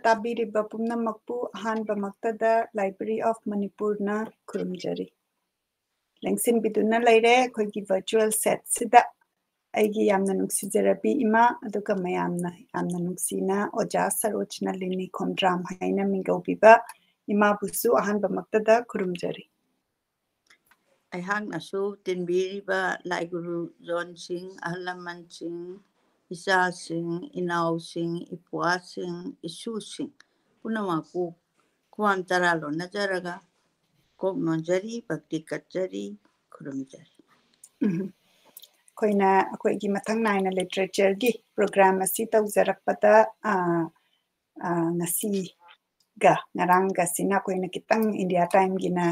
ꯇꯥꯕꯤꯔꯤꯕ ꯄꯨꯝꯅꯃꯛꯄꯨ ꯑꯍꯥꯟꯕꯃꯛꯇꯗ library of ꯃꯅꯤꯄꯨꯔꯅ ꯈꯨꯔꯨꯝꯖꯔꯤ ꯂꯦꯡꯁꯤꯟꯕꯤꯗꯨꯅ ꯂꯩꯔꯦ ꯑꯩꯈꯣꯏꯒꯤ ꯚꯔꯆꯨꯋꯦꯜ ꯁꯦꯠꯁꯤꯗ ꯑꯩꯒꯤ ꯌꯥꯝꯅ ꯅꯨꯡꯁꯤꯖꯔꯕꯤ ꯏꯃꯥ ꯑꯗꯨꯒ ꯃꯌꯥꯝꯅ ꯌꯥꯝꯅ ꯅꯨꯡꯁꯤꯅ ꯑꯣꯖꯥ ꯁꯔꯣꯖ ꯅꯂꯤꯅꯤ ꯈꯣꯝꯗ꯭ꯔꯥꯝ ꯍꯥꯏꯅ ꯃꯤꯡꯒꯧꯕꯤꯕ ꯏꯃꯥꯕꯨꯁꯨ ꯑꯍꯥꯟꯕꯃꯛꯇꯗ ꯈꯨꯔꯨꯝꯖꯔꯤ ꯑꯩꯍꯥꯛꯅꯁꯨ ꯇꯤꯟꯕꯤꯔꯤꯕ ꯂꯥꯏꯒꯨꯔꯨ ꯖꯣꯟꯁꯤꯡ ꯑꯍꯜ ꯂꯃꯟꯁꯤꯡ ꯏꯆꯥꯁꯤꯡ ꯏꯅꯥꯎꯁꯤꯡ ꯏꯄ꯭ꯋꯥꯁꯤꯡ ꯏꯁꯨꯁꯤꯡ ꯄꯨꯝꯅꯃꯛꯄꯨ ꯈꯨꯋꯥꯝ ꯇꯔꯥ ꯂꯣꯟꯅꯖꯔꯒ ꯀꯣꯛ ꯅꯣꯟꯖꯔꯤ ꯚꯛꯇꯤ ꯀꯠꯆꯔꯤ ꯈꯨꯔꯨꯝꯖꯔꯤ ꯑꯩꯈꯣꯏꯅ ꯑꯩꯈꯣꯏꯒꯤ ꯃꯊꯪ ꯅꯥꯏꯅ ꯂꯤꯇꯔꯦꯆꯔꯒꯤ ꯄ꯭ꯔꯣꯒ꯭ꯔꯥꯝ ꯑꯁꯤ ꯇꯧꯖꯔꯛꯄꯗ ꯉꯁꯤꯒ ꯉꯔꯥꯡꯒꯁꯤꯅ ꯑꯩꯈꯣꯏꯅ ꯈꯤꯇꯪ ꯏꯟꯗꯤꯌꯥ ꯇꯥꯏꯝꯒꯤꯅ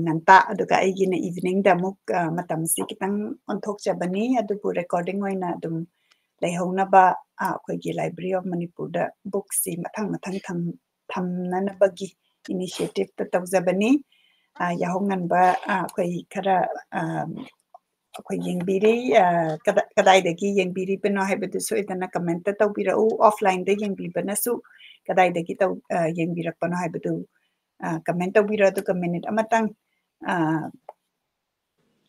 ꯉꯟꯇꯥ ꯑꯗꯨꯒ ꯑꯩꯒꯤꯅ ꯏꯚꯤꯅꯤꯡꯗ ꯑꯃꯨꯛ ꯃꯇꯝꯁꯤ ꯈꯤꯇꯪ ꯑꯣꯟꯊꯣꯛꯆꯕꯅꯤ ꯑꯗꯨꯕꯨ ꯔꯦꯀꯣꯔꯗꯤꯡ ꯑꯣꯏꯅ ꯑꯗꯨꯝ ꯂꯩꯍꯧꯅꯕ ꯑꯩꯈꯣꯏꯒꯤ ꯂꯥꯏꯕ꯭ꯔꯦꯔꯤ ꯑꯣꯐ ꯃꯅꯤꯄꯨꯔꯗ ꯕꯨꯛꯁꯤ ꯃꯊꯪ ꯊꯝꯅꯅꯕꯒꯤ ꯏꯅꯤꯁꯤꯌꯦꯇꯤꯚꯇ ꯇꯧꯖꯕꯅꯤ ꯌꯥꯍꯧ ꯉꯟꯕ ꯑꯩꯈꯣꯏ ꯈꯔ ꯑꯩꯈꯣꯏ ꯌꯦꯡꯕꯤꯔꯤ ꯀꯗꯥꯏꯗꯒꯤ ꯌꯦꯡꯕꯤꯔꯤꯕꯅꯣ ꯍꯥꯏꯕꯗꯨ ꯁꯣꯏꯗꯅ ꯀꯃꯦꯟꯇ ꯇꯧꯕꯤꯔꯛꯎ ꯑꯣꯐꯂꯥꯏꯟꯗ ꯌꯦꯡꯕꯤꯕꯅꯁꯨ ꯀꯗꯥꯏꯗꯒꯤ ꯌꯦꯡꯕꯤꯔꯛꯄꯅꯣ ꯍꯥꯏꯕꯗꯨ ꯀꯃꯦꯟ ꯇꯧꯕꯤꯔꯣ ꯑꯗꯨꯒ ꯃꯤꯅꯤꯠ ꯑꯃꯇꯪ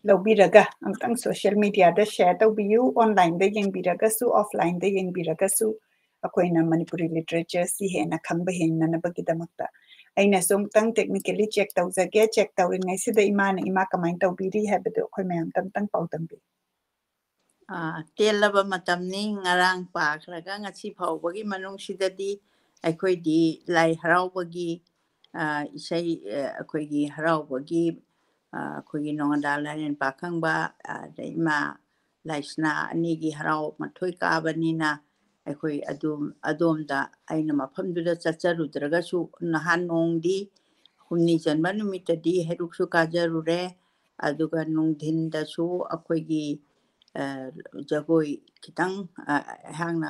ꯂꯧꯕꯤꯔꯒ ꯑꯃꯇꯪ ꯁꯣꯁꯤꯌꯦꯜ ꯃꯤꯗꯤꯌꯥꯗ ꯁꯦꯌꯔ ꯇꯧꯕꯤꯌꯨ ꯑꯣꯟꯂꯥꯏꯟꯗ ꯌꯦꯡꯕꯤꯔꯒꯁꯨ ꯑꯣꯐꯂꯥꯏꯟꯗ ꯌꯦꯡꯕꯤꯔꯒꯁꯨ ꯑꯩꯈꯣꯏꯅ ꯃꯅꯤꯄꯨꯔꯤ ꯂꯤꯇꯔꯦꯆꯔꯁꯤ ꯍꯦꯟꯅ ꯈꯪꯕ ꯍꯦꯟꯅꯅꯕꯒꯤꯗꯃꯛꯇ ꯑꯩꯅꯁꯨ ꯑꯃꯨꯛꯇꯪ ꯇꯦꯛꯅꯤꯀꯦꯂꯤ ꯆꯦꯛ ꯇꯧꯖꯒꯦ ꯆꯦꯛ ꯇꯧꯔꯤꯉꯩꯁꯤꯗ ꯏꯃꯥ ꯀꯃꯥꯏꯅ ꯇꯧꯕꯤꯔꯤ ꯍꯥꯏꯕꯗꯨ ꯑꯩꯈꯣꯏ ꯃꯌꯥꯝꯇ ꯑꯃꯇꯪ ꯄꯥꯎꯗꯝꯕꯤ ꯇꯦꯜꯂꯕ ꯃꯇꯝꯅꯤ ꯉꯔꯥꯡ ꯄꯥꯈ꯭ꯔꯒ ꯉꯁꯤ ꯐꯥꯎꯕꯒꯤ ꯃꯅꯨꯡꯁꯤꯗꯗꯤ ꯑꯩꯈꯣꯏꯗꯤ ꯂꯥꯏ ꯍꯔꯥꯎꯕꯒꯤ ꯏꯁꯩ ꯑꯩꯈꯣꯏꯒꯤ ꯍꯔꯥꯎꯕꯒꯤ ꯑꯩꯈꯣꯏꯒꯤ ꯅꯣꯡꯉꯥꯟꯗꯥ ꯂꯥꯏꯔꯦꯟ ꯄꯥꯈꯪꯕ ꯑꯗꯩ ꯏꯃꯥ ꯂꯥꯏꯁꯅꯥ ꯑꯅꯤꯒꯤ ꯍꯔꯥꯎ ꯃꯊꯣꯏ ꯀꯥꯕꯅꯤꯅ ꯑꯩꯈꯣꯏ ꯑꯗꯣꯝꯗ ꯑꯩꯅ ꯃꯐꯝꯗꯨꯗ ꯆꯠꯆꯔꯨꯗ꯭ꯔꯒꯁꯨ ꯅꯍꯥꯟ ꯅꯣꯡꯗꯤ ꯍꯨꯝꯅꯤ ꯆꯟꯕ ꯅꯨꯃꯤꯠꯇꯗꯤ ꯍꯩꯔꯨꯛꯁꯨ ꯀꯥꯖꯔꯨꯔꯦ ꯑꯗꯨꯒ ꯅꯨꯡꯊꯤꯟꯗꯁꯨ ꯑꯩꯈꯣꯏꯒꯤ ꯖꯒꯣꯏ ꯈꯤꯇꯪ ꯑꯩꯍꯥꯛꯅ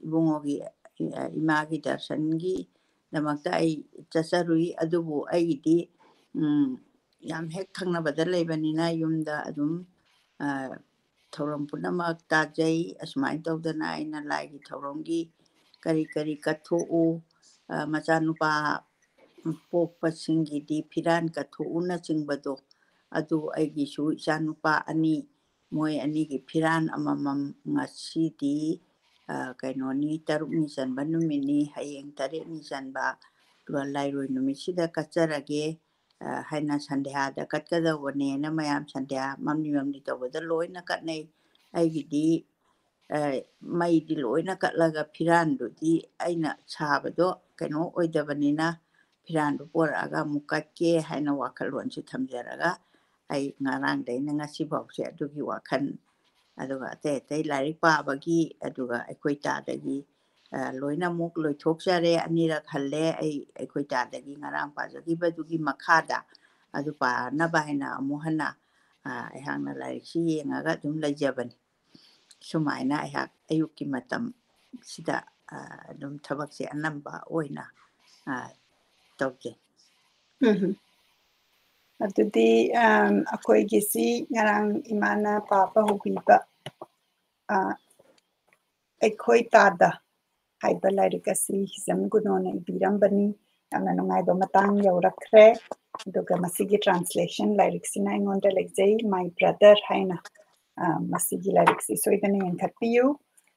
ꯏꯕꯨꯡꯉꯣꯒꯤ ꯏꯃꯥꯒꯤ ꯗꯔꯁꯟꯒꯤꯗꯃꯛꯇ ꯑꯩ ꯆꯠꯆꯔꯨꯏ ꯑꯗꯨꯕꯨ ꯑꯩꯒꯤꯗꯤ ꯌꯥꯝ ꯍꯦꯛ ꯊꯪꯅꯕꯗ ꯂꯩꯕꯅꯤꯅ ꯌꯨꯝꯗ ꯑꯗꯨꯝ ꯊꯧꯔꯝ ꯄꯨꯝꯅꯃꯛ ꯇꯥꯖꯩ ꯑꯁꯨꯃꯥꯏꯅ ꯇꯧꯗꯅ ꯑꯩꯅ ꯂꯥꯏꯒꯤ ꯊꯧꯔꯝꯒꯤ ꯀꯔꯤ ꯀꯠꯊꯣꯛꯎ ꯃꯆꯥꯅꯨꯄꯥ ꯄꯣꯛꯄꯁꯤꯡꯒꯤꯗꯤ ꯐꯤꯔꯥꯟ ꯀꯠꯊꯣꯛꯎꯅꯆꯤꯡꯕꯗꯣ ꯑꯗꯨ ꯑꯩꯒꯤꯁꯨ ꯏꯆꯥꯅꯨꯄꯥ ꯑꯅꯤ ꯃꯣꯏ ꯑꯅꯤꯒꯤ ꯐꯤꯔꯥꯟ ꯑꯃꯃꯝ ꯉꯁꯤꯗꯤ ꯀꯩꯅꯣꯅꯤ 6ꯅꯤ ꯆꯟꯕ ꯅꯨꯃꯤꯠꯅꯤ ꯍꯌꯦꯡ 8ꯅꯤ ꯆꯟꯕ ꯂꯥꯏꯔꯣꯏ ꯅꯨꯃꯤꯠꯁꯤꯗ ꯀꯠꯆꯔꯒꯦ ꯍꯥꯏꯅ ꯁꯟꯙ꯭ꯌꯥꯗ ꯀꯠꯀꯗꯧꯕꯅꯦꯅ ꯃꯌꯥꯝ ꯁꯟꯙ꯭ꯌꯥ ꯃꯝꯂꯤ ꯇꯧꯕꯗ ꯂꯣꯏꯅ ꯀꯠꯅꯩ ꯑꯩꯒꯤꯗꯤ ꯃꯩꯗꯤ ꯂꯣꯏꯅ ꯀꯠꯂꯒ ꯐꯤꯔꯥꯟꯗꯨꯗꯤ ꯑꯩꯅ ꯁꯥꯕꯗꯣ ꯀꯩꯅꯣ ꯑꯣꯏꯗꯕꯅꯤꯅ ꯐꯤꯔꯥꯟꯗꯨ ꯄꯣꯔꯛꯑꯒ ꯑꯃꯨꯛ ꯀꯠꯀꯦ ꯍꯥꯏꯅ ꯋꯥꯈꯜꯂꯣꯟꯁꯤ ꯊꯝꯖꯔꯒ ꯑꯩ ꯉꯔꯥꯡꯗꯩꯅ ꯉꯁꯤ ꯐꯥꯎꯁꯦ ꯑꯗꯨꯒꯤ ꯋꯥꯈꯜ ꯑꯗꯨꯒ ꯑꯇꯩ ꯂꯥꯏꯔꯤꯛ ꯄꯥꯕꯒꯤ ꯑꯗꯨꯒ ꯑꯩꯈꯣꯏ ꯇꯥꯗꯒꯤ ꯂꯣꯏꯅ ꯑꯃꯨꯛ ꯂꯣꯏꯊꯣꯛꯆꯔꯦ ꯑꯅꯤꯔꯛ ꯍꯜꯂꯦ ꯑꯩꯈꯣꯏ ꯇꯥꯗꯒꯤ ꯉꯔꯥꯡ ꯄꯥꯖꯈꯤꯕꯗꯨꯒꯤ ꯃꯈꯥꯗ ꯑꯗꯨ ꯄꯥꯅꯕ ꯍꯥꯏꯅ ꯑꯃꯨꯛ ꯍꯟꯅ ꯑꯩꯍꯥꯛꯅ ꯂꯥꯏꯔꯤꯛꯁꯤ ꯌꯦꯡꯉꯒ ꯑꯗꯨꯝ ꯂꯩꯖꯕꯅꯤ ꯁꯨꯃꯥꯏꯅ ꯑꯩꯍꯥꯛ ꯑꯌꯨꯛꯀꯤ ꯃꯇꯝꯁꯤꯗ ꯑꯗꯨꯝ ꯊꯕꯛꯁꯦ ꯑꯅꯝꯕ ꯑꯣꯏꯅ ꯇꯧꯖꯩ ꯑꯗꯨꯗꯤ ꯑꯩꯈꯣꯏꯒꯤꯁꯤ ꯉꯔꯥꯡ ꯏꯃꯥꯅ ꯄꯥꯕ ꯍꯧꯕꯤꯕ ꯑꯩꯈꯣꯏ ꯇꯥꯗ ꯍꯥꯏꯕ ꯂꯥꯏꯔꯤꯛ ꯑꯁꯤ ꯍꯤꯖꯝ ꯒꯨꯅꯣꯅ ꯏꯕꯤꯔꯝꯕꯅꯤ ꯌꯥꯝꯅ ꯅꯨꯡꯉꯥꯏꯕ ꯃꯇꯥꯡ ꯌꯧꯔꯛꯈ꯭ꯔꯦ ꯑꯗꯨꯒ ꯃꯁꯤꯒꯤ ꯇ꯭ꯔꯥꯟꯁꯂꯦꯁꯟ ꯂꯥꯏꯔꯤꯛꯁꯤꯅ ꯑꯩꯉꯣꯟꯗ ꯂꯩꯖꯩ ꯃꯥꯏ ꯕ꯭ꯔꯗꯔ ꯍꯥꯏꯅ ꯃꯁꯤꯒꯤ ꯂꯥꯏꯔꯤꯛꯁꯤ ꯁꯣꯏꯗꯅ ꯌꯦꯡꯈꯠꯄꯤꯌꯨ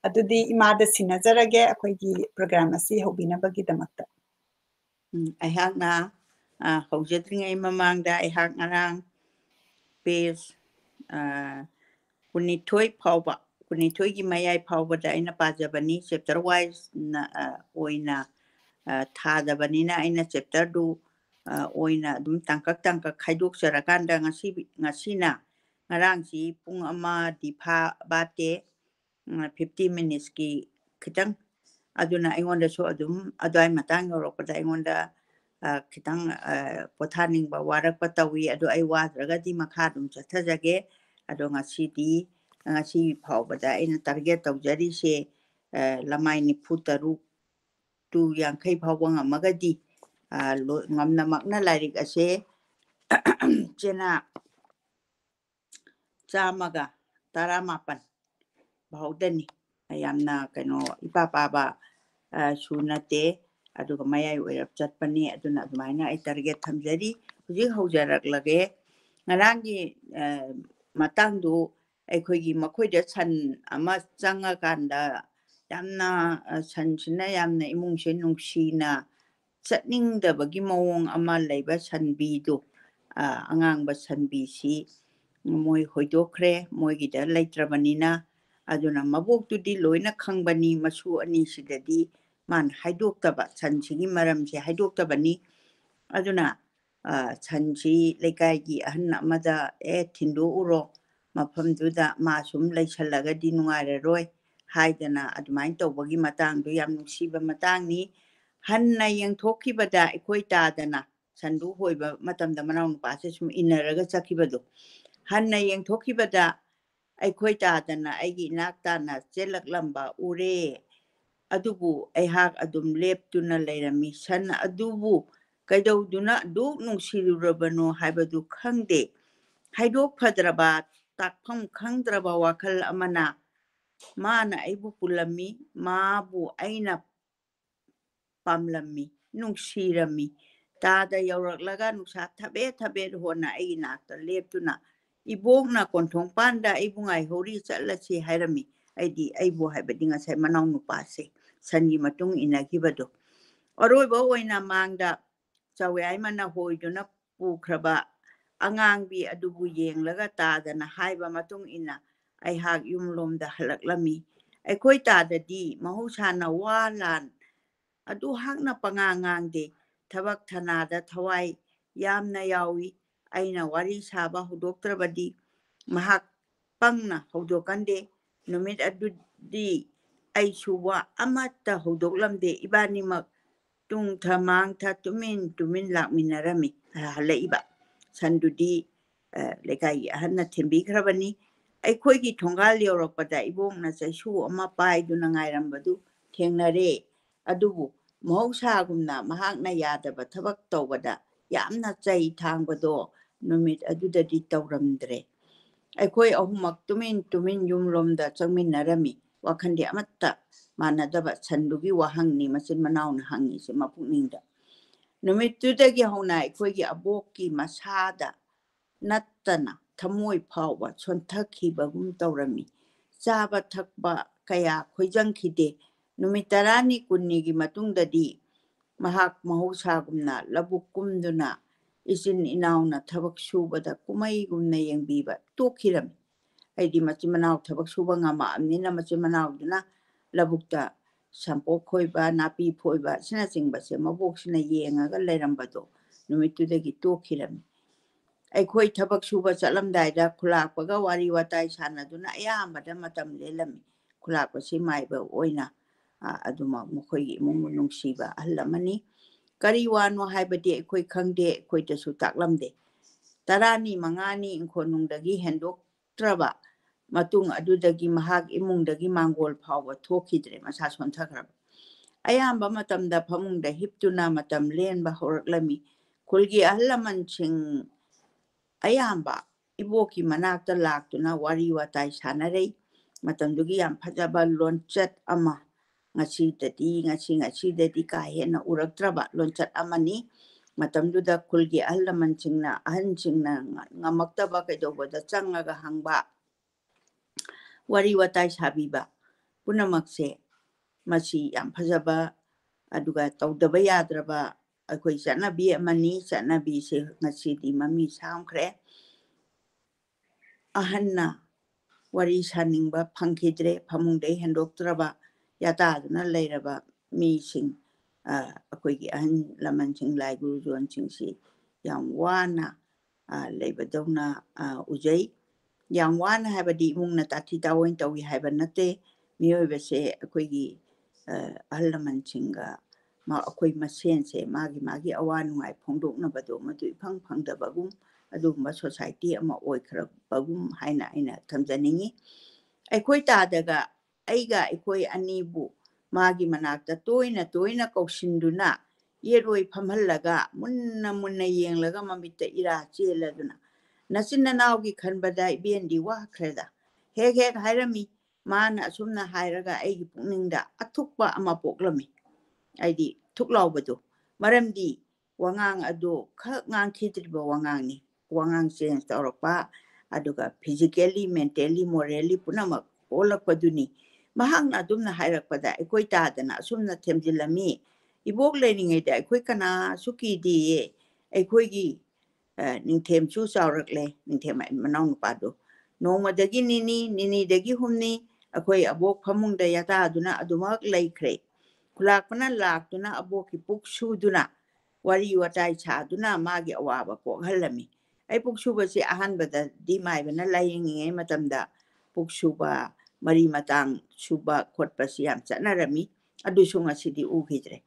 ꯑꯗꯨꯗꯤ ꯏꯃꯥꯗ ꯁꯤꯟꯅꯖꯔꯒꯦ ꯑꯩꯈꯣꯏꯒꯤ ꯄ꯭ꯔꯣꯒ꯭ꯔꯥꯝ ꯑꯁꯤ ꯍꯧꯕꯤꯅꯕꯒꯤꯗꯃꯛꯇ ꯑꯩꯍꯥꯛꯅ ꯍꯧꯖꯗ꯭ꯔꯤꯉꯩ ꯃꯃꯥꯡꯗ ꯑꯩꯍꯥꯛ ꯉꯔꯥꯡ ꯄꯦꯖ 19 ꯐꯥꯎꯕ 19ꯒꯤ ꯃꯌꯥꯏ ꯐꯥꯎꯕꯗ ꯑꯩꯅ ꯄꯥꯖꯕꯅꯤ ꯆꯦꯞꯇꯔ ꯋꯥꯏꯁ ꯑꯣꯏꯅ ꯊꯥꯗꯕꯅꯤꯅ ꯑꯩꯅ ꯆꯦꯞꯇꯔꯗꯨ ꯑꯣꯏꯅ ꯑꯗꯨꯝ ꯇꯥꯡꯀꯛ ꯈꯥꯏꯗꯣꯛꯆꯔꯀꯥꯟꯗ ꯉꯁꯤꯅ ꯉꯔꯥꯡꯁꯤ ꯄꯨꯡ 1ꯗꯤ ꯐꯥꯕꯥꯇꯦ 50 ꯃꯤꯅꯤꯠꯁꯀꯤ ꯈꯤꯇꯪ ꯑꯗꯨꯅ ꯑꯩꯉꯣꯟꯗꯁꯨ ꯑꯗꯨꯝ ꯑꯗꯨꯋꯥꯏ ꯃꯇꯥꯡ ꯌꯧꯔꯛꯄꯗ ꯑꯩꯉꯣꯟꯗ ꯈꯤꯇꯪ ꯄꯣꯊꯥꯅꯤꯡꯕ ꯋꯥꯔꯛꯄ ꯇꯧꯏ ꯑꯗꯣ ꯑꯩ ꯋꯥꯗ꯭ꯔꯒꯗꯤ ꯃꯈꯥ ꯑꯗꯨꯝ ꯆꯠꯊꯖꯒꯦ ꯑꯗꯣ ꯉꯁꯤ ꯐꯥꯎꯕꯗ ꯑꯩꯅ ꯇꯥꯔꯒꯦꯠ ꯇꯧꯖꯔꯤꯁꯦ ꯂꯃꯥꯏ 93 to 50 ꯐꯥꯎꯕ ꯉꯝꯃꯒꯗꯤ ꯉꯝꯅꯃꯛꯅ ꯂꯥꯏꯔꯤꯛ ꯑꯁꯦ ꯆꯦꯅꯥ 117 ꯐꯥꯎꯗꯅꯤ ꯌꯥꯝꯅ ꯀꯩꯅꯣ ꯏꯄꯥ ꯄꯥꯕ ꯁꯨ ꯅꯠꯇꯦ ꯑꯗꯨꯒ ꯃꯌꯥꯏ ꯑꯣꯏꯔꯞ ꯆꯠꯄꯅꯤ ꯑꯗꯨꯅ ꯑꯗꯨꯃꯥꯏꯅ ꯑꯩ ꯇꯥꯔꯒꯦꯠ ꯊꯝꯖꯔꯤ ꯍꯧꯖꯤꯛ ꯍꯧꯖꯔꯛꯂꯒꯦ ꯉꯔꯥꯡꯒꯤ ꯃꯇꯥꯡꯗꯨ ꯑꯩꯈꯣꯏꯒꯤ ꯃꯈꯣꯏꯗ ꯁꯟ ꯑꯃ ꯆꯪꯉꯀꯥꯟꯗ ꯌꯥꯝꯅ ꯁꯟꯁꯤꯅ ꯌꯥꯝꯅ ꯏꯃꯨꯡꯁꯦ ꯅꯨꯡꯁꯤꯅ ꯆꯠꯅꯤꯡꯗꯕꯒꯤ ꯃꯑꯣꯡ ꯑꯃ ꯂꯩꯕ ꯁꯟꯕꯤꯗꯨ ꯑꯉꯥꯡꯕ ꯁꯟꯕꯤꯁꯤ ꯃꯣꯏ ꯍꯣꯏꯗꯣꯛꯈ꯭ꯔꯦ ꯃꯣꯏꯒꯤꯗ ꯂꯩꯇ꯭ꯔꯕꯅꯤꯅ ꯑꯗꯨꯅ ꯃꯕꯣꯛꯇꯨꯗꯤ ꯂꯣꯏꯅ ꯈꯪꯕꯅꯤ ꯃꯁꯨ ꯑꯅꯤꯁꯤꯗꯗꯤ ꯃꯥꯅ ꯍꯥꯏꯗꯣꯛꯇꯕ ꯁꯟꯁꯤꯒꯤ ꯃꯔꯝꯁꯦ ꯍꯥꯏꯗꯣꯛꯇꯕꯅꯤ ꯑꯗꯨꯅ ꯁꯟꯁꯤ ꯂꯩꯀꯥꯏꯒꯤ ꯑꯍꯟ ꯑꯃꯗ ꯊꯤꯟꯗꯣꯛꯎꯔꯣ ꯃꯐꯝꯗꯨꯗ ꯃꯥ ꯁꯨꯝ ꯂꯩꯁꯜꯂꯒꯗꯤ ꯅꯨꯡꯉꯥꯏꯔꯔꯣꯏ ꯍꯥꯏꯗꯅ ꯑꯗꯨꯃꯥꯏꯅ ꯇꯧꯕꯒꯤ ꯃꯇꯥꯡꯗꯨ ꯌꯥꯝ ꯅꯨꯡꯁꯤꯕ ꯃꯇꯥꯡꯅꯤ ꯍꯟꯅ ꯌꯦꯡꯊꯣꯛꯈꯤꯕꯗ ꯑꯩꯈꯣꯏ ꯇꯥꯗꯅ ꯁꯟꯗꯨ ꯍꯣꯏꯕ ꯃꯇꯝꯗ ꯃꯅꯥꯎꯅꯨꯄꯥꯁꯦ ꯁꯨꯝ ꯏꯟꯅꯔꯒ ꯆꯠꯈꯤꯕꯗꯣ ꯍꯟꯅ ꯌꯦꯡꯊꯣꯛꯈꯤꯕꯗ ꯑꯩꯈꯣꯏ ꯇꯥꯗꯅ ꯑꯩꯒꯤ ꯏꯅꯥꯛ ꯇꯥꯅ ꯆꯦꯜꯂꯛꯂꯝꯕ ꯎꯔꯦ ꯑꯗꯨꯕꯨ ꯑꯩꯍꯥꯛ ꯑꯗꯨꯝ ꯂꯦꯞꯇꯨꯅ ꯂꯩꯔꯝꯃꯤ ꯁꯟ ꯑꯗꯨꯕꯨ ꯀꯩꯗꯧꯗꯨꯅ ꯑꯗꯨꯛ ꯅꯨꯡꯁꯤꯔꯨꯔꯕꯅꯣ ꯍꯥꯏꯕꯗꯨ ꯈꯪꯗꯦ ꯍꯥꯏꯗꯣꯛꯐꯗ꯭ꯔꯕ ꯇꯥꯛꯐꯝ ꯈꯪꯗ꯭ꯔꯕ ꯋꯥꯈꯜ ꯑꯃꯅ ꯃꯥꯅ ꯑꯩꯕꯨ ꯄꯨꯜꯂꯝꯃꯤ ꯃꯥꯕꯨ ꯑꯩꯅ ꯄꯥꯝꯂꯝꯃꯤ ꯅꯨꯡꯁꯤꯔꯝꯃꯤ ꯇꯥꯗ ꯌꯧꯔꯛꯂꯒ ꯅꯨꯡꯁꯥ ꯊꯕꯦꯠ ꯍꯣꯟꯅ ꯑꯩꯒꯤ ꯅꯥꯛꯇ ꯂꯦꯞꯇꯨꯅ ꯏꯕꯣꯛꯅ ꯀꯣꯟꯊꯣꯡꯄꯥꯟꯗ ꯑꯩꯕꯨ ꯉꯥꯏꯍꯧꯔꯤ ꯆꯠꯂꯁꯤ ꯍꯥꯏꯔꯝꯃꯤ ꯑꯩꯗꯤ ꯑꯩꯕꯨ ꯍꯥꯏꯕꯗꯤ ꯉꯁꯥꯏ ꯃꯅꯥꯎ ꯅꯨꯄꯥꯁꯦ ꯁꯟꯒꯤ ꯃꯇꯨꯡ ꯏꯟꯅꯈꯤꯕꯗꯣ ꯑꯔꯣꯏꯕ ꯑꯣꯏꯅ ꯃꯥꯡꯗ ꯆꯥꯎꯌꯥꯏꯃꯅ ꯍꯣꯏꯗꯨꯅ ꯄꯨꯈ꯭ꯔꯕ ꯑꯉꯥꯡꯕꯤ ꯑꯗꯨꯕꯨ ꯌꯦꯡꯂꯒ ꯇꯥꯗꯅ ꯍꯥꯏꯕ ꯃꯇꯨꯡ ꯏꯟꯅ ꯑꯩꯍꯥꯛ ꯌꯨꯝꯂꯣꯝꯗ ꯍꯜꯂꯛꯂꯝꯃꯤ ꯑꯩꯈꯣꯏ ꯇꯥꯗꯗꯤ ꯃꯍꯧꯁꯥꯅ ꯋꯥ ꯂꯥꯟ ꯑꯗꯨ ꯍꯥꯛꯅ ꯄꯉꯥꯡ ꯉꯥꯡꯗꯦ ꯊꯕꯛ ꯊꯅꯥꯗ ꯊꯋꯥꯏ ꯌꯥꯝꯅ ꯌꯥꯎꯏ ꯑꯩꯅ ꯋꯥꯔꯤ ꯁꯥꯕ ꯍꯧꯗꯣꯛꯇ꯭ꯔꯕꯗꯤ ꯃꯍꯥꯛ ꯄꯪꯅ ꯍꯧꯗꯣꯛꯀꯟꯗꯦ ꯅꯨꯃꯤꯠ ꯑꯗꯨꯗꯤ ꯑꯩꯁꯨ ꯋꯥ ꯑꯃꯠꯇ ꯍꯧꯗꯣꯛꯂꯝꯗꯦ ꯏꯕꯥꯅꯤꯃꯛ ꯇꯨꯡꯊ ꯃꯥꯡꯊ ꯇꯨꯃꯤꯟ ꯂꯥꯛꯃꯤꯟꯅꯔꯝꯃꯤ ꯍꯜꯂꯛꯏꯕ ꯁꯟꯗꯨꯗꯤ ꯂꯩꯀꯥꯏꯒꯤ ꯑꯍꯟꯅ ꯊꯤꯟꯕꯤꯈ꯭ꯔꯕꯅꯤ ꯑꯩꯈꯣꯏꯒꯤ ꯊꯣꯡꯒꯥꯜ ꯌꯧꯔꯛꯄꯗ ꯏꯕꯣꯛꯅ ꯆꯩꯁꯨ ꯑꯃ ꯄꯥꯏꯗꯨꯅ ꯉꯥꯏꯔꯝꯕꯗꯨ ꯊꯦꯡꯅꯔꯦ ꯑꯗꯨꯕꯨ ꯃꯍꯧꯁꯥꯒꯨꯝꯅ ꯃꯍꯥꯛꯅ ꯌꯥꯗꯕ ꯊꯕꯛ ꯇꯧꯕꯗ ꯌꯥꯝꯅ ꯆꯩ ꯊꯥꯡꯕꯗꯣ ꯅꯨꯃꯤꯠ ꯑꯗꯨꯗꯗꯤ ꯇꯧꯔꯝꯗ꯭ꯔꯦ ꯑꯩꯈꯣꯏ ꯑꯍꯨꯝꯃꯛ ꯇꯨꯃꯤꯟ ꯌꯨꯝꯂꯣꯝꯗ ꯆꯪꯃꯤꯟꯅꯔꯝꯃꯤ ꯋꯥꯈꯟꯗꯤ ꯑꯃꯠꯇ ꯃꯥꯟꯅꯗꯕ ꯁꯟꯗꯨꯒꯤ ꯋꯥꯍꯪꯅꯤ ꯃꯆꯤꯟ ꯃꯅꯥꯎꯅ ꯍꯪꯉꯤꯁꯦ ꯃꯄꯨꯛꯅꯤꯡꯗ ꯅꯨꯃꯤꯠꯇꯨꯗꯒꯤ ꯍꯧꯅ ꯑꯩꯈꯣꯏꯒꯤ ꯑꯕꯣꯛꯀꯤ ꯃꯁꯥꯗ ꯅꯠꯇꯅ ꯊꯃꯣꯏ ꯐꯥꯎꯕ ꯁꯣꯟꯊꯈꯤꯕꯒꯨꯝ ꯇꯧꯔꯝꯃꯤ ꯆꯥꯕ ꯊꯛꯄ ꯀꯌꯥ ꯈꯣꯏꯖꯪꯈꯤꯗꯦ ꯅꯨꯃꯤꯠ 10ꯅꯤ 20ꯅꯤꯒꯤ ꯃꯇꯨꯡꯗꯗꯤ ꯃꯍꯥꯛ ꯃꯍꯧꯁꯥꯒꯨꯝꯅ ꯂꯧꯕꯨꯛ ꯀꯨꯝꯗꯨꯅ ꯏꯆꯤꯟ ꯏꯅꯥꯎꯅ ꯊꯕꯛ ꯁꯨꯕꯗ ꯀꯨꯝꯃꯩꯒꯨꯝꯅ ꯌꯦꯡꯕꯤꯕ ꯇꯣꯛꯈꯤꯔꯝꯃꯤ ꯑꯩꯗꯤ ꯃꯆꯤꯟ ꯃꯅꯥꯎ ꯊꯕꯛ ꯁꯨꯕ ꯉꯝꯃꯛꯑꯕꯅꯤꯅ ꯃꯆꯤꯟ ꯃꯅꯥꯎꯗꯨꯅ ꯂꯧꯕꯨꯛꯇ ꯁꯝꯄꯣꯛ ꯈꯣꯏꯕ ꯅꯥꯄꯤ ꯐꯣꯏꯕ ꯑꯁꯤꯅꯆꯤꯡꯕꯁꯦ ꯃꯕꯣꯛꯁꯤꯅ ꯌꯦꯡꯉꯒ ꯂꯩꯔꯝꯕꯗꯣ ꯅꯨꯃꯤꯠꯇꯨꯗꯒꯤ ꯇꯣꯛꯈꯤꯔꯝꯃꯤ ꯑꯩꯈꯣꯏ ꯊꯕꯛ ꯁꯨꯕ ꯆꯠꯂꯝꯗꯥꯏꯗ ꯈꯨꯂꯥꯛꯄꯒ ꯋꯥꯔꯤ ꯋꯥꯇꯥꯏ ꯁꯥꯟꯅꯗꯨꯅ ꯑꯌꯥꯝꯕꯗ ꯃꯇꯝ ꯂꯦꯜꯂꯝꯃꯤ ꯈꯨꯂꯥꯛꯄꯁꯤ ꯃꯥꯏꯕ ꯑꯣꯏꯅ ꯑꯗꯨꯃꯛ ꯃꯈꯣꯏꯒꯤ ꯏꯃꯨꯡꯕꯨ ꯅꯨꯡꯁꯤꯕ ꯑꯍꯜ ꯑꯃꯅꯤ ꯀꯔꯤ ꯋꯥꯅꯣ ꯍꯥꯏꯕꯗꯤ ꯑꯩꯈꯣꯏ ꯈꯪꯗꯦ ꯑꯩꯈꯣꯏꯗꯁꯨ ꯇꯥꯛꯂꯝꯗꯦ 10ꯅꯤ 5ꯅꯤ ꯏꯪꯈꯣꯜꯅꯨꯡꯗꯒꯤ ꯍꯦꯟꯗꯣꯛꯇ꯭ꯔꯕ ꯃꯇꯨꯡ ꯑꯗꯨꯗꯒꯤ ꯃꯍꯥꯛ ꯏꯃꯨꯡꯗꯒꯤ ꯃꯥꯡꯒꯣꯜ ꯐꯥꯎꯕ ꯊꯣꯛꯈꯤꯗ꯭ꯔꯦ ꯃꯁꯥ ꯁꯣꯟꯊꯈ꯭ꯔꯕ ꯑꯌꯥꯝꯕ ꯃꯇꯝꯗ ꯐꯃꯨꯡꯗ ꯍꯤꯞꯇꯨꯅ ꯃꯇꯝ ꯂꯦꯟꯕ ꯍꯧꯔꯛꯂꯝꯃꯤ ꯈꯨꯜꯒꯤ ꯑꯍꯜ ꯂꯃꯟꯁꯤꯡ ꯑꯌꯥꯝꯕ ꯏꯕꯣꯛꯀꯤ ꯃꯅꯥꯛꯇ ꯂꯥꯛꯇꯨꯅ ꯋꯥꯔꯤ ꯋꯥꯇꯥꯏ ꯁꯥꯟꯅꯔꯩ ꯃꯇꯝꯗꯨꯒꯤ ꯌꯥꯝ ꯐꯖꯕ ꯂꯣꯟꯆꯠ ꯑꯃ ꯉꯁꯤꯗꯗꯤ ꯀꯥ ꯍꯦꯟꯅ ꯎꯔꯛꯇ꯭ꯔꯕ ꯂꯣꯟꯆꯠ ꯑꯃꯅꯤ ꯃꯇꯝꯗꯨꯗ ꯈꯨꯜꯒꯤ ꯑꯍꯜ ꯂꯃꯟꯁꯤꯡꯅ ꯑꯍꯟꯁꯤꯡꯅ ꯉꯝꯃꯛꯇꯕ ꯀꯩꯗꯧꯕꯗ ꯆꯪꯉꯒ ꯍꯪꯕ ꯋꯥꯔꯤ ꯋꯥꯇꯥꯏ ꯁꯥꯕꯤꯕ ꯄꯨꯝꯅꯃꯛꯁꯦ ꯃꯁꯤ ꯌꯥꯝ ꯐꯖꯕ ꯑꯗꯨꯒ ꯇꯧꯗꯕ ꯌꯥꯗ꯭ꯔꯕ ꯑꯩꯈꯣꯏ ꯆꯠꯅꯕꯤ ꯑꯃꯅꯤ ꯆꯠꯅꯕꯤꯁꯦ ꯉꯁꯤꯗꯤ ꯃꯃꯤ ꯁꯥꯝꯈ꯭ꯔꯦ ꯑꯍꯟꯅ ꯋꯥꯔꯤ ꯁꯥꯅꯤꯡꯕ ꯐꯪꯈꯤꯗ꯭ꯔꯦ ꯐꯃꯨꯡꯗꯩ ꯍꯦꯟꯗꯣꯛꯇ꯭ꯔꯕ ꯌꯥꯇꯥꯗꯨꯅ ꯂꯩꯔꯕ ꯃꯤꯁꯤꯡ ꯑꯩꯈꯣꯏꯒꯤ ꯑꯍꯟ ꯂꯃꯟꯁꯤꯡ ꯂꯥꯏ ꯒꯨꯔꯨꯖꯣꯟꯁꯤꯡꯁꯤ ꯌꯥꯝ ꯋꯥꯅ ꯂꯩꯕꯗꯧꯅ ꯎꯖꯩ ꯌꯥꯝ ꯋꯥꯅ ꯍꯥꯏꯕꯗꯤ ꯏꯃꯨꯡꯅ ꯇꯥꯊꯤ ꯇꯥꯑꯣꯏꯅ ꯇꯧꯏ ꯍꯥꯏꯕ ꯅꯠꯇꯦ ꯃꯤꯑꯣꯏꯕꯁꯦ ꯑꯩꯈꯣꯏꯒꯤ ꯑꯍꯜ ꯂꯃꯟꯁꯤꯡꯒ ꯑꯩꯈꯣꯏ ꯃꯁꯦꯟꯁꯦ ꯃꯥꯒꯤ ꯑꯋꯥ ꯅꯨꯡꯉꯥꯏ ꯐꯣꯡꯗꯣꯛꯅꯕꯗꯣ ꯃꯗꯨ ꯏꯐꯪ ꯐꯪꯗꯕꯒꯨꯝ ꯑꯗꯨꯒꯨꯝꯕ ꯁꯣꯁꯥꯏꯇꯤ ꯑꯃ ꯑꯣꯏꯈ꯭ꯔꯕꯒꯨꯝ ꯍꯥꯏꯅ ꯑꯩꯅ ꯊꯝꯖꯅꯤꯡꯉꯤ ꯑꯩꯈꯣꯏ ꯇꯥꯗꯒ ꯑꯩꯒ ꯑꯩꯈꯣꯏ ꯑꯅꯤꯕꯨ ꯃꯥꯒꯤ ꯃꯅꯥꯛꯇ ꯇꯣꯏꯅ ꯀꯧꯁꯤꯟꯗꯨꯅ ꯌꯦꯠꯂꯣꯏ ꯐꯝꯍꯜꯂꯒ ꯃꯨꯟꯅ ꯌꯦꯡꯂꯒ ꯃꯃꯤꯠꯇ ꯏꯔꯥ ꯆꯦꯜꯂꯗꯨꯅ ꯅꯆꯤꯟ ꯅꯅꯥꯎꯒꯤ ꯈꯟꯕꯗ ꯏꯕꯦꯟꯗꯤ ꯋꯥꯈ꯭ꯔꯦꯗ ꯍꯦꯛ ꯍꯥꯏꯔꯝꯃꯤ ꯃꯥꯅ ꯑꯁꯨꯝꯅ ꯍꯥꯏꯔꯒ ꯑꯩꯒꯤ ꯄꯨꯛꯅꯤꯡꯗ ꯑꯊꯨꯛꯄ ꯑꯃ ꯄꯣꯛꯂꯝꯃꯤ ꯑꯩꯗꯤ ทุกเราบดูมารมดีว่างางอดูข้างางคิดริบว่างางนี่ว่างางเซนส์ตอรกป้าอดูกับ physically mentally morally ปุณณมาโอลักปดูนี่มาหังนะดุมนะหายรักปะได้คุยตาดนะสุมนะเทมจิลามีอีบอกเลยนี่ไงได้คุยกันนะสุกีดีคุยกีนิ่งเทมชูสาวรักเลยนิ่งเทมมันน้องปาดูน้องมาเด็กนี่เด็กหุ่มนี่คุยอบอกพมุงได้ยาตาดูนะอดูมากเลยเครคุลากปนันลากดูนะอบอกquiปุกชูดูนะวารีวัดใจชาดูนะมาเกี่ยวว่าบกฮัลลัมีปุกชูบสิอาหารบัดดีไม่เป็นอะไรยังไงมาทำได้ปุกชูบะมารีมาตังชูบะขดปัสยามจะน่ารัมีอดูชงอาศิดีอูคิดเลย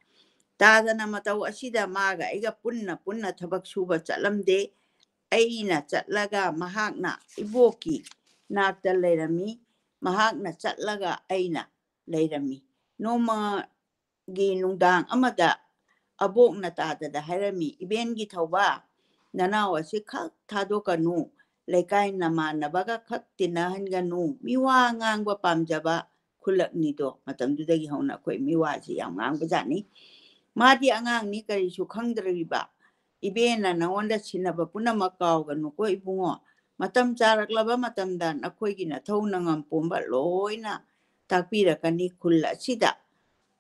ตาดนามาตาวอาศิดามากะก็ปุ่นนะทับกชูบะจะลำเดน่ะจะละกะมหากนะอีโบกีนักจะเลยรามีมหากนะจะละกะน่ะเลยรามีโนมากีนุงดังอามาดาอโบกนะตาดาให้รามีอีเบนกีทว่านานาว่าสิคักทาดูกันนูเลยกายนามานะบักคักตินะหันกันนูมีว่างางว่าปั๊มจับะคุลักนี่ตัวมาตั้งดูได้กี่ห้องนะคุยมีว่าสิอย่างงางไปจากนี้มาที่อ่างนี้ก็ริชุขังดรีบะอีเบนนะวันเดชินะบะปุณณมาเกากันนูก็อีบุงมาตั้มจารักละบะมาตั้มดันคุยกินะเท่านังอัมปุ่มบะลอยนะตากปีระกันนี่คุลักสิดา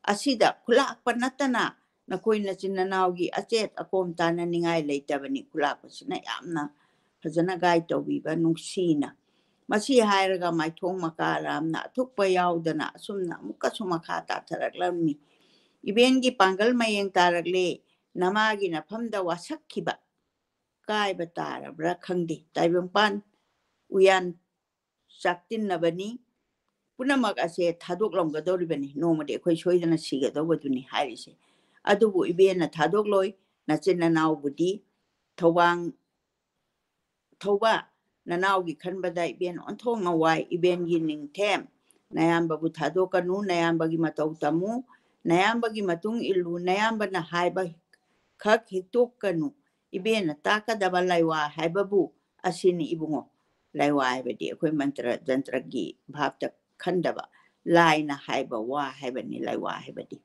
อาศิดาคุลักปนัตนะna kuy na sinanawgi achet akom tanan ni ngay later bani kula ko sinayam na phajana gai tobi ba nung sina masi hairaga mai thong makaram na thuk payaw dana sumna mukka sumakha ta tharaklam mi iben gi pangal mayeng taragle namagi na phamda wasakhiba kai ba tara bra khangdi taibang pan uyan saktin na bani punamak ase thadok lom ga dori bani no ma de khoi choi dana siga do baduni harise adubu iben na thadok loi na chinna naw budi thawang thowa na naw gi khan badai ben on thong ngawai iben gi ning them nayam babu thadok kanu nayam bagi matau tamu nayam bagi matung ilu nayam bana haiba khak hitok kanu iben na taka dabalaiwa haibabu asini ibungo laiwa haibadi khoi mantra jantra gi bhapta khandaba laina haiba wa haibani laiwa haibadi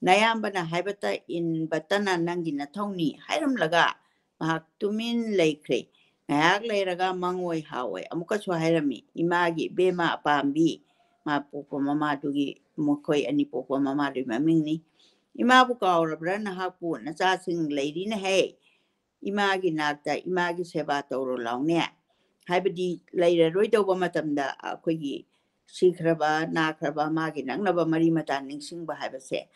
nayam bana haibata in batana nangina thongni hairam laga mahak tumin leikre nayak leiraga mangoi hawai amuka chu hairami imagi bema pambi ma popo mama dugi mokoi ani popo mama ri mamingni ima bu kawrabra na hapu na cha sing leiri na he imagi nakta imagi seba tawro lawne haibadi leira roi tawba matamda akoigi sikraba nakraba magi nangnaba mari mata ningsingba haibase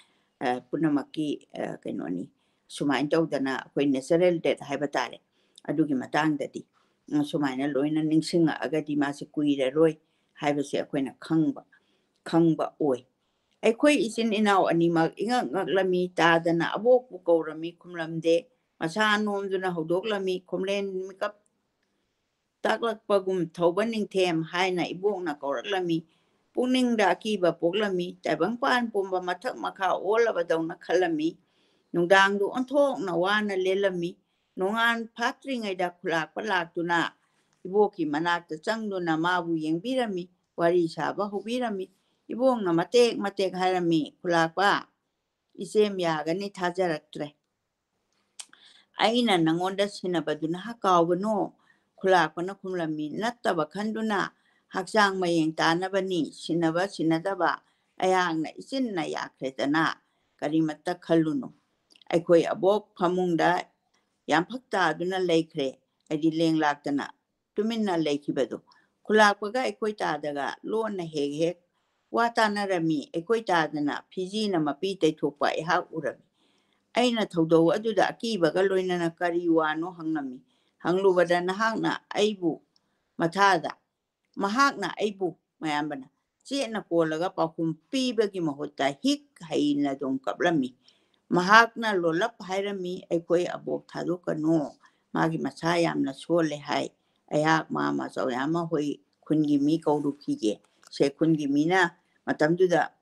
punamaki kainoni sumain tawdana akoi natural death haiba tare adugi matangdadi sumaina loina ningsinga agadi masi kuira roi haibase akoina khangba oi aikoi isin inaw animak ingaklami tadana abok bukawrami khumlamde masa nomduna hodoklami khumlen mikap taklakpagum thawban ningthem haina ibokna kawraklami puning da kiba poklami taibang pan pumba mathak makha olaba dawna khalami nungdang du onthok na wana lelami nongan phatri ngai da khulak palak tuna iboki manak ta changdu na mabu yengbirami wari saba hubirami ibong na matek harami khulak pa isem yagani thajaraktre aina nangonda sinabaduna hakawbano khulak pana khumlami nattaba khanduna hakjang mayeng tanabani sinadaba ayangna isinna yakretana karimatta khallunu aikoi abok phamungda yam phakta aduna leikre adi leng laktana tuminna leikibado khulakpaga aikoi tadaga lonna hek watana rami aikoi tadana phiji na mapi taithokpa iha urami aina thodo aduda akibaga loinana kariwano hangnami hanglubada nahakna aibu mathada mahakna aibu mayambana chena kolaga pakum pibagi mahota hik haina dong kablami mahakna lolap hairami aikoi abok thadokano magi masayamna sole hai ayak mama sawama hoi khungi mi kawrukige se khungi mina matamduda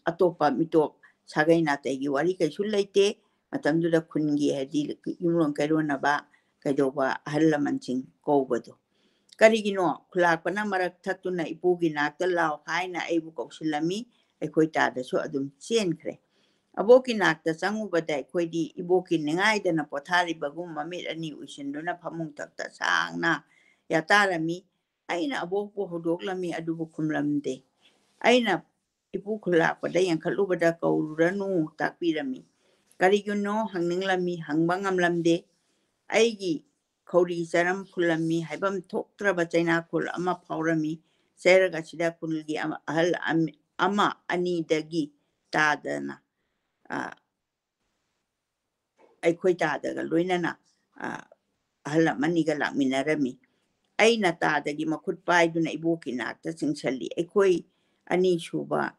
atopa mitop sagaina tegi wari kaisul leite matamduda khungi hadi yumlon kairona ba kaidoba hallamancing kawbado karigino khulakpana marak thatuna ipugi nakta law haina aibu kausilami aikoi tadasu adum chenkre aboki nakta changubada akhoi iboki ningaidana potharibagum mamit ani uisinduna phamung takta sangna yatarami aina abokpu hodoklami adubu khumlamde aina ipu khulakpada yankhalubada kaururanu takpirami kariguno hangninglammi hangbangamlamde aigi khori charam khulami haibam thoktraba chaina khul ama phaurami seraga sida kungi ahal ama ani dagi tadana akhoi tadaga loinana ahal maniga lakminarami aina tadagi makhut paiduna iboki nakta chingsalli akhoi ani shuba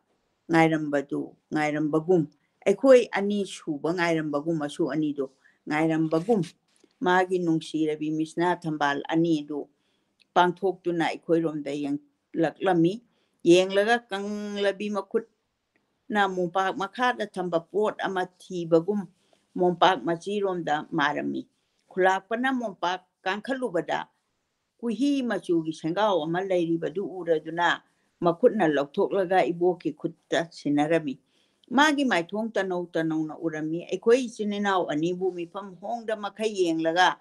ngairambagum akhoi ani shuba ngairambagum asu ani do ngairambagum magi nungsirabi misna thambal ani do pangthoktuna akhoi romda yang laklami yenglaga kanglabi makhut na mompak makhada thamba pot ama thibagum mompak machiromda marami khulakpana mompak kankhalubada kuhi machugi sengao ama leiribadu uraduna makhutna lauthoklaga iboki khutta sinarami magi maithong tanau na urami akhoi sininaw anibu mifam hongda makhai yenglaga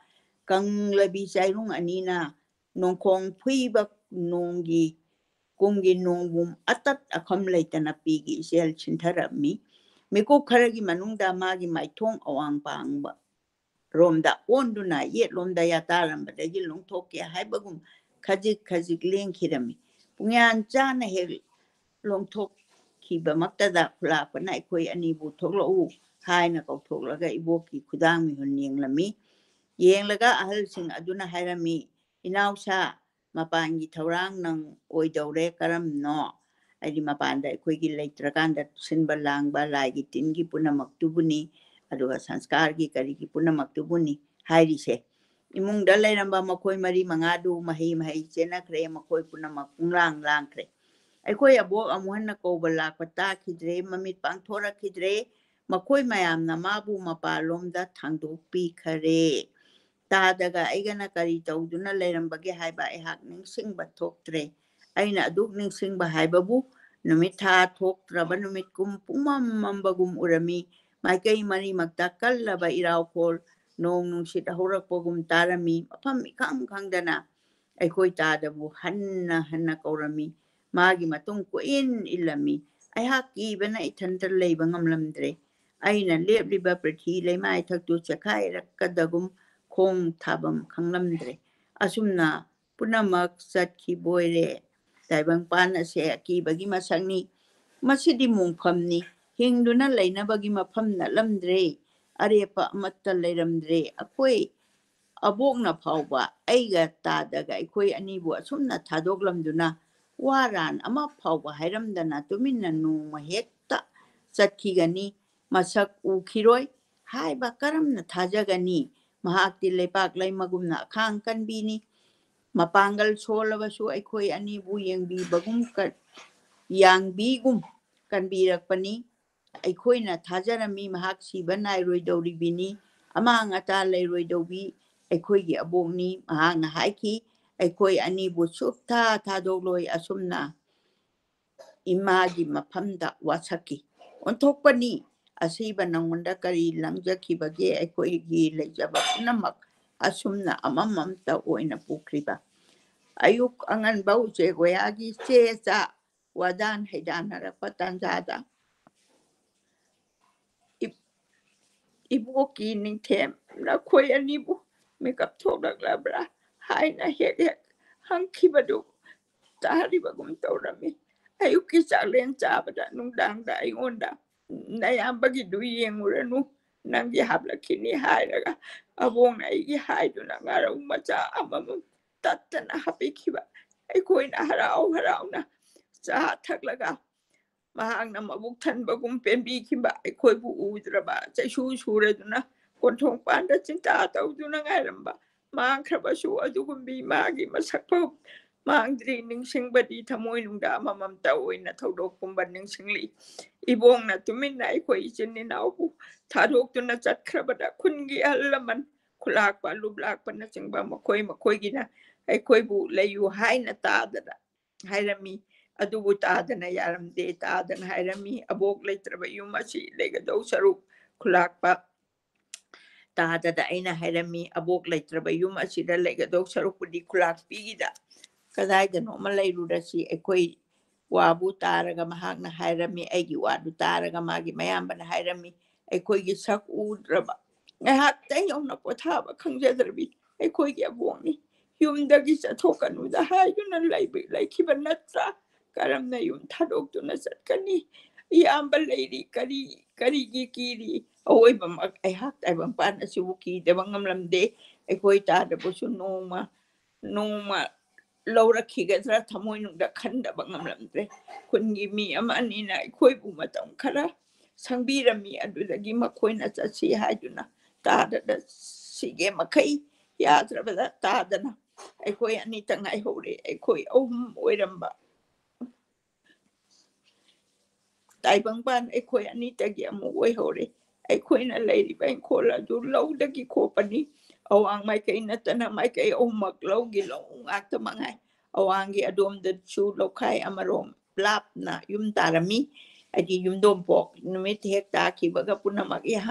kanglabi chairung anina nongkhong phuiba nonggi kumgi nongbum atat akham leitana pigi sel chintharami mikup kharagi manungda magi maithong awang pangba romda onduna yet lomda yatarambadagi longthokke haibagum khajik lengkhirami pungyan chana he longthok khiba maktada khulakpana akhoi anibu thoklau haina kauthoklaga iboki khudang mi hun yenglami yenglaga ahalsing aduna hairami inausa mapangi thaurang nang oidore karamno aidi mapanda akhoi gi leitrakandat sinba langba laigi tingi punamaktu-buni aduga sanskar gi karigi punamaktu-buni hairise imungda leiramba makhoi mari mangadu mahi chenakre makhoi punamak punglang langkre akhoi abok amuhanna kobala pata khidre mamit pangthora khidre makhoi mayamna mabu mapalomda thangdokpi khare tadaga aigana kari tawduna leirambage haiba ehak ningsingba thoktre aina aduk ningsingba haibabu numit tha thoktraba numit kum pumambagum urami maikai mari makta kallaba iraukol nong nungsit horakpagum tarami mafam ikang khangdana akhoi tadabu hanna kaurami magi matung kuin ilami aihak ibana ithanta leiba ngamlamdre aina lebliba prathi leimai thaktu chakhai rakkadagum khong thabam khanglamdre asumna punamak satki boire taibang pana se akibagi masangni masidi mungphamni hingduna leinabagi mafamna lamdre arepa amatta leiramdre akhoi abokna phawba aiga tadaga akhoi anibu asumna thadoklamduna waran ama phawba hairamdana tuminna numa hekta satkigani masak ukhiroi haiba karamna thajagani mahakti leipak leimagumna khang kanbini mapangal solabasu akhoi anibu yengbibagum yangbigum kanbirakpani aikoina thajarami mahak siba nairoidoribini amang ata leiroidobi aikoigi abongni mahakna haiki aikoi anibu sukta thadokloi asumna imagi mafamda wasaki onthokpani asiba nangonda kari langjakhibage aikoigi leijaba punamak asumna amamamta oina pukriba ayuk angan bau che goyagi cha wadan haidana patanjada iboki ningthem na khoi anibu makeup thoklabra haina hek hangkhibadu taribagum tawrami ayuki chalen chabada nungdangda aingonda nayambagi du yenguranu nangi hablakhini hairaga abongna igi haiduna ngarau macha amamam tattana hapikhiba aikoina harauna cha thaklaga mahangna mabuk thanbagum pembikhiba aikoibu udraba chaisu sureduna konthong panda chinta tawduna ngairamba mangkhrabasu adugumbi magi masakpa mangdri ningsingbadi thamoi nungda amamam tawoina thodokkumba ningsingli ibongna tuminna aikoi chinninaubu thadoktuna chatkrabada khungi allaman khulakpa lublakpa na chingba makoigina aikoibu leyu haina tadada hairami ꯑꯗꯨꯕꯨ ꯇꯥꯗꯅ ꯌꯥꯔꯝꯗꯦ ꯇꯥꯗꯅ ꯍꯥꯏꯔꯝꯃꯤ ꯑꯕꯣꯛ ꯂꯩꯇ꯭ꯔꯕ ꯌꯨꯝ ꯑꯁꯤ ꯂꯩꯒꯗꯧ ꯁꯔꯨꯛ ꯈꯨꯂꯥꯛꯄ ꯇꯥꯗꯗ ꯑꯩꯅ ꯍꯥꯏꯔꯝꯃꯤ ꯑꯕꯣꯛ ꯂꯩꯇ꯭ꯔꯕ ꯌꯨꯝ ꯑꯁꯤꯗ ꯂꯩꯒꯗꯧ ꯁꯔꯨꯛꯄꯨꯗꯤ ꯈꯨꯂꯥꯛꯄꯤꯒꯤꯗ ꯀꯗꯥꯏꯗꯅꯣꯃ ꯂꯩꯔꯨꯔꯁꯤ ꯑꯩꯈꯣꯏ ꯋꯥꯕꯨ ꯇꯥꯔꯒ ꯃꯍꯥꯛꯅ ꯍꯥꯏꯔꯝꯃꯤ ꯑꯩꯒꯤ ꯋꯥꯗꯨ ꯇꯥꯔꯒ ꯃꯥꯒꯤ ꯃꯌꯥꯝꯕꯅ ꯍꯥꯏꯔꯝꯃꯤ ꯑꯩꯈꯣꯏꯒꯤ ꯁꯛ ꯎꯗ꯭ꯔꯕ ꯉꯥꯏꯍꯥꯛꯇꯪ ꯌꯧꯅ ꯄꯣꯊꯥꯕ ꯈꯪꯖꯗ꯭ꯔꯕꯤ ꯑꯩꯈꯣꯏꯒꯤ ꯑꯕꯣꯛꯅꯤ ꯌꯨꯝꯗꯒꯤ ꯆꯠꯊꯣꯛꯀꯅꯨꯗ ꯍꯥꯏꯗꯨꯅ ꯂꯩꯈꯤꯕ ꯅꯠꯇ꯭ꯔꯥ ꯀꯔꯝꯅ ꯌꯨꯝ ꯊꯥꯗꯣꯛꯇꯨꯅ ꯆꯠꯀꯅꯤ ꯏꯌꯥꯝꯕ ꯂꯩꯔꯤ ꯀꯔꯤꯒꯤ ꯀꯤꯔꯤ ꯑꯋꯣꯏꯕꯃꯛ ꯑꯩꯍꯥꯛ ꯇꯥꯏꯕꯪꯄꯥꯟ ꯑꯁꯤꯕꯨ ꯀꯤꯗꯕ ꯉꯝꯂꯝꯗꯦ ꯑꯩꯈꯣꯏ ꯇꯥꯗꯕꯁꯨ ꯅꯣꯡꯃ ꯂꯧꯔꯛꯈꯤꯒꯗ꯭ꯔꯥ ꯊꯃꯣꯏꯅꯨꯡꯗ ꯈꯟꯗꯕ ꯉꯝꯂꯝꯗ꯭ꯔꯦ ꯈꯨꯟꯒꯤ ꯃꯤ ꯑꯃ ꯑꯅꯤꯅ ꯑꯩꯈꯣꯏꯕꯨ ꯃꯇꯝ ꯈꯔ ꯁꯪꯕꯤꯔꯝꯃꯤ ꯑꯗꯨꯗꯒꯤ ꯃꯈꯣꯏꯅ ꯆꯠꯁꯤ ꯍꯥꯏꯗꯨꯅ ꯇꯥꯗꯅ ꯁꯤꯒꯦ ꯃꯈꯩ ꯌꯥꯗ꯭ꯔꯕꯗ ꯇꯥꯗꯅ ꯑꯩꯈꯣꯏ ꯑꯅꯤꯇ ꯉꯥꯏꯍꯧꯔꯦ ꯑꯩꯈꯣꯏ ꯑꯍꯨꯝ ꯑꯣꯏꯔꯝꯕ ꯇꯥꯏꯕꯪꯄꯥꯟ ꯑꯩꯈꯣꯏ ꯑꯅꯤꯇꯒꯤ ꯑꯃꯨꯛ ꯑꯣꯏꯍꯧꯔꯦ ꯑꯩꯈꯣꯏꯅ ꯂꯩꯔꯤꯕ ꯏꯪꯈꯣꯜ ꯑꯗꯨ ꯂꯧꯗꯒꯤ ꯈꯣꯞꯄꯅꯤ ꯑꯋꯥꯡ ꯃꯥꯏꯀꯩ ꯅꯠꯇꯅ ꯃꯥꯏꯀꯩ ꯑꯍꯨꯝꯃꯛ ꯂꯧꯒꯤ ꯂꯧ ꯉꯥꯛꯇ ꯃꯉꯥꯏ ꯑꯋꯥꯡꯒꯤ ꯑꯗꯣꯝꯗꯁꯨ ꯂꯧꯈꯥꯏ ꯑꯃꯔꯣꯝ ꯂꯥꯞꯅ ꯌꯨꯝ ꯇꯥꯔꯝꯃꯤ ꯍꯥꯏꯗꯤ ꯌꯨꯝꯗꯣꯡꯄꯣꯛ ꯅꯨꯃꯤꯠ ꯍꯦꯛ ꯇꯥꯈꯤꯕꯒ ꯄꯨꯝꯅꯃꯛ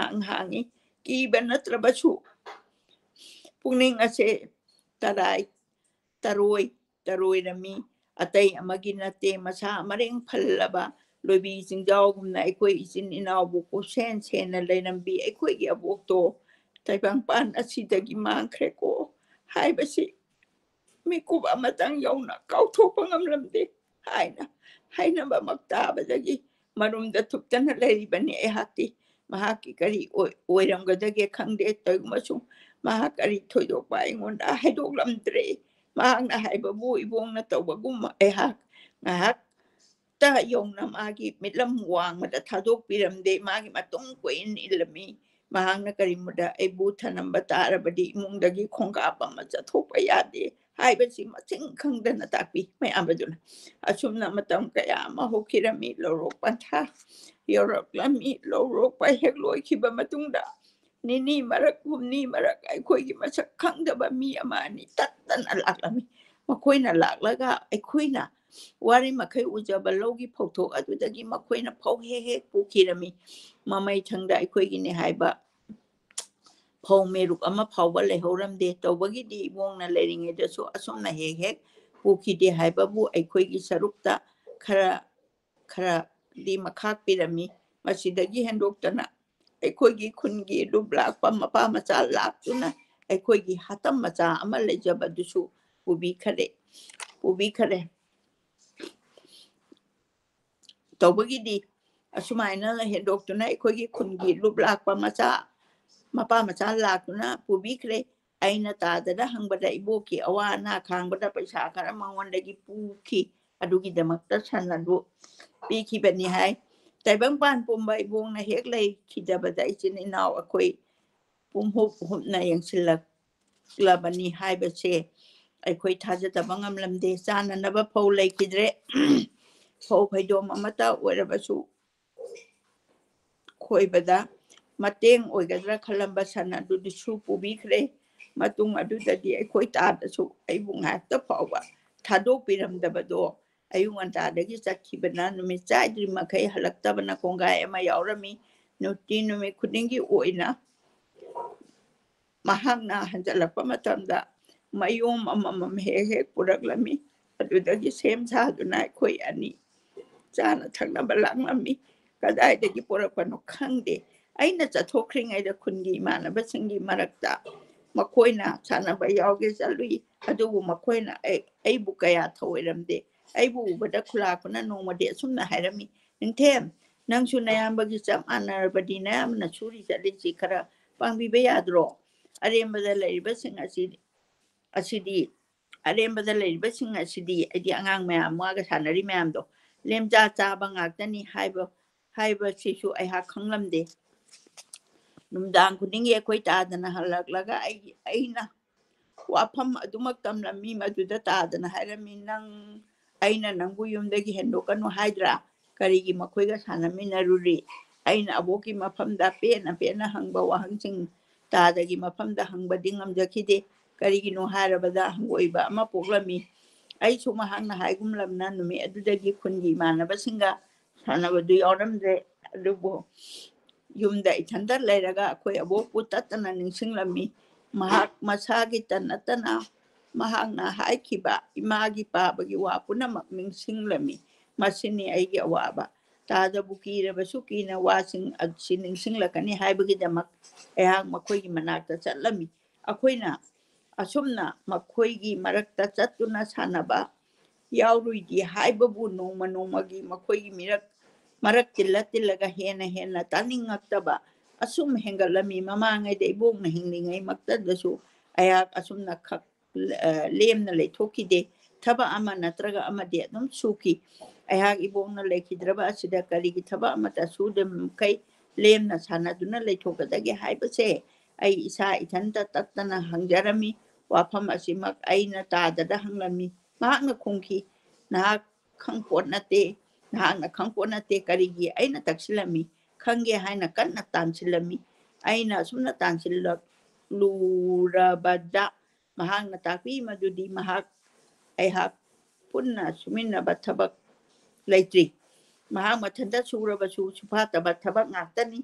ꯍꯥꯡꯉꯤ ꯀꯤꯕ ꯅꯠꯇ꯭ꯔꯕꯁꯨ ꯄꯨꯛꯅꯤꯡ ꯑꯁꯦ ꯇꯔꯣꯏꯔꯝꯃꯤ ꯑꯇꯩ ꯑꯃꯒꯤ ꯅꯠꯇꯦ ꯃꯁꯥ ꯃꯔꯦꯡ ꯐꯜꯂꯕ ꯂꯣꯏꯕꯤ ꯆꯤꯡꯖꯥꯎꯒꯨꯝꯅ ꯑꯩꯈꯣꯏ ꯏꯆꯤꯟ ꯏꯅꯥꯎꯕꯨ ꯀꯨꯞꯁꯦꯟ ꯁꯦꯟꯅ ꯂꯩꯔꯝꯕꯤ ꯑꯩꯈꯣꯏꯒꯤ ꯑꯕꯣꯛꯇꯣ ꯇꯥꯏꯕꯪꯄꯥꯟ ꯑꯁꯤꯗꯒꯤ ꯃꯥꯡꯈ꯭ꯔꯦꯀꯣ ꯍꯥꯏꯕꯁꯤ ꯃꯤꯀꯨꯞ ꯑꯃꯇꯪ ꯌꯧꯅ ꯀꯥꯎꯊꯣꯛꯄ ꯉꯝꯂꯝꯗꯦ ꯍꯥꯏꯅꯕꯃꯛ ꯇꯥꯕꯗꯒꯤ ꯃꯔꯨꯝꯗ ꯊꯨꯞꯇꯅ ꯂꯩꯔꯤꯕꯅꯤ ꯑꯩꯍꯥꯛꯇꯤ ꯃꯍꯥꯛꯀꯤ ꯀꯔꯤ ꯑꯣꯏꯔꯝꯒꯗꯒꯦ ꯈꯪꯗꯦ ꯇꯧꯃꯁꯨ ꯃꯍꯥꯛ ꯀꯔꯤ ꯊꯣꯏꯗꯣꯛꯄ ꯑꯩꯉꯣꯟꯗ ꯍꯥꯏꯗꯣꯛꯂꯝꯗ꯭ꯔꯦ ꯃꯍꯥꯛꯅ ꯍꯥꯏꯕꯕꯨ ꯏꯕꯣꯡꯅ ꯇꯧꯕꯒꯨꯝ ꯑꯩꯍꯥꯛ ꯉꯥꯏꯍꯥꯛꯇ ꯌꯧꯅ ꯃꯥꯒꯤ ꯃꯤꯠꯂꯝ ꯋꯥꯡꯃꯗ ꯊꯥꯗꯣꯛꯄꯤꯔꯝꯗꯦ ꯃꯥꯒꯤ ꯃꯇꯨꯡ ꯀꯣꯏꯏꯟ ꯏꯜꯂꯝꯃꯤ ꯃꯍꯥꯛꯅ ꯀꯔꯤꯒꯨꯝꯕꯗ ꯑꯩꯕꯨ ꯊꯅꯝꯕ ꯇꯥꯔꯕꯗꯤ ꯏꯃꯨꯡꯗꯒꯤ ꯈꯣꯡꯀꯥꯞ ꯑꯃ ꯆꯠꯊꯣꯛꯄ ꯌꯥꯗꯦ ꯍꯥꯏꯕꯁꯤ ꯃꯁꯤꯡ ꯈꯪꯗꯅ ꯇꯥꯛꯄꯤ ꯃꯌꯥꯝꯕꯗꯨꯅ ꯑꯁꯨꯝꯅ ꯃꯇꯝ ꯀꯌꯥ ꯑꯃ ꯍꯧꯈꯤꯔꯝꯃꯤ ꯂꯧꯔꯣꯛ ꯄꯟꯊꯥ ꯌꯧꯔꯛꯂꯝꯃꯤ ꯂꯧꯔꯣꯛꯄ ꯍꯦꯛ ꯂꯣꯏꯈꯤꯕ ꯃꯇꯨꯡꯗ ꯅꯤꯅꯤ ꯃꯔꯛ ꯍꯨꯝꯅꯤ ꯃꯔꯛ ꯑꯩꯈꯣꯏꯒꯤ ꯃꯁꯛ ꯈꯪꯗꯕ ꯃꯤ ꯑꯃ ꯑꯅꯤ ꯇꯠꯇꯅ ꯂꯥꯛꯂꯝꯃꯤ ꯃꯈꯣꯏꯅ ꯂꯥꯛꯂꯒ ꯑꯩꯈꯣꯏꯅ ꯋꯥꯔꯤ ꯃꯈꯩ ꯎꯖꯕ ꯂꯧꯒꯤ ꯐꯧꯊꯣꯛ ꯑꯗꯨꯗꯒꯤ ꯃꯈꯣꯏꯅ ꯐꯧ ꯍꯦꯛ ꯄꯨꯈꯤꯔꯝꯃꯤ ꯃꯃꯩꯊꯪꯗ ꯑꯩꯈꯣꯏꯒꯤꯅꯤ ꯍꯥꯏꯕ ꯐꯧ ꯃꯦꯔꯨꯛ ꯑꯃ ꯐꯥꯎꯕ ꯂꯩꯍꯧꯔꯝꯗꯦ ꯇꯧꯕꯒꯤꯗꯤ ꯏꯕꯣꯡꯅ ꯂꯩꯔꯤꯉꯩꯗꯁꯨ ꯑꯁꯨꯝꯅ ꯍꯦꯛ ꯄꯨꯈꯤꯗꯦ ꯍꯥꯏꯕꯕꯨ ꯑꯩꯈꯣꯏꯒꯤ ꯁꯔꯨꯛꯇ ꯈꯔꯗꯤ ꯃꯈꯥ ꯄꯤꯔꯝꯃꯤ ꯃꯁꯤꯗꯒꯤ ꯍꯦꯟꯗꯣꯛꯇꯅ ꯑꯩꯈꯣꯏꯒꯤ ꯈꯨꯟꯒꯤ ꯂꯨꯞ ꯂꯥꯛꯄ ꯃꯄꯥ ꯃꯆꯥ ꯂꯥꯛꯇꯨꯅ ꯑꯩꯈꯣꯏꯒꯤ ꯍꯥꯇꯝ ꯃꯆꯥ ꯑꯃ ꯂꯩꯖꯕꯗꯨꯁꯨ ꯄꯨꯕꯤꯈꯔꯦ ꯇꯧꯕꯒꯤꯗꯤ ꯑꯁꯨꯃꯥꯏꯅ ꯍꯦꯟꯗꯣꯛꯇꯨꯅ ꯑꯩꯈꯣꯏꯒꯤ ꯈꯨꯟꯒꯤ ꯂꯨꯞ ꯂꯥꯛꯄ ꯃꯄꯥ ꯃꯆꯥ ꯂꯥꯛꯇꯨꯅ ꯄꯨꯕꯤꯈ꯭ꯔꯦ ꯑꯩꯅ ꯇꯥꯗꯅ ꯍꯪꯕꯗ ꯏꯕꯣꯛꯀꯤ ꯑꯋꯥ ꯑꯅꯥ ꯈꯥꯡꯕꯗ ꯄꯩꯁꯥ ꯈꯔ ꯃꯉꯣꯟꯗꯒꯤ ꯄꯨꯈꯤ ꯑꯗꯨꯒꯤꯗꯃꯛꯇ ꯁꯟ ꯑꯗꯨ ꯄꯤꯈꯤꯕꯅꯤ ꯍꯥꯏ ꯇꯥꯏꯕꯪꯄꯥꯟ ꯄꯨꯝꯕ ꯏꯕꯣꯡꯅ ꯍꯦꯛ ꯂꯩꯈꯤꯗꯕꯗ ꯏꯆꯤꯟ ꯏꯅꯥꯎ ꯑꯩꯈꯣই ꯍꯨꯞꯅ ꯌꯦꯡꯁꯤꯜꯂꯛꯂꯕꯅꯤ ꯍꯥꯏꯕꯁꯦ ꯑꯩꯈꯣꯏ ꯊꯥꯖꯗꯕ ꯉꯝꯂꯝꯗꯦ ꯆꯥꯅꯅꯕ ꯐꯧ ꯂꯩꯈꯤꯗ꯭ꯔꯦ ꯐꯧ ꯐꯩꯗꯣꯝ ꯑꯃꯇ ꯑꯣꯏꯔꯕꯁꯨ ꯈꯣꯏꯕꯗ ꯃꯇꯦꯡ ꯑꯣꯏꯒꯗ꯭ꯔꯥ ꯈꯜꯂꯝꯕ ꯁꯟ ꯑꯗꯨꯁꯨ ꯄꯨꯕꯤꯈ꯭ꯔꯦ ꯃꯇꯨꯡ ꯑꯗꯨꯗꯗꯤ ꯑꯩꯈꯣꯏ ꯇꯥꯗꯁꯨ ꯑꯩꯕꯨ ꯉꯥꯏꯍꯥꯛꯇ ꯐꯥꯎꯕ ꯊꯥꯗꯣꯛꯄꯤꯔꯝꯗꯕꯗꯣ ꯑꯌꯨꯛ ꯉꯟꯇꯥꯗꯒꯤ ꯆꯠꯈꯤꯕꯅ ꯅꯨꯃꯤꯠ ꯆꯥꯏꯗ꯭ꯔꯤ ꯃꯈꯩ ꯍꯜꯂꯛꯇꯕꯅ ꯀꯣꯡꯒꯥꯏ ꯑꯃ ꯌꯥꯎꯔꯝꯃꯤ ꯅꯨꯃꯤꯠ ꯈꯨꯗꯤꯡꯒꯤ ꯑꯣꯏꯅ ꯃꯍꯥꯛꯅ ꯍꯟꯖꯜꯂꯛꯄ ꯃꯇꯝꯗ ꯃꯌꯣꯝ ꯑꯃꯃꯝ ꯍꯦꯛ ꯄꯨꯔꯛꯂꯝꯃꯤ ꯑꯗꯨꯗꯒꯤ ꯁꯦꯝ ꯁꯥꯗꯨꯅ ꯑꯩꯈꯣꯏ ꯑꯅꯤ ꯆꯥꯅ ꯊꯛꯅꯕ ꯂꯥꯛꯂꯝꯃꯤ ꯀꯗꯥꯏꯗꯒꯤ ꯄꯨꯔꯛꯄꯅꯣ ꯈꯪꯗꯦ ꯑꯩꯅ ꯆꯠꯊꯣꯛꯈ꯭ꯔꯤꯉꯩꯗ ꯈꯨꯟꯒꯤ ꯏꯃꯥꯟꯅꯕꯁꯤꯡꯒꯤ ꯃꯔꯛꯇ ꯃꯈꯣꯏꯅ ꯁꯥꯟꯅꯕ ꯌꯥꯎꯒꯦ ꯆꯠꯂꯨꯏ ꯑꯗꯨꯕꯨ ꯃꯈꯣꯏꯅ ꯑꯩꯕꯨ ꯀꯌꯥ ꯊꯑꯣꯏꯔꯝꯗꯦ ꯑꯩꯕꯨ ꯎꯕꯗ ꯈꯨꯂꯥꯛꯄꯅ ꯅꯣꯡꯃꯗꯤ ꯑꯁꯨꯝꯅ ꯍꯥꯏꯔꯝꯃꯤ ꯅꯤꯡꯊꯦꯝ ꯅꯪꯁꯨ ꯅꯌꯥꯝꯕꯒꯤ ꯆꯞ ꯃꯥꯟꯅꯔꯕꯗꯤ ꯅꯌꯥꯝꯕꯅ ꯁꯨꯔꯤ ꯆꯠꯂꯤꯁꯤ ꯈꯔ ꯄꯥꯡꯕꯤꯕ ꯌꯥꯗ꯭ꯔꯣ ꯑꯔꯦꯝꯕꯗ ꯂꯩꯔꯤꯕꯁꯤꯡ ꯑꯁꯤꯗꯤ ꯑꯩꯗꯤ ꯑꯉꯥꯡ ꯃꯌꯥꯝ ꯃꯥꯒ ꯁꯥꯟꯅꯔꯤ ꯃꯌꯥꯝꯗꯣ ꯂꯦꯝꯖꯥ ꯆꯥꯕ ꯉꯥꯛꯇꯅꯤ ꯍꯥꯏꯕꯁꯤꯁꯨ ꯑꯩꯍꯥꯛ ꯈꯪꯂꯝꯗꯦ ꯅꯨꯡꯗꯥꯡ ꯈꯨꯗꯤꯡꯒꯤ ꯑꯩꯈꯣꯏ ꯇꯥꯗꯅ ꯍꯜꯂꯛꯂꯒ ꯑꯩꯅ ꯋꯥꯐꯝ ꯑꯗꯨꯃꯛ ꯇꯝꯂꯝꯃꯤ ꯃꯗꯨꯗ ꯇꯥꯗꯅ ꯍꯥꯏꯔꯝꯃꯤ ꯑꯩꯅ ꯅꯪꯕꯨ ꯌꯨꯝꯗꯒꯤ ꯍꯦꯟꯗꯣꯛꯀꯅꯨ ꯍꯥꯏꯗ꯭ꯔꯥ ꯀꯔꯤꯒꯤ ꯃꯈꯣꯏꯒ ꯁꯥꯟꯅꯃꯤꯟꯅꯔꯨꯔꯤ ꯑꯩꯅ ꯑꯕꯣꯛꯀꯤ ꯃꯐꯝꯗ ꯄꯦꯟꯅ ꯍꯪꯕ ꯋꯥꯍꯪꯁꯤꯡ ꯇꯥꯗꯒꯤ ꯃꯐꯝꯗ ꯍꯪꯕꯗꯤ ꯉꯝꯖꯈꯤꯗꯦ ꯀꯔꯤꯒꯤꯅꯣ ꯍꯥꯏꯔꯕꯗ ꯍꯪꯒꯣꯏꯕ ꯑꯃ ꯄꯣꯛꯂꯝꯃꯤ ꯑꯩꯁꯨ ꯃꯍꯥꯛꯅ ꯍꯥꯏꯒꯨꯝꯂꯕꯅ ꯅꯨꯃꯤꯠ ꯑꯗꯨꯗꯒꯤ ꯈꯨꯟꯒꯤ ꯏꯃꯥꯟꯅꯕꯁꯤꯡꯒ ꯁꯥꯟꯅꯕꯗꯨ ꯌꯥꯎꯔꯝꯗ꯭ꯔꯦ ꯑꯗꯨꯕꯨ ꯌꯨꯝꯗ ꯏꯊꯟꯇ ꯂꯩꯔꯒ ꯑꯩꯈꯣꯏ ꯑꯕꯣꯛꯄꯨ ꯇꯠꯇꯅ ꯅꯤꯡꯁꯤꯡꯂꯝꯃꯤ ꯃꯍꯥꯛ ꯃꯁꯥꯒꯤꯇ ꯅꯠꯇꯅ ꯃꯍꯥꯛꯅ ꯍꯥꯏꯈꯤꯕ ꯏꯃꯥꯒꯤ ꯄꯥꯕꯒꯤ ꯋꯥ ꯄꯨꯝꯅꯃꯛ ꯅꯤꯡꯁꯤꯡꯂꯝꯃꯤ ꯃꯁꯤꯅꯤ ꯑꯩꯒꯤ ꯑꯋꯥꯕ ꯇꯥꯗꯕꯨ ꯀꯤꯔꯕꯁꯨ ꯀꯤꯅ ꯋꯥꯁꯤꯡ ꯑꯁꯤ ꯅꯤꯡꯁꯤꯡꯂꯛꯀꯅꯤ ꯍꯥꯏꯕꯒꯤꯗꯃꯛ ꯑꯩꯍꯥꯛ ꯃꯈꯣꯏꯒꯤ ꯃꯅꯥꯛꯇ ꯆꯠꯂꯝꯃꯤ ꯑꯩꯈꯣꯏꯅ ꯑꯁꯨꯝꯅ ꯃꯈꯣꯏꯒꯤ ꯃꯔꯛꯇ ꯆꯠꯇꯨꯅ ꯁꯥꯟꯅꯕ ꯌꯥꯎꯔꯨꯏꯗꯤ ꯍꯥꯏꯕꯕꯨ ꯅꯣꯡꯃ ꯅꯣꯡꯃꯒꯤ ꯃꯈꯣꯏꯒꯤ ꯃꯔꯛ ꯇꯤꯜꯂꯒ ꯍꯦꯟꯅ ꯇꯥꯅꯤꯡꯉꯛꯇꯕ ꯑꯁꯨꯝ ꯍꯦꯟꯒꯠꯂꯝꯃꯤ ꯃꯃꯥꯡꯉꯩꯗ ꯏꯕꯣꯛꯅ ꯍꯤꯡꯂꯤꯉꯩ ꯃꯛꯇꯗꯁꯨ ꯑꯩꯍꯥꯛ ꯑꯁꯨꯝꯅ ꯈꯛ ꯂꯦꯝꯅ ꯂꯩꯊꯣꯛꯈꯤꯗꯦ ꯊꯕꯛ ꯑꯃ ꯅꯠꯇ꯭ꯔꯒ ꯑꯃꯗꯤ ꯑꯗꯨꯝ ꯁꯨꯈꯤ ꯑꯩꯍꯥꯛ ꯏꯕꯣꯛꯅ ꯂꯩꯈꯤꯗ꯭ꯔꯕ ꯑꯁꯤꯗ ꯀꯔꯤꯒꯤ ꯊꯕꯛ ꯑꯃꯠꯇ ꯁꯨꯗꯃꯈꯩ ꯂꯦꯝꯅ ꯁꯥꯟꯅꯗꯨꯅ ꯂꯩꯊꯣꯛꯀꯗꯒꯦ ꯍꯥꯏꯕꯁꯦ ꯑꯩ ꯏꯁꯥ ꯏꯊꯟꯇ ꯇꯠꯇꯅ ꯍꯪꯖꯔꯝꯃꯤ ꯋꯥꯐꯝ ꯑꯁꯤꯃꯛ ꯑꯩꯅ ꯇꯥꯗꯗ ꯍꯪꯂꯝꯃꯤ ꯃꯍꯥꯛꯅ ꯈꯨꯝꯈꯤ ꯅꯍꯥꯛ ꯈꯪꯄꯣꯠ ꯅꯠꯇꯦ ꯅꯍꯥꯛꯅ ꯈꯪꯄꯣꯠ ꯅꯠꯇꯦ ꯀꯔꯤꯒꯤ ꯑꯩꯅ ꯇꯛꯁꯤꯜꯂꯝꯃꯤ ꯈꯪꯒꯦ ꯍꯥꯏꯅ ꯀꯟꯅ ꯇꯥꯟꯁꯤꯜꯂꯝꯃꯤ ꯑꯩꯅ ꯑꯁꯨꯝꯅ ꯇꯥꯟꯁꯤꯜꯂꯨꯔꯕꯗ ꯃꯍꯥꯛꯅ ꯇꯥꯛꯄꯤ ꯃꯗꯨꯗꯤ ꯑꯩꯍꯥꯛ ꯄꯨꯟꯅ ꯁꯨꯃꯤꯟꯅꯕ ꯊꯕꯛ ꯂꯩꯇ꯭ꯔꯤ ꯃꯍꯥꯛ ꯃꯊꯟꯇ ꯁꯨꯔꯕꯁꯨ ꯁꯨꯐꯥꯠꯇꯕ ꯊꯕꯛ ꯉꯥꯛꯇꯅꯤ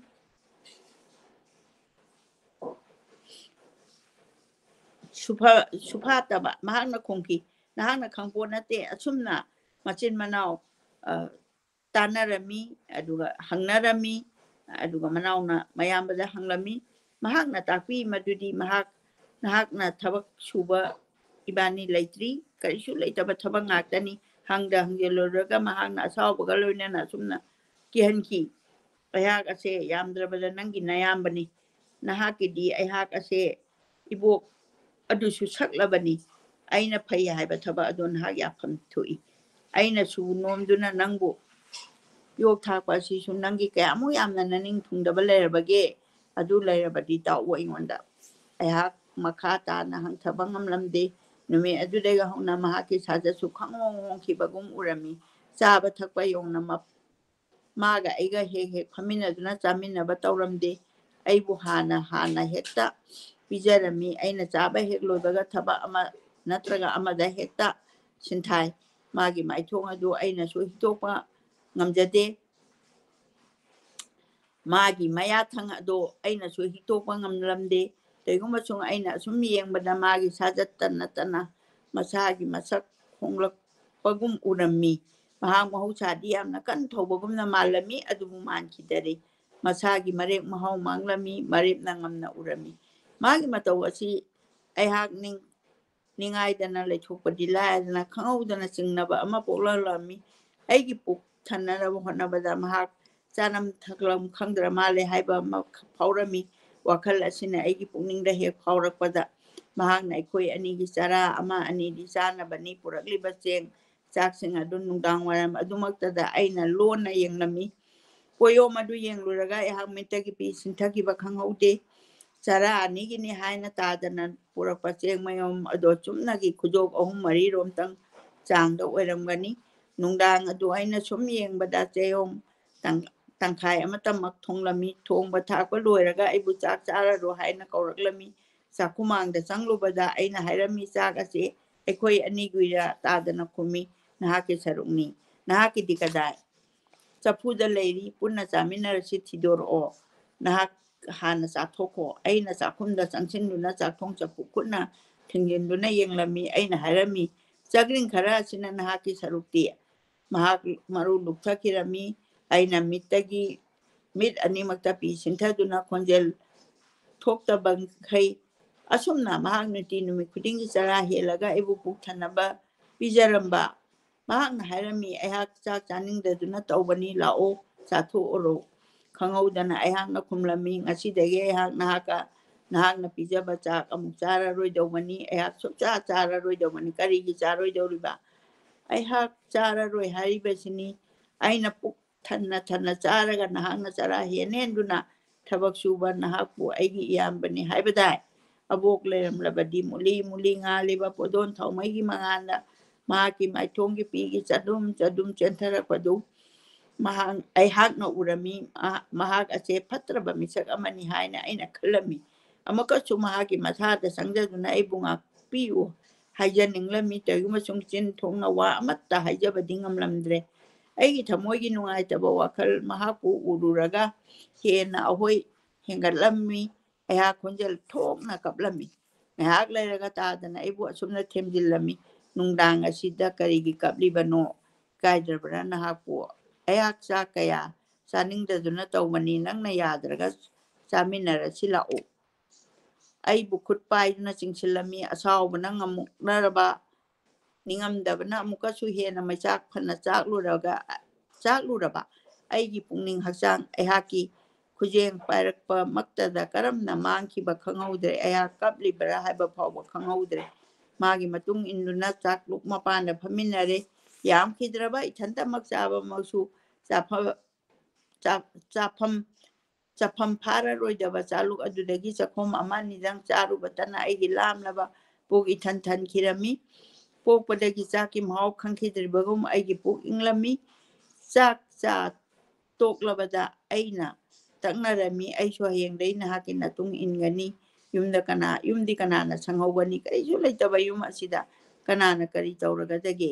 ꯁꯨꯐꯥꯠꯇꯕ ꯃꯍꯥꯛꯅ ꯈꯨꯝꯈꯤ ꯅꯍꯥꯛꯅ ꯈꯪꯄꯣꯠ ꯅꯠꯇꯦ ꯑꯁꯨꯝꯅ ꯃꯆꯤꯟ ꯃꯅꯥꯎ ꯇꯥꯟꯅꯔꯝꯃꯤ ꯑꯗꯨꯒ ꯍꯪꯅꯔꯝꯃꯤ ꯑꯗꯨꯒ ꯃꯅꯥꯎꯅ ꯃꯌꯥꯝꯕꯗ ꯍꯪꯂꯝꯃꯤ ꯃꯍꯥꯛꯅ ꯇꯥꯛꯄꯤ ꯃꯗꯨꯗꯤ ꯅꯍꯥꯛꯅ ꯊꯕꯛ ꯁꯨꯕ ꯏꯕꯥꯅꯤ ꯂꯩꯇ꯭ꯔꯤ ꯀꯔꯤꯁꯨ ꯂꯩꯇꯕ ꯊꯕꯛ ꯉꯥꯛꯇꯅꯤ ꯍꯪꯖꯤꯜꯂꯨꯔꯒ ꯃꯍꯥꯛꯅ ꯑꯁꯥꯎꯕꯒ ꯂꯣꯏꯅꯅ ꯑꯁꯨꯝꯅ ꯀꯤꯍꯟꯈꯤ ꯑꯩꯍꯥꯛ ꯑꯁꯦ ꯌꯥꯝꯗ꯭ꯔꯕꯗ ꯅꯪꯒꯤ ꯅꯌꯥꯝꯕꯅꯤ ꯅꯍꯥꯛꯀꯤꯗꯤ ꯑꯩꯍꯥꯛ ꯑꯁꯦ ꯏꯕꯣꯛ ꯑꯗꯨꯁꯨ ꯁꯛꯂꯕꯅꯤ ꯑꯩꯅ ꯐꯩ ꯍꯥꯏꯕ ꯊꯕꯛ ꯑꯗꯨ ꯅꯍꯥꯛ ꯌꯥꯐꯝ ꯊꯣꯛꯏ ꯑꯩꯅꯁꯨ ꯅꯣꯝꯗꯨꯅ ꯅꯪꯕꯨ ꯌꯣꯛ ꯊꯥꯛꯄ ꯑꯁꯤꯁꯨ ꯅꯪꯒꯤ ꯀꯌꯥꯃꯨꯛ ꯌꯥꯝꯅ ꯅꯅꯤꯡ ꯊꯨꯡꯗꯕ ꯂꯩꯔꯕꯒꯦ ꯑꯗꯨ ꯂꯩꯔꯕꯗꯤ ꯇꯥꯛꯎ ꯑꯩꯉꯣꯟꯗ ꯑꯩꯍꯥꯛ ꯃꯈꯥ ꯇꯥꯅ ꯍꯪꯊꯕ ꯉꯝꯂꯝꯗꯦ ꯅꯨꯃꯤꯠ ꯑꯗꯨꯗꯒꯤ ꯍꯧꯅ ꯃꯍꯥꯛꯀꯤ ꯁꯥꯖꯠꯁꯨ ꯈꯪꯍꯣꯡꯈꯤꯕꯒꯨꯝ ꯎꯔꯝꯃꯤ ꯆꯥꯕ ꯊꯛꯄ ꯌꯧꯅ ꯃꯥꯒ ꯑꯩꯒ ꯍꯦꯛ ꯐꯝꯃꯤꯟꯅꯗꯨꯅ ꯆꯥꯃꯤꯟꯅꯕ ꯇꯧꯔꯝꯗꯦ ꯑꯩꯕꯨ ꯍꯥꯟꯅ ꯍꯦꯛꯇ ꯄꯤꯖꯔꯝꯃꯤ ꯑꯩꯅ ꯆꯥꯕ ꯍꯦꯛ ꯂꯣꯏꯕꯒ ꯊꯕꯛ ꯑꯃ ꯅꯠꯇ꯭ꯔꯒ ꯑꯃꯗ ꯍꯦꯛꯇ ꯁꯤꯟꯊꯥꯏ ꯃꯥꯒꯤ ꯃꯥꯏꯊꯣꯡ ꯑꯗꯨ ꯑꯩꯅꯁꯨ ꯍꯤꯛꯇꯣꯛꯄ ꯉꯝꯖꯗꯦ ꯃꯥꯒꯤ ꯃꯌꯥꯊꯪ ꯑꯗꯣ ꯑꯩꯅꯁꯨ ꯍꯤꯛꯇꯣꯛꯄ ꯉꯝꯂꯝꯗꯦ ꯀꯩꯒꯨꯝꯕꯁꯨꯡ ꯑꯩꯅ ꯑꯁꯨꯝ ꯌꯦꯡꯕꯗ ꯃꯥꯒꯤ ꯁꯥꯖꯠꯇ ꯅꯠꯇꯅ ꯃꯁꯥꯒꯤ ꯃꯁꯛ ꯍꯣꯡꯂꯛꯄꯒꯨꯝ ꯎꯔꯝꯃꯤ ꯃꯍꯥꯛ ꯃꯍꯧꯁꯥꯗꯤ ꯌꯥꯝꯅ ꯀꯟ ꯊꯧꯕꯒꯨꯝꯅ ꯃꯥꯜꯂꯝꯃꯤ ꯑꯗꯨꯕꯨ ꯃꯥꯟꯈꯤꯗꯔꯦ ꯃꯁꯥꯒꯤ ꯃꯔꯦꯛ ꯃꯍꯥꯎ ꯃꯥꯡꯂꯝꯃꯤ ꯃꯔꯦꯞꯅ ꯉꯝꯅ ꯎꯔꯝꯃꯤ ꯃꯥꯒꯤ ꯃꯇꯧ ꯑꯁꯤ ꯑꯩꯍꯥꯛ ꯅꯤꯡꯉꯥꯏꯗꯅ ꯂꯩꯊꯣꯛꯄꯗꯤ ꯂꯥꯏꯔꯗꯅ ꯈꯪꯍꯧꯗꯅ ꯆꯤꯡꯅꯕ ꯑꯃ ꯄꯣꯛꯂꯛꯂꯝꯃꯤ ꯑꯩꯒꯤ ꯄꯨꯛ ꯊꯟꯅꯅꯕ ꯍꯣꯠꯅꯕꯗ ꯃꯍꯥꯛ ꯆꯥꯅꯝ ꯊꯛꯂꯝ ꯈꯪꯗ꯭ꯔ ꯃꯥꯜꯂꯦ ꯍꯥꯏꯕ ꯑꯃ ꯐꯥꯎꯔꯝꯃꯤ ꯋꯥꯈꯜ ꯑꯁꯤꯅ ꯑꯩꯒꯤ ꯄꯨꯛꯅꯤꯡꯗ ꯍꯦꯛ ꯐꯥꯎꯔꯛꯄꯗ ꯃꯍꯥꯛꯅ ꯑꯩꯈꯣꯏ ꯑꯅꯤꯒꯤ ꯆꯔꯥ ꯑꯃ ꯑꯅꯤꯗꯤ ꯆꯥꯅꯕꯅꯤ ꯄꯨꯔꯛꯂꯤꯕ ꯆꯥꯛꯁꯤꯡ ꯑꯗꯨ ꯅꯨꯡꯗꯥꯡ ꯋꯥꯏꯔꯝ ꯑꯗꯨꯃꯛꯇꯗ ꯑꯩꯅ ꯂꯣꯟꯅ ꯌꯦꯡꯂꯝꯃꯤ ꯄꯣꯌꯣꯝ ꯑꯗꯨ ꯌꯦꯡꯂꯨꯔꯒ ꯑꯩꯍꯥꯛ ꯃꯤꯠꯇꯒꯤ ꯄꯤ ꯁꯤꯟꯊꯈꯤꯕ ꯈꯪꯍꯧꯗꯦ ꯆꯔꯥ ꯑꯅꯤꯒꯤꯅꯤ ꯍꯥꯏꯅ ꯇꯥꯗꯅ ꯄꯨꯔꯛꯄ ꯆꯦꯡ ꯃꯌꯣꯝ ꯑꯗꯣ ꯆꯨꯝꯅꯒꯤ ꯈꯨꯖꯣꯛ 3-4ꯔꯣꯝꯇꯪ ꯆꯥꯡꯗ ꯑꯣꯏꯔꯝꯒꯅꯤ ꯅꯨꯡꯗꯥꯡ ꯑꯗꯨ ꯑꯩꯅ ꯁꯨꯝ ꯌꯦꯡꯕꯗ ꯆꯦꯌꯣꯝ ꯇꯪꯈꯥꯏ ꯑꯃꯇꯃꯛ ꯊꯣꯡꯂꯝꯃꯤ ꯊꯣꯡꯕ ꯊꯥꯛꯄ ꯂꯣꯏꯔꯒ ꯑꯩꯕꯨ ꯆꯥꯛ ꯆꯥꯔꯔꯣ ꯍꯥꯏꯅ ꯀꯧꯔꯛꯂꯝꯃꯤ ꯆꯥꯛꯈꯨꯃꯥꯡꯗ ꯆꯪꯂꯨꯕꯗ ꯑꯩꯅ ꯍꯥꯏꯔꯝꯃꯤ ꯆꯥꯛ ꯑꯁꯤ ꯑꯩꯈꯣꯏ ꯑꯅꯤꯒꯤꯔ ꯇꯥꯗꯅ ꯈꯨꯝꯃꯤ ꯅꯍꯥꯛꯀꯤ ꯁꯔꯨꯛꯅꯤ ꯅꯍꯥꯛꯀꯤꯗꯤ ꯀꯗꯥꯏ ꯆꯐꯨꯗ ꯂꯩꯔꯤ ꯄꯨꯟꯅ ꯆꯥꯃꯤꯟꯅꯔꯁꯤ ꯊꯤꯗꯣꯔꯛꯑꯣ ꯅꯍꯥꯛ ꯍꯥꯟꯅ ꯆꯥꯊꯣꯛꯈꯣ ꯑꯩꯅ ꯆꯥꯛꯈꯨꯝꯗ ꯆꯪꯁꯤꯟꯗꯨꯅ ꯆꯥꯛꯊꯣꯡ ꯆꯐꯨ ꯈꯨꯠꯅ ꯊꯤꯡꯖꯤꯟꯗꯨꯅ ꯌꯦꯡꯂꯝꯃꯤ ꯑꯩꯅ ꯍꯥꯏꯔꯝꯃꯤ ꯆꯒ꯭ꯔꯤꯡ ꯈꯔ ꯑꯁꯤꯅ ꯅꯍꯥꯛꯀꯤ ꯁꯔꯨꯛꯇꯤ ꯃꯍꯥꯛ ꯃꯔꯨ ꯂꯨꯞꯊꯈꯤꯔꯝꯃꯤ ꯑꯩꯅ ꯃꯤꯠ ꯑꯅꯤꯃꯛꯇ ꯄꯤ ꯁꯤꯟꯊꯗꯨꯅ ꯈꯣꯟꯖꯦꯜ ꯊꯣꯛꯇꯕꯈꯩ ꯑꯁꯨꯝꯅ ꯃꯍꯥꯛ ꯅꯨꯃꯤꯠ ꯈꯨꯗꯤꯡꯒꯤ ꯆꯔꯥ ꯍꯦꯜꯂꯒ ꯑꯩꯕꯨ ꯄꯨꯛ ꯊꯟꯅꯕ ꯄꯤꯖꯔꯝꯕ ꯃꯍꯥꯛꯅ ꯍꯥꯏꯔꯝꯃꯤ ꯑꯩꯍꯥꯛ ꯆꯥꯛ ꯆꯥꯅꯤꯡꯗꯗꯨꯅ ꯇꯧꯕꯅꯤ ꯂꯥꯛꯑꯣ ꯆꯥꯊꯣꯛꯑꯣꯔꯣ ꯈꯪꯍꯧꯗꯅ ꯑꯩꯍꯥꯛꯅ ꯈꯨꯝꯂꯝꯃꯤ ꯉꯁꯤꯗꯒꯤ ꯑꯩꯍꯥꯛ ꯅꯍꯥꯛꯅ ꯄꯤꯖꯕ ꯆꯥꯛ ꯑꯃꯨꯛ ꯆꯥꯔꯔꯣꯏꯗꯧꯕꯅꯤ ꯑꯩꯍꯥꯛ ꯁꯨꯡꯆꯥ ꯆꯥꯔꯔꯣꯏꯗꯧꯕꯅꯤ ꯀꯔꯤꯒꯤ ꯆꯥꯔꯣꯏꯗꯧꯔꯤꯕ ꯑꯩꯍꯥꯛ ꯆꯥꯔꯔꯣꯏ ꯍꯥꯏꯔꯤꯕꯁꯤꯅꯤ ꯑꯩꯅ ꯄꯨꯛ ꯊꯟꯅ ꯆꯥꯔꯒ ꯅꯍꯥꯛꯅ ꯆꯔꯥ ꯍꯦꯟꯗꯨꯅ ꯊꯕꯛ ꯁꯨꯕ ꯅꯍꯥꯛꯄꯨ ꯑꯩꯒꯤ ꯏꯌꯥꯝꯕꯅꯤ ꯍꯥꯏꯕꯗꯥꯏ ꯑꯕꯣꯛ ꯂꯩꯔꯝꯂꯕꯗꯤ ꯃꯨꯂꯤ ꯉꯥꯜꯂꯤꯕ ꯄꯣꯗꯣꯟ ꯊꯥꯎꯃꯩꯒꯤ ꯃꯉꯥꯟꯗ ꯃꯍꯥꯛꯀꯤ ꯃꯥꯏꯊꯣꯡꯒꯤ ꯄꯤꯒꯤ ꯆꯗꯨꯝ ꯆꯦꯟꯊꯔꯛꯄꯗꯨ ꯑꯩꯍꯥꯛꯅ ꯎꯔꯝꯃꯤ ꯃꯍꯥꯛ ꯑꯁꯦ ꯐꯠꯇ꯭ꯔꯕ ꯃꯤꯁꯛ ꯑꯃꯅꯤ ꯍꯥꯏꯅ ꯑꯩꯅ ꯈꯜꯂꯝꯃꯤ ꯑꯃꯨꯛꯀꯁꯨ ꯃꯍꯥꯛꯀꯤ ꯃꯁꯥꯗ ꯆꯪꯖꯗꯨꯅ ꯑꯩꯕꯨ ꯉꯥꯛꯄꯤꯌꯨ ꯍꯥꯏꯖꯅꯤꯡꯂꯝꯃꯤ ꯇꯧꯏꯒꯨꯝꯕꯁꯨꯡ ꯆꯤꯟ ꯊꯣꯡꯅ ꯋꯥ ꯑꯃꯠꯇ ꯍꯥꯏꯖꯕꯗꯤ ꯉꯝꯂꯝꯗ꯭ꯔꯦ ꯑꯩꯒꯤ ꯊꯃꯣꯏꯒꯤ ꯅꯨꯡꯉꯥꯏꯇꯕ ꯋꯥꯈꯜ ꯃꯍꯥꯛꯄꯨ ꯎꯔꯨꯔꯒ ꯍꯦꯟꯅ ꯑꯍꯣꯏ ꯍꯦꯟꯒꯠꯂꯝꯃꯤ ꯑꯩꯍꯥꯛ ꯈꯣꯟꯖꯦꯜ ꯊꯣꯛꯅ ꯀꯞꯂꯝꯃꯤ ꯉꯥꯏꯍꯥꯛ ꯂꯩꯔꯒ ꯇꯥꯗꯅ ꯑꯩꯕꯨ ꯑꯁꯨꯝꯅ ꯊꯦꯝꯖꯤꯜꯂꯝꯃꯤ ꯅꯨꯡꯗꯥꯡ ꯑꯁꯤꯗ ꯀꯔꯤꯒꯤ ꯀꯞꯂꯤꯕꯅꯣ ꯏꯀꯥꯏꯗ꯭ꯔꯕ꯭ꯔꯥ ꯅꯍꯥꯛꯄꯨ ꯑꯩꯍꯥꯛ ꯆꯥꯛ ꯀꯌꯥ ꯆꯥꯅꯤꯡꯗꯗꯨꯅ ꯇꯧꯕꯅꯤ ꯅꯪꯅ ꯌꯥꯗ꯭ꯔꯒ ꯆꯥꯃꯤꯟꯅꯔꯁꯤ ꯂꯥꯛꯎ ꯑꯩꯕꯨ ꯈꯨꯠ ꯄꯥꯏꯗꯨꯅ ꯆꯤꯡꯁꯤꯜꯂꯝꯃꯤ ꯑꯁꯥꯎꯕꯅ ꯉꯝꯃꯨꯛꯅꯔꯕ ꯅꯤꯡꯉꯝꯗꯕꯅ ꯑꯃꯨꯛꯀꯁꯨ ꯍꯦꯟꯅ ꯃꯩꯆꯥꯛ ꯐꯅ ꯆꯥꯛꯂꯨꯔꯕ ꯑꯩꯒꯤ ꯄꯨꯛꯅꯤꯡ ꯍꯛꯆꯥꯡ ꯑꯩꯍꯥꯛꯀꯤ ꯈꯨꯖꯦꯡ ꯄꯥꯏꯔꯛꯄ ꯃꯛꯇꯗ ꯀꯔꯝꯅ ꯃꯥꯡꯈꯤꯕ ꯈꯪꯍꯧꯗ꯭ꯔꯦ ꯑꯩꯍꯥꯛ ꯀꯞꯂꯤꯕꯔꯥ ꯍꯥꯏꯕ ꯐꯥꯎꯕ ꯈꯪꯍꯧꯗ꯭ꯔꯦ ꯃꯥꯒꯤ ꯃꯇꯨꯡ ꯏꯟꯗꯨꯅ ꯆꯥꯛꯂꯨꯛ ꯃꯄꯥꯟꯗ ꯐꯝꯃꯤꯟꯅꯔꯦ ꯌꯥꯝꯈꯤꯗ꯭ꯔꯕ ꯏꯊꯟꯇꯃꯛ ꯆꯥꯕꯃꯛꯁꯨ ꯆꯥꯐꯝ ꯐꯥꯔꯔꯣꯏꯗꯕ ꯆꯥꯂꯨꯛ ꯑꯗꯨꯗꯒꯤ ꯆꯈꯣꯝ ꯑꯃ ꯑꯅꯤꯗꯪ ꯆꯥꯔꯨꯕꯇꯅ ꯑꯩꯒꯤ ꯂꯥꯝꯂꯕ ꯄꯨꯛ ꯏꯊꯟ ꯊꯟꯈꯤꯔꯝꯃꯤ ꯄꯣꯛꯄꯗꯒꯤ ꯆꯥꯛꯀꯤ ꯃꯍꯥꯎ ꯈꯪꯈꯤꯗ꯭ꯔꯤꯕꯒꯨꯝ ꯑꯩꯒꯤ ꯄꯨꯛ ꯏꯪꯂꯝꯃꯤ ꯆꯥꯛ ꯆꯥ ꯇꯣꯛꯂꯕꯗ ꯑꯩꯅ ꯇꯛꯅꯔꯝꯃꯤ ꯑꯩꯁꯨ ꯍꯌꯦꯡꯗꯒꯤ ꯅꯍꯥꯛꯀꯤ ꯃꯇꯨꯡ ꯏꯟꯒꯅꯤ ꯌꯨꯝꯗꯤ ꯀꯅꯥꯅ ꯁꯪꯍꯧꯒꯅꯤ ꯀꯔꯤꯁꯨ ꯂꯩꯇꯕ ꯌꯨꯝ ꯑꯁꯤꯗ ꯀꯅꯥꯅ ꯀꯔꯤ ꯇꯧꯔꯒꯗꯒꯦ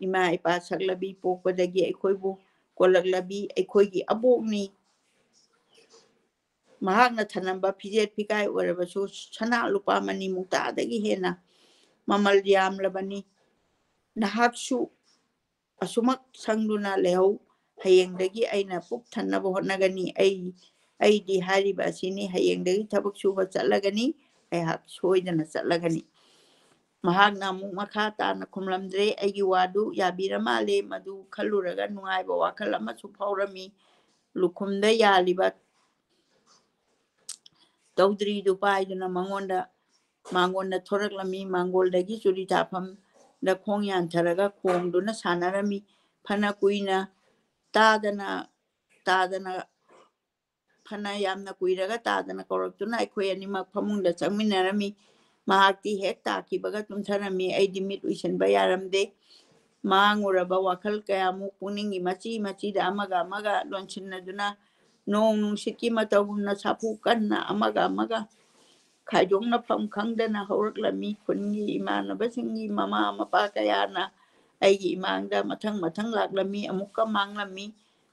ꯏꯃꯥ ꯏꯄꯥ ꯁꯛꯂꯕꯤ ꯄꯣꯛꯄꯗꯒꯤ ꯑꯩꯈꯣꯏꯕꯨ ꯀꯣꯜꯂꯛꯂꯕꯤ ꯑꯩꯈꯣꯏꯒꯤ ꯑꯕꯣꯛꯅꯤ ꯃꯍꯥꯛꯅ ꯊꯅꯝꯕ ꯐꯤꯖꯦꯠ ꯐꯤꯀꯥꯏ ꯑꯣꯏꯔꯕꯁꯨ ꯁꯅꯥ ꯂꯨꯄꯥ ꯃꯅꯤ ꯃꯨꯛꯇꯥꯗꯒꯤ ꯍꯦꯟꯅ ꯃꯃꯜ ꯌꯥꯝꯂꯕꯅꯤ ꯅꯍꯥꯛꯁꯨ ꯑꯁꯨꯃꯛ ꯁꯪꯗꯨꯅ ꯂꯩꯍꯧ ꯍꯌꯦꯡꯗꯒꯤ ꯑꯩꯅ ꯄꯨꯛ ꯊꯟꯅꯕ ꯍꯣꯠꯅꯒꯅꯤ ꯑꯩꯗꯤ ꯍꯥꯏꯔꯤꯕ ꯑꯁꯤꯅꯤ ꯍꯌꯦꯡꯗꯒꯤ ꯊꯕꯛ ꯁꯨꯕ ꯆꯠꯂꯒꯅꯤ ꯑꯩꯍꯥꯛ ꯁꯣꯏꯗꯅ ꯆꯠꯂꯒꯅꯤ ꯃꯍꯥꯛꯅ ꯑꯃꯨꯛ ꯃꯈꯥ ꯇꯥꯅ ꯈꯨꯝꯂꯝꯗ꯭ꯔꯦ ꯑꯩꯒꯤ ꯋꯥꯗꯨ ꯌꯥꯕꯤꯔ ꯃꯥꯜꯂꯦ ꯃꯗꯨ ꯈꯜꯂꯨꯔꯒ ꯅꯨꯡꯉꯥꯏꯕ ꯋꯥꯈꯜ ꯑꯃꯁꯨ ꯐꯥꯎꯔꯝꯃꯤ ꯂꯨꯈꯨꯝꯗ ꯌꯥꯜꯂꯤꯕ ꯇꯧꯗ꯭ꯔꯤꯗꯨ ꯄꯥꯏꯗꯨꯅ ꯃꯥꯡꯒꯣꯟꯗ ꯊꯣꯔꯛꯂꯝꯃꯤ ꯃꯥꯡꯒꯣꯜꯗꯒꯤ ꯆꯨꯔꯤ ꯊꯥꯐꯝꯗ ꯈꯣꯡ ꯌꯥꯟꯊꯔꯒ ꯈꯣꯡꯗꯨꯅ ꯁꯥꯟꯅꯔꯝꯃꯤ ꯐꯅ ꯀꯨꯏꯅ ꯐꯅ ꯌꯥꯝꯅ ꯀꯨꯏꯔꯒ ꯇꯥꯗꯅ ꯀꯧꯔꯛꯇꯨꯅ ꯑꯩꯈꯣꯏ ꯑꯅꯤꯃꯛ ꯐꯃꯨꯡꯗ ꯆꯪꯃꯤꯟꯅꯔꯝꯃꯤ ꯃꯍꯥꯛꯇꯤ ꯍꯦꯛ ꯇꯥꯈꯤꯕꯒ ꯇꯨꯝꯊꯔꯝꯃꯤ ꯑꯩꯗꯤ ꯃꯤꯠ ꯎꯏꯁꯤꯟꯕ ꯌꯥꯔꯝꯗꯦ ꯃꯥꯡꯉꯨꯔꯕ ꯋꯥꯈꯜ ꯀꯌꯥꯃꯨꯛ ꯄꯨꯛꯅꯤꯡꯒꯤ ꯃꯆꯤꯗ ꯑꯃꯒ ꯂꯣꯟꯁꯤꯟꯅꯗꯨꯅ ꯅꯣꯡ ꯅꯨꯡꯁꯤꯠꯀꯤ ꯃꯇꯧꯒꯨꯝꯅ ꯁꯥꯐꯨ ꯀꯟꯅ ꯑꯃꯒ ꯈꯥꯏꯗꯣꯛꯅꯐꯝ ꯈꯪꯗꯅ ꯍꯧꯔꯛꯂꯝꯃꯤ ꯈꯨꯟꯒꯤ ꯏꯃꯥꯟꯅꯕꯁꯤꯡꯒꯤ ꯃꯃꯥ ꯃꯄꯥ ꯀꯌꯥꯅ ꯑꯩꯒꯤ ꯏꯃꯥꯡꯗ ꯃꯊꯪ ꯂꯥꯛꯂꯝꯃꯤ ꯑꯃꯨꯛꯀ ꯃꯥꯡꯂꯝꯃꯤ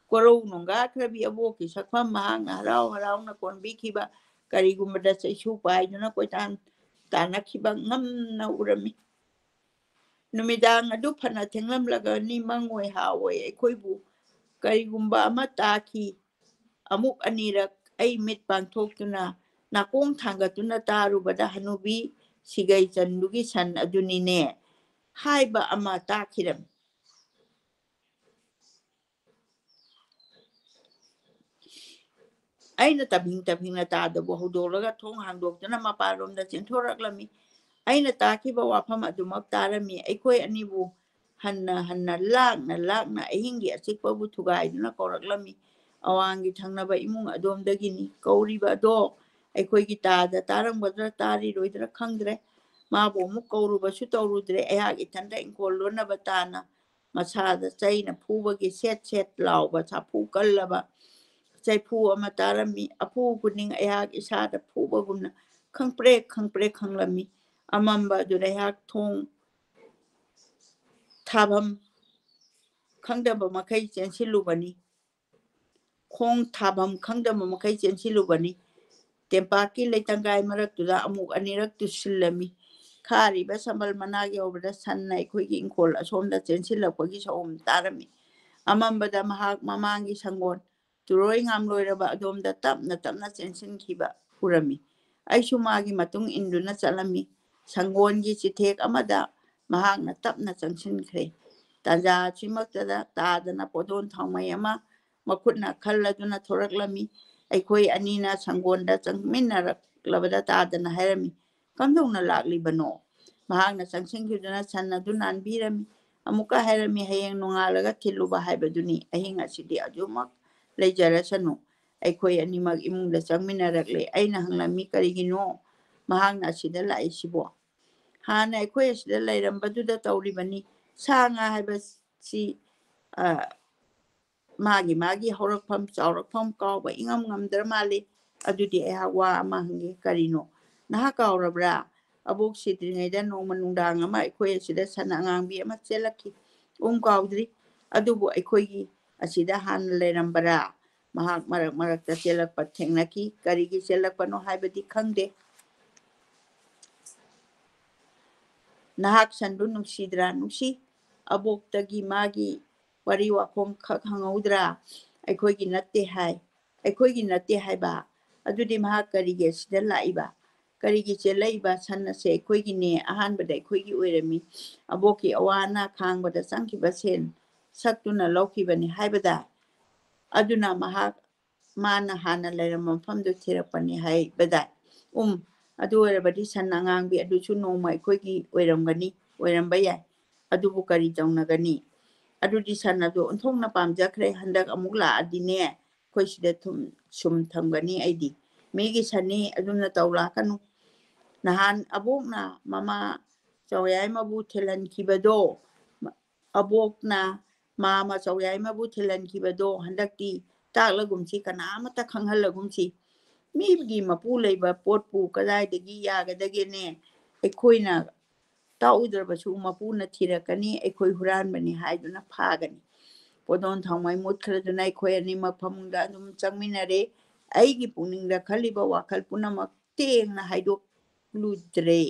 ꯀꯣꯔꯧ ꯅꯣꯡꯒꯥꯈ꯭ꯔꯕꯤ ꯑꯕꯣꯛꯀꯤ ꯁꯛꯐꯝ ꯃꯍꯥꯛꯅ ꯍꯔꯥꯎꯅ ꯀꯣꯟꯕꯤꯈꯤꯕ ꯀꯔꯤꯒꯨꯝꯕꯗ ꯆꯩꯁꯨ ꯄꯥꯏꯗꯨꯅ ꯀꯣꯏꯇꯥꯟ ꯇꯥꯟꯅꯈꯤꯕ ꯉꯝꯅ ꯎꯔꯝꯃꯤ ꯅꯨꯃꯤꯗꯥꯡ ꯑꯗꯨ ꯐꯅ ꯊꯦꯡꯂꯝꯂꯒꯅꯤ ꯃꯪꯑꯣꯏ ꯍꯥꯑꯣꯏ ꯑꯩꯈꯣꯏꯕꯨ ꯀꯔꯤꯒꯨꯝꯕ ꯑꯃ ꯇꯥꯈꯤ ꯑꯃꯨꯛ ꯑꯅꯤꯔꯛ ꯑꯩ ꯃꯤꯠ ꯄꯥꯡꯊꯣꯛꯇꯨꯅ ꯅꯥꯀꯣꯡ ꯊꯥꯡꯒꯠꯇꯨꯅ ꯇꯥꯔꯨꯕꯗ ꯍꯅꯨꯕꯤ ꯁꯤꯒꯩ ꯆꯟꯗꯨꯒꯤ ꯁꯟ ꯑꯗꯨꯅꯤꯅꯦ ꯍꯥꯏꯕ ꯑꯃ ꯇꯥꯈꯤꯔꯝꯃꯤ ꯑꯩꯅ ꯇꯝꯍꯤꯡꯅ ꯇꯥꯗꯕꯨ ꯍꯧꯗꯣꯛꯂꯒ ꯊꯣꯡ ꯍꯥꯡꯗꯣꯛꯇꯨꯅ ꯃꯄꯥꯟꯂꯣꯝꯗ ꯆꯦꯟꯊꯣꯔꯛꯂꯝꯃꯤ ꯑꯩꯅ ꯇꯥꯈꯤꯕ ꯋꯥꯐꯝ ꯑꯗꯨꯃꯛ ꯇꯥꯔꯝꯃꯤ ꯑꯩꯈꯣꯏ ꯑꯅꯤꯕꯨ ꯍꯟꯅ ꯂꯥꯛꯅ ꯑꯍꯤꯡꯒꯤ ꯑꯆꯤꯛꯄꯕꯨ ꯊꯨꯒꯥꯏꯗꯨꯅ ꯀꯧꯔꯛꯂꯝꯃꯤ ꯑꯋꯥꯡꯒꯤ ꯊꯪꯅꯕ ꯏꯃꯨꯡ ꯑꯗꯣꯝꯗꯒꯤꯅꯤ ꯀꯧꯔꯤꯕ ꯑꯗꯣ ꯑꯩꯈꯣꯏꯒꯤ ꯇꯥꯗ ꯇꯥꯔꯝꯒꯗ꯭ꯔꯥ ꯇꯥꯔꯤꯔꯣꯏꯗ꯭ꯔꯥ ꯈꯪꯗ꯭ꯔꯦ ꯃꯥꯕꯨ ꯑꯃꯨꯛ ꯀꯧꯔꯨꯕꯁꯨ ꯇꯧꯔꯨꯗ꯭ꯔꯦ ꯑꯩꯍꯥꯛ ꯏꯊꯟꯇ ꯏꯪꯈꯣꯜ ꯂꯣꯟꯅꯕ ꯇꯥꯅ ꯃꯁꯥꯗ ꯆꯩꯅ ꯐꯨꯕꯒꯤ ꯁꯦꯠ ꯂꯥꯎꯕ ꯁꯥꯐꯨ ꯀꯜꯂꯕ ꯆꯩꯐꯨ ꯑꯃ ꯇꯥꯔꯝꯃꯤ ꯑꯐꯨ ꯈꯨꯗꯤꯡ ꯑꯩꯍꯥꯛ ꯏꯁꯥꯗ ꯐꯨꯕꯒꯨꯝꯅ ꯈꯪꯄ꯭ꯔꯦꯛ ꯈꯪꯂꯝꯃꯤ ꯑꯃꯝꯕ ꯑꯗꯨꯗ ꯑꯩꯍꯥꯛ ꯊꯣꯡ ꯊꯥꯐꯝ ꯈꯪꯗꯕ ꯃꯈꯩ ꯆꯦꯟꯁꯤꯜꯂꯨꯕꯅꯤ ꯇꯦꯝꯄꯥꯛꯀꯤ ꯂꯩꯇꯪꯒꯥꯏ ꯃꯔꯛꯇꯨꯗ ꯑꯃꯨꯛ ꯑꯅꯤꯔꯛ ꯇꯨꯁꯤꯜꯂꯝꯃꯤ ꯈꯥꯔꯤꯕ ꯁꯝꯕꯜ ꯃꯅꯥꯛ ꯌꯧꯕꯗ ꯁꯟꯅ ꯑꯩꯈꯣꯏꯒꯤ ꯏꯪꯈꯣꯜ ꯑꯁꯣꯝꯗ ꯆꯦꯟꯁꯤꯜꯂꯛꯄꯒꯤ ꯁꯑꯣꯝ ꯇꯥꯔꯝꯃꯤ ꯑꯃꯝꯕꯗ ꯃꯍꯥꯛ ꯃꯃꯥꯡꯒꯤ ꯁꯪꯒꯣꯜ ꯇꯨꯔꯣꯏ ꯉꯥꯝꯂꯣꯏꯔꯕ ꯑꯗꯣꯝꯗ ꯇꯞꯅ ꯆꯦꯟꯁꯤꯟꯈꯤꯕ ꯎꯔꯝꯃꯤ ꯑꯩꯁꯨ ꯃꯥꯒꯤ ꯃꯇꯨꯡ ꯏꯟꯗꯨꯅ ꯆꯠꯂꯝꯃꯤ ꯁꯪꯒꯣꯜꯒꯤ ꯆꯤꯊꯦꯛ ꯑꯃꯗ ꯃꯍꯥꯛꯅ ꯇꯞꯅ ꯆꯪꯁꯤꯟꯈ꯭ꯔꯦ ꯇꯥꯟꯖꯥ ꯑꯁꯤꯃꯛꯇꯗ ꯇꯥꯗꯅ ꯄꯣꯗꯣꯟ ꯊꯥꯎꯃꯩ ꯑꯃ ꯃꯈꯨꯠꯅ ꯈꯜꯂꯗꯨꯅ ꯊꯣꯔꯛꯂꯝꯃꯤ ꯑꯩꯈꯣꯏ ꯑꯅꯤꯅ ꯁꯪꯒꯣꯜꯗ ꯆꯪꯃꯤꯟꯅꯔꯛꯂꯕꯗ ꯇꯥꯗꯅ ꯍꯥꯏꯔꯝꯃꯤ ꯀꯝꯗꯧꯅ ꯂꯥꯛꯂꯤꯕꯅꯣ ꯃꯍꯥꯛꯅ ꯆꯪꯁꯤꯟꯈꯤꯗꯨꯅ ꯁꯟ ꯑꯗꯨ ꯅꯥꯟꯕꯤꯔꯝꯃꯤ ꯑꯃꯨꯛꯀ ꯍꯥꯏꯔꯝꯃꯤ ꯍꯌꯦꯡ ꯅꯣꯡꯉꯥꯜꯂꯒ ꯊꯤꯜꯂꯨꯕ ꯍꯥꯏꯕꯗꯨꯅꯤ ꯑꯍꯤꯡ ꯑꯁꯤꯗꯤ ꯑꯗꯨꯃꯛ ꯂꯩꯖꯔꯁꯅꯨ ꯑꯩꯈꯣꯏ ꯑꯅꯤꯃꯛ ꯏꯃꯨꯡꯗ ꯆꯪꯃꯤꯟꯅꯔꯛꯂꯦ ꯑꯩꯅ ꯍꯪꯂꯝꯃꯤ ꯀꯔꯤꯒꯤꯅꯣ ꯃꯍꯥꯛꯅ ꯑꯁꯤꯗ ꯂꯥꯛꯏꯁꯤꯕꯣ ꯍꯥꯟꯅ ꯑꯩꯈꯣꯏ ꯑꯁꯤꯗ ꯂꯩꯔꯝꯕꯗꯨꯗ ꯇꯧꯔꯤꯕꯅꯤ ꯁꯥ ꯉꯥ ꯍꯥꯏꯕꯁꯤ ꯃꯥꯒꯤ ꯍꯧꯔꯛꯐꯝ ꯆꯥꯎꯔꯛꯐꯝ ꯀꯥꯎꯕ ꯏꯉꯝ ꯉꯝꯗ꯭ꯔ ꯃꯥꯜꯂꯤ ꯑꯗꯨꯗꯤ ꯑꯩꯍꯥꯛ ꯋꯥ ꯑꯃ ꯍꯪꯒꯦ ꯀꯔꯤꯅꯣ ꯅꯍꯥꯛ ꯀꯥꯎꯔꯕ꯭ꯔꯥ ꯑꯕꯣꯛ ꯁꯤꯗ꯭ꯔꯤꯉꯩꯗ ꯅꯣꯡꯃ ꯅꯨꯡꯗꯥꯡ ꯑꯃ ꯑꯩꯈꯣꯏ ꯑꯁꯤꯗ ꯁꯟ ꯑꯉꯥꯡꯕꯤ ꯑꯃ ꯆꯦꯜꯂꯛꯈꯤ ꯀꯥꯎꯗ꯭ꯔꯤ ꯑꯗꯨꯕꯨ ꯑꯩꯈꯣꯏꯒꯤ ꯑꯁꯤꯗ ꯍꯥꯟꯅ ꯂꯩꯔꯝꯕꯔꯥ ꯃꯍꯥꯛ ꯃꯔꯛ ꯃꯔꯛꯇ ꯆꯦꯜꯂꯛꯄ ꯊꯦꯡꯅꯈꯤ ꯀꯔꯤꯒꯤ ꯆꯦꯜꯂꯛꯄꯅꯣ ꯍꯥꯏꯕꯗꯤ ꯈꯪꯗꯦ ꯅꯍꯥꯛ ꯁꯟꯗꯨ ꯅꯨꯡꯁꯤꯗ꯭ꯔꯥ ꯅꯨꯡꯁꯤ ꯑꯕꯣꯛꯇꯒꯤ ꯃꯥꯒꯤ ꯋꯥꯔꯤ ꯋꯥꯈꯣꯡ ꯈꯛ ꯍꯪꯍꯧꯗ꯭ꯔꯥ ꯑꯩꯈꯣꯏꯒꯤ ꯅꯠꯇꯦ ꯍꯥꯏꯕ ꯑꯗꯨꯗꯤ ꯃꯍꯥꯛ ꯀꯔꯤꯒꯤ ꯑꯁꯤꯗ ꯂꯥꯛꯏꯕ ꯀꯔꯤꯒꯤ ꯆꯦꯜꯂꯛꯏꯕ ꯁꯟ ꯑꯁꯦ ꯑꯩꯈꯣꯏꯒꯤꯅꯦ ꯑꯍꯥꯟꯕꯗ ꯑꯩꯈꯣꯏꯒꯤ ꯑꯣꯏꯔꯝꯃꯤ ꯑꯕꯣꯛꯀꯤ ꯑꯋꯥ ꯑꯅꯥ ꯈꯥꯡꯕꯗ ꯆꯪꯈꯤꯕ ꯁꯦꯟ ꯁꯛꯇꯨꯅ ꯂꯧꯈꯤꯕꯅꯤ ꯍꯥꯏꯕꯗ ꯑꯗꯨꯅ ꯃꯥꯅ ꯍꯥꯟꯅ ꯂꯩꯔꯝꯕ ꯃꯐꯝꯗꯨ ꯊꯤꯔꯛꯄꯅꯤ ꯍꯥꯏꯕꯗ ꯑꯗꯨ ꯑꯣꯏꯔꯕꯗꯤ ꯁꯟ ꯑꯉꯥꯡꯕꯤ ꯑꯗꯨꯁꯨ ꯅꯣꯡꯃ ꯑꯩꯈꯣꯏꯒꯤ ꯑꯣꯏꯔꯝꯕ ꯌꯥꯏ ꯑꯗꯨꯕꯨ ꯀꯔꯤ ꯇꯧꯅꯒꯅꯤ ꯑꯗꯨꯗꯤ ꯁꯟ ꯑꯗꯨ ꯑꯣꯟꯊꯣꯛꯅ ꯄꯥꯝꯖꯈ꯭ꯔꯦ ꯍꯟꯗꯛ ꯑꯃꯨꯛ ꯂꯥꯛꯑꯗꯤꯅꯦ ꯑꯩꯈꯣꯏ ꯁꯤꯗ ꯁꯨꯝ ꯊꯝꯒꯅꯤ ꯑꯩꯗꯤ ꯃꯤꯒꯤ ꯁꯟꯅꯤ ꯑꯗꯨꯅ ꯇꯧ ꯂꯥꯛꯀꯅꯨ ꯅꯍꯥꯟ ꯑꯕꯣꯛꯅ ꯃꯃꯥ ꯆꯧꯌꯥꯏꯃꯕꯨ ꯊꯤꯜꯍꯟꯈꯤꯕꯗꯣ ꯍꯟꯗꯛꯇꯤ ꯇꯥꯛꯂꯒꯨꯝꯁꯤ ꯀꯅꯥꯃꯠꯇ ꯈꯪꯍꯜꯂꯒꯨꯝꯁꯤ ꯃꯤꯒꯤ ꯃꯄꯨ ꯂꯩꯕ ꯄꯣꯠꯄꯨ ꯀꯗꯥꯏꯗꯒꯤ ꯌꯥꯒꯗꯒꯦꯅꯦ ꯑꯩꯈꯣꯏꯅ ꯇꯥꯛꯎꯗ꯭ꯔꯕꯁꯨ ꯃꯄꯨꯅ ꯊꯤꯔꯛꯀꯅꯤ ꯑꯩꯈꯣꯏ ꯍꯨꯔꯥꯟꯕꯅꯤ ꯍꯥꯏꯗꯨꯅ ꯐꯥꯒꯅꯤ ꯄꯣꯗꯣꯟ ꯊꯥꯎꯃꯩ ꯃꯨꯠꯈ꯭ꯔꯗꯨꯅ ꯑꯩꯈꯣꯏ ꯑꯅꯤꯃꯛ ꯐꯃꯨꯡꯗ ꯑꯗꯨꯝ ꯆꯪꯃꯤꯟꯅꯔꯦ ꯑꯩꯒꯤ ꯄꯨꯛꯅꯤꯡꯗ ꯈꯜꯂꯤꯕ ꯋꯥꯈꯜ ꯄꯨꯝꯅꯃꯛ ꯇꯦꯡꯅ ꯍꯥꯏꯗꯣꯛꯂꯨꯗ꯭ꯔꯦ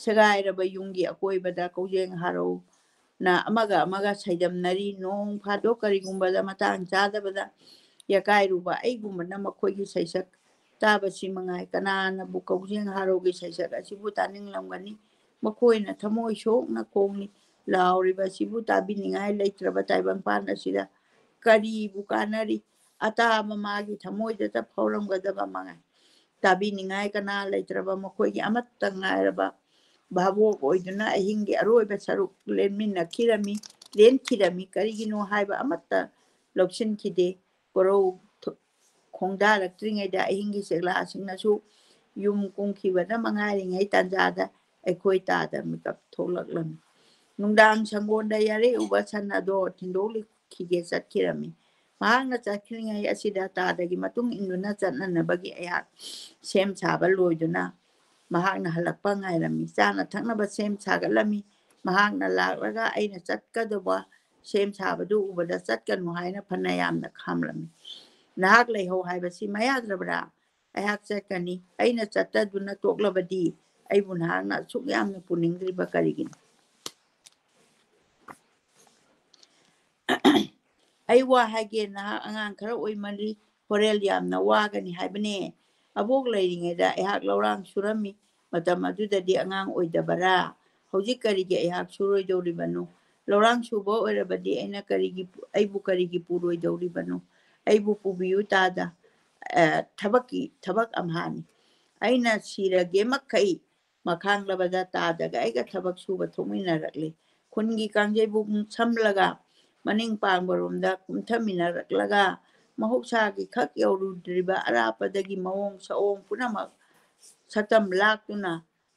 ꯁꯦꯒꯥꯏꯔꯕ ꯌꯨꯝꯒꯤ ꯑꯀꯣꯏꯕꯗ ꯀꯧꯖꯦꯡ ꯍꯥꯔꯧꯅ ꯑꯃꯒ ꯁꯩꯗꯝꯅꯔꯤ ꯅꯣꯡ ꯐꯥꯗꯣꯛ ꯀꯔꯤꯒꯨꯝꯕꯗ ꯃꯇꯥꯡ ꯆꯥꯗꯕꯗ ꯌꯥꯀꯥꯏꯔꯨꯕ ꯑꯩꯒꯨꯝꯕꯅ ꯃꯈꯣꯏꯒꯤ ꯁꯩꯁꯛ ꯇꯥꯕꯁꯤ ꯃꯉꯥꯏ ꯀꯅꯥꯅꯕꯨ ꯀꯧꯖꯦꯡ ꯍꯥꯔꯧꯒꯤ ꯁꯩꯁꯛ ꯑꯁꯤꯕꯨ ꯇꯥꯅꯤꯡꯂꯝꯒꯅꯤ ꯃꯈꯣꯏꯅ ꯊꯃꯣꯏ ꯁꯣꯛꯅ ꯈꯣꯡꯅꯤ ꯂꯥꯎꯔꯤꯕ ꯑꯁꯤꯕꯨ ꯇꯥꯕꯤꯅꯤꯡꯉꯥꯏ ꯂꯩꯇ꯭ꯔꯕ ꯇꯥꯏꯕꯪꯄꯥꯟ ꯑꯁꯤꯗ ꯀꯔꯤꯕꯨ ꯀꯥꯟꯅꯔꯤ ꯑꯇꯥꯕ ꯃꯥꯒꯤ ꯊꯃꯣꯏꯗꯇ ꯐꯥꯎꯔꯝꯒꯗꯕ ꯃꯉꯥꯏ ꯇꯥꯕꯤꯅꯤꯡꯉꯥꯏ ꯀꯅꯥ ꯂꯩꯇ꯭ꯔꯕ ꯃꯈꯣꯏꯒꯤ ꯑꯃꯠꯇ ꯉꯥꯏꯔꯕ ꯚꯥꯕꯣꯛ ꯑꯣꯏꯗꯨꯅ ꯑꯍꯤꯡꯒꯤ ꯑꯔꯣꯏꯕ ꯁꯔꯨꯛ ꯂꯦꯟꯈꯤꯔꯝꯃꯤ ꯀꯔꯤꯒꯤꯅꯣ ꯍꯥꯏꯕ ꯑꯃꯠꯇ ꯂꯧꯁꯤꯟꯈꯤꯗꯦ ꯀꯣꯔꯧ ꯈꯣꯡꯗꯥꯔꯛꯇ꯭ꯔꯤꯉꯩꯗ ꯑꯍꯤꯡꯒꯤ ꯆꯦꯛꯂꯥꯁꯤꯡꯅꯁꯨ ꯌꯨꯝ ꯀꯨꯝꯈꯤꯕꯗ ꯃꯉꯥꯏꯔꯤꯉꯩ ꯇꯥꯟꯖꯥꯗ ꯑꯩꯈꯣꯏ ꯇꯥꯗ ꯃꯤꯀꯞ ꯊꯣꯛꯂꯛꯂꯝꯃꯤ ꯅꯨꯡꯗꯥꯡ ꯁꯪꯒꯣꯟꯗ ꯌꯥꯔꯦꯎꯕ ꯁꯟ ꯑꯗꯣ ꯊꯤꯟꯗꯣꯛꯈꯤꯒꯦ ꯆꯠꯈꯤꯔꯝꯃꯤ ꯃꯍꯥꯛꯅ ꯆꯠꯈ꯭ꯔꯤꯉꯩ ꯑꯁꯤꯗ ꯇꯥꯗꯒꯤ ꯃꯇꯨꯡ ꯏꯟꯗꯨꯅ ꯆꯠꯅꯅꯕꯒꯤ ꯑꯩꯍꯥꯛ ꯁꯦꯝ ꯁꯥꯕ ꯂꯣꯏꯗꯨꯅ ꯃꯍꯥꯛꯅ ꯍꯜꯂꯛꯄ ꯉꯥꯏꯔꯝꯃꯤ ꯆꯥꯅ ꯊꯛꯅꯕ ꯁꯦꯝ ꯁꯥꯒꯠꯂꯝꯃꯤ ꯃꯍꯥꯛꯅ ꯂꯥꯛꯂꯒ ꯑꯩꯅ ꯆꯠꯀꯗꯧꯕ ꯁꯦꯝ ꯁꯥꯕꯗꯨ ꯎꯕꯗ ꯆꯠꯀꯅꯨ ꯍꯥꯏꯅ ꯐꯅ ꯌꯥꯝꯅ ꯈꯥꯝꯂꯝꯃꯤ ꯅꯍꯥꯛ ꯂꯩꯍꯧ ꯍꯥꯏꯕꯁꯤ ꯃꯌꯥꯗ꯭ꯔꯕ꯭ꯔꯥ ꯑꯩꯍꯥꯛ ꯆꯠꯀꯅꯤ ꯑꯩꯅ ꯆꯠꯇꯗꯨꯅ ꯇꯣꯛꯂꯕꯗꯤ ꯑꯩꯕꯨ ꯅꯍꯥꯛꯅ ꯑꯁꯨꯛ ꯌꯥꯝꯅ ꯄꯨꯅꯤꯡꯗ꯭ꯔꯤꯕ ꯀꯔꯤꯒꯤꯅꯣ ꯑꯩ ꯋꯥ ꯍꯥꯏꯒꯦ ꯅꯍꯥꯛ ꯑꯉꯥꯡ ꯈꯔ ꯑꯣꯏꯃꯜꯂꯤ ꯍꯣꯔꯦꯟ ꯌꯥꯝꯅ ꯋꯥꯒꯅꯤ ꯍꯥꯏꯕꯅꯦ ꯑꯕꯣꯛ ꯂꯩꯔꯤꯉꯩꯗ ꯑꯩꯍꯥꯛ ꯂꯧꯔꯥꯡ ꯁꯨꯔꯝꯃꯤ ꯃꯇꯝ ꯑꯗꯨꯗꯗꯤ ꯑꯉꯥꯡ ꯑꯣꯏꯗꯕꯔꯥ ꯍꯧꯖꯤꯛ ꯀꯔꯤꯒꯤ ꯑꯩꯍꯥꯛ ꯁꯨꯔꯣꯏꯗꯧꯔꯤꯕꯅꯣ ꯂꯧꯔꯥꯡ ꯁꯨꯕ ꯑꯣꯏꯔꯕꯗꯤ ꯑꯩꯕꯨ ꯀꯔꯤꯒꯤ ꯄꯨꯔꯣꯏꯗꯧꯔꯤꯕꯅꯣ ꯑꯩꯕꯨ ꯄꯨꯕꯤꯌꯨ ꯇꯥꯗ ꯊꯕꯛ ꯑꯝꯍꯥꯅꯤ ꯑꯩꯅ ꯁꯤꯔꯒꯦꯃꯈꯩ ꯃꯈꯥꯡꯂꯕꯗ ꯇꯥꯗꯒ ꯑꯩꯒ ꯊꯕꯛ ꯁꯨꯕ ꯊꯣꯛꯃꯤꯟꯅꯔꯛꯂꯤ ꯈꯨꯟꯒꯤ ꯀꯥꯡꯖꯩꯕꯨ ꯁꯝꯂꯒ ꯃꯅꯤꯡ ꯄꯥꯡꯕꯔꯣꯝꯗ ꯀꯨꯝꯊꯃꯤꯟꯅꯔꯛꯂꯒ ꯃꯍꯧꯁꯥꯒꯤ ꯈꯛ ꯌꯧꯔꯨꯗ꯭ꯔꯤꯕ ꯑꯔꯥꯞꯄꯗꯒꯤ ꯃꯑꯣꯡ ꯁꯑꯣꯡ ꯄꯨꯝꯅꯃꯛ ꯁꯛꯇꯝ ꯂꯥꯛꯇꯨꯅ